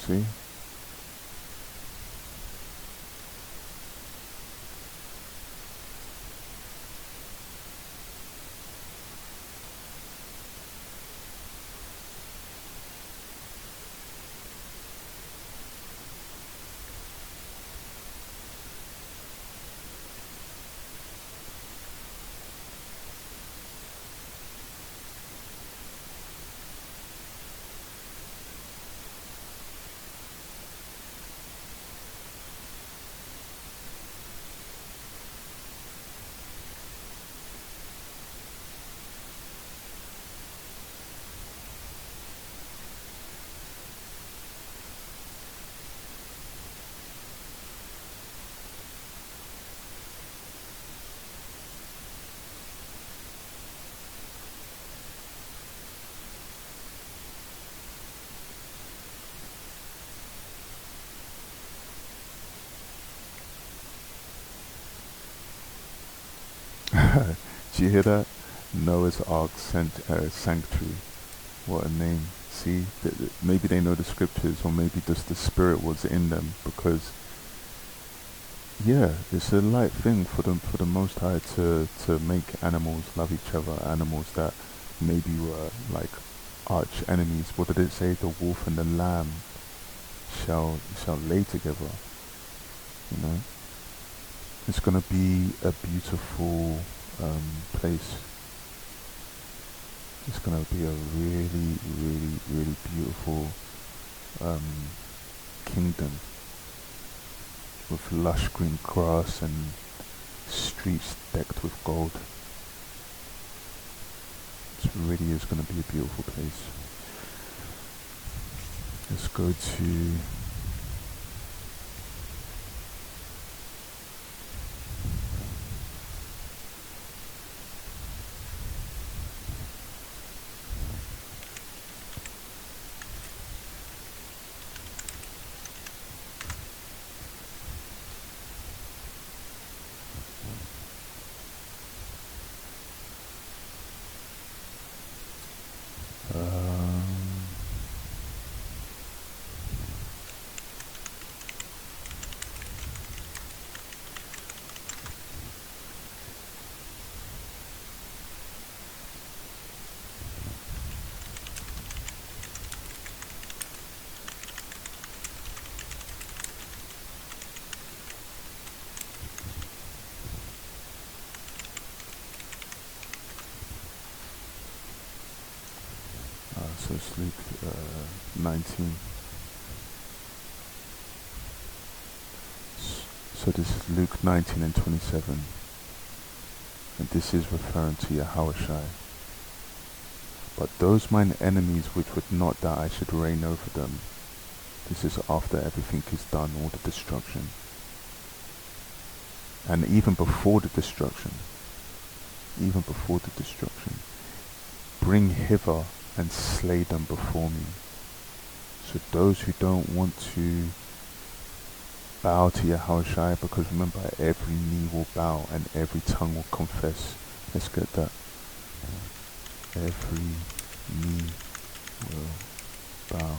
See? Do you hear that? Noah's Ark Sanctuary. What a name. See, maybe they know the scriptures, or maybe just the spirit was in them, because yeah, it's a light thing for the Most High to make animals love each other, animals that maybe were like arch enemies. What did it say? The wolf and the lamb shall lay together. You know, it's gonna be a beautiful place. It's gonna be a really, really, really beautiful kingdom with lush green grass and streets decked with gold. It really is gonna be a beautiful place. Let's go to so it's Luke 19. So this is Luke 19 and 27. And this is referring to Yahushua. But those mine enemies which would not that I should reign over them. This is after everything is done, all the destruction. And even before the destruction. Bring hither and slay them before me. So those who don't want to bow to Yahushua, because remember, every knee will bow and every tongue will confess. Let's get that. Every knee will bow.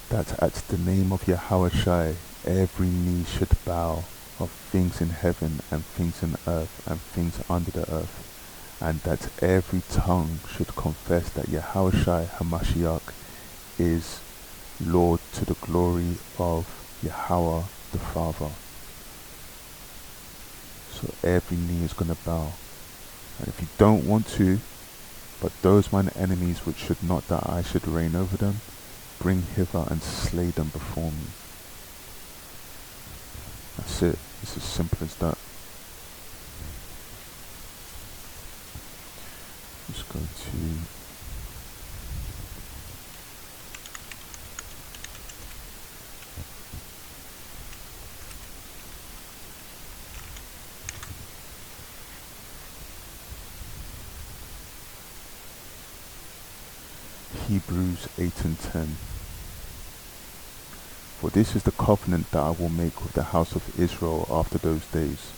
That at the name of Yahushua, every knee should bow, of things in heaven and things in earth and things under the earth, and that every tongue should confess that Yahushua HaMashiach is Lord, to the glory of Yahweh the Father. So every knee is going to bow. And if you don't want to, but those mine enemies which should not that I should reign over them, bring hither and slay them before me. It's as simple as that. Just go to Hebrews 8 and 10. For this is the covenant that I will make with the house of Israel after those days,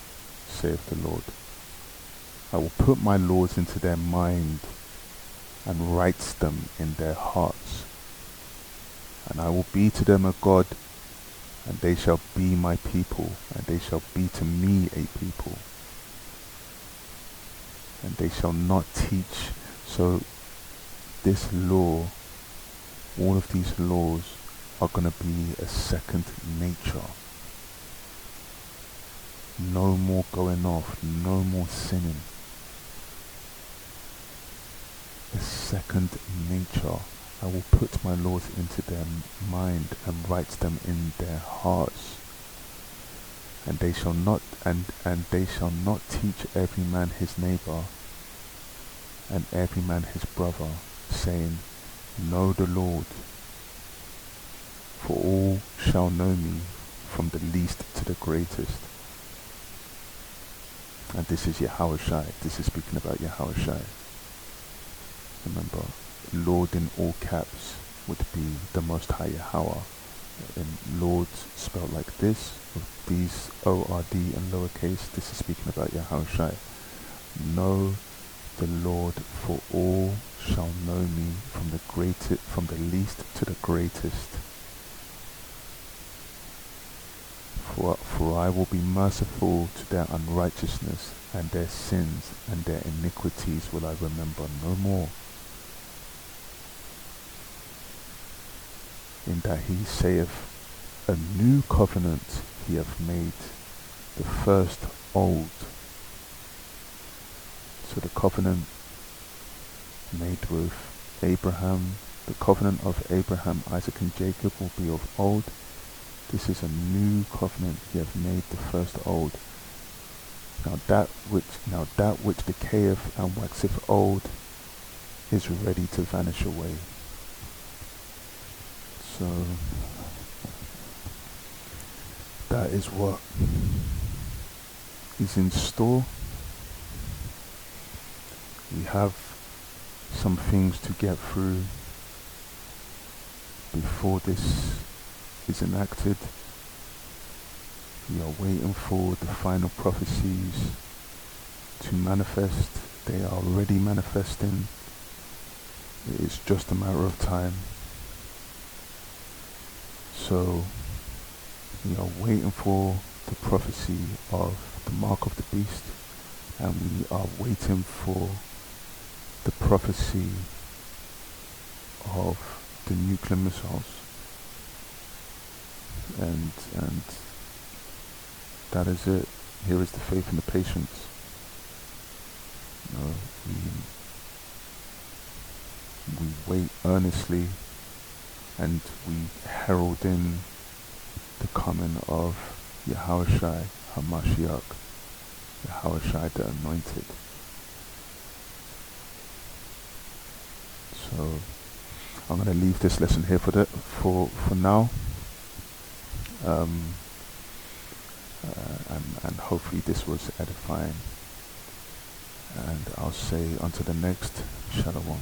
saith the Lord. I will put my laws into their mind and write them in their hearts. And I will be to them a God, and they shall be my people, and they shall be to me a people. And they shall not teach. So this law, all of these laws are going to be a second nature. No more going off, no more sinning. A second nature. I will put my laws into their mind and write them in their hearts. And they shall not teach every man his neighbor and every man his brother, saying, Know the Lord, for all shall know me, from the least to the greatest. And this is Yahushua. This is speaking about Yahushua. Remember, Lord in all caps would be the Most High Yahweh. And Lord spelled like this, with these O-R-D and lowercase. This is speaking about Yahushua. Know the Lord, for all shall know me, from the least to the greatest. For I will be merciful to their unrighteousness, and their sins and their iniquities will I remember no more. In that he saith, A new covenant he hath made, the first old. So the covenant made with Abraham, the covenant of Abraham, Isaac and Jacob will be of old. This is a new covenant he hath made, the first old. Now that which decayeth and waxeth old is ready to vanish away. So that is what is in store. We have some things to get through before this is enacted. We are waiting for the final prophecies to manifest. They are already manifesting. It is just a matter of time. So we are waiting for the prophecy of the mark of the beast, and we are waiting for the prophecy of the nuclear missiles. And that is it. Here is the faith and the patience. We wait earnestly, and we herald in the coming of Yahushua HaMashiach, Yahushua the Anointed. So I'm going to leave this lesson here for now. And hopefully this was edifying. And I'll say until the next, Shalom.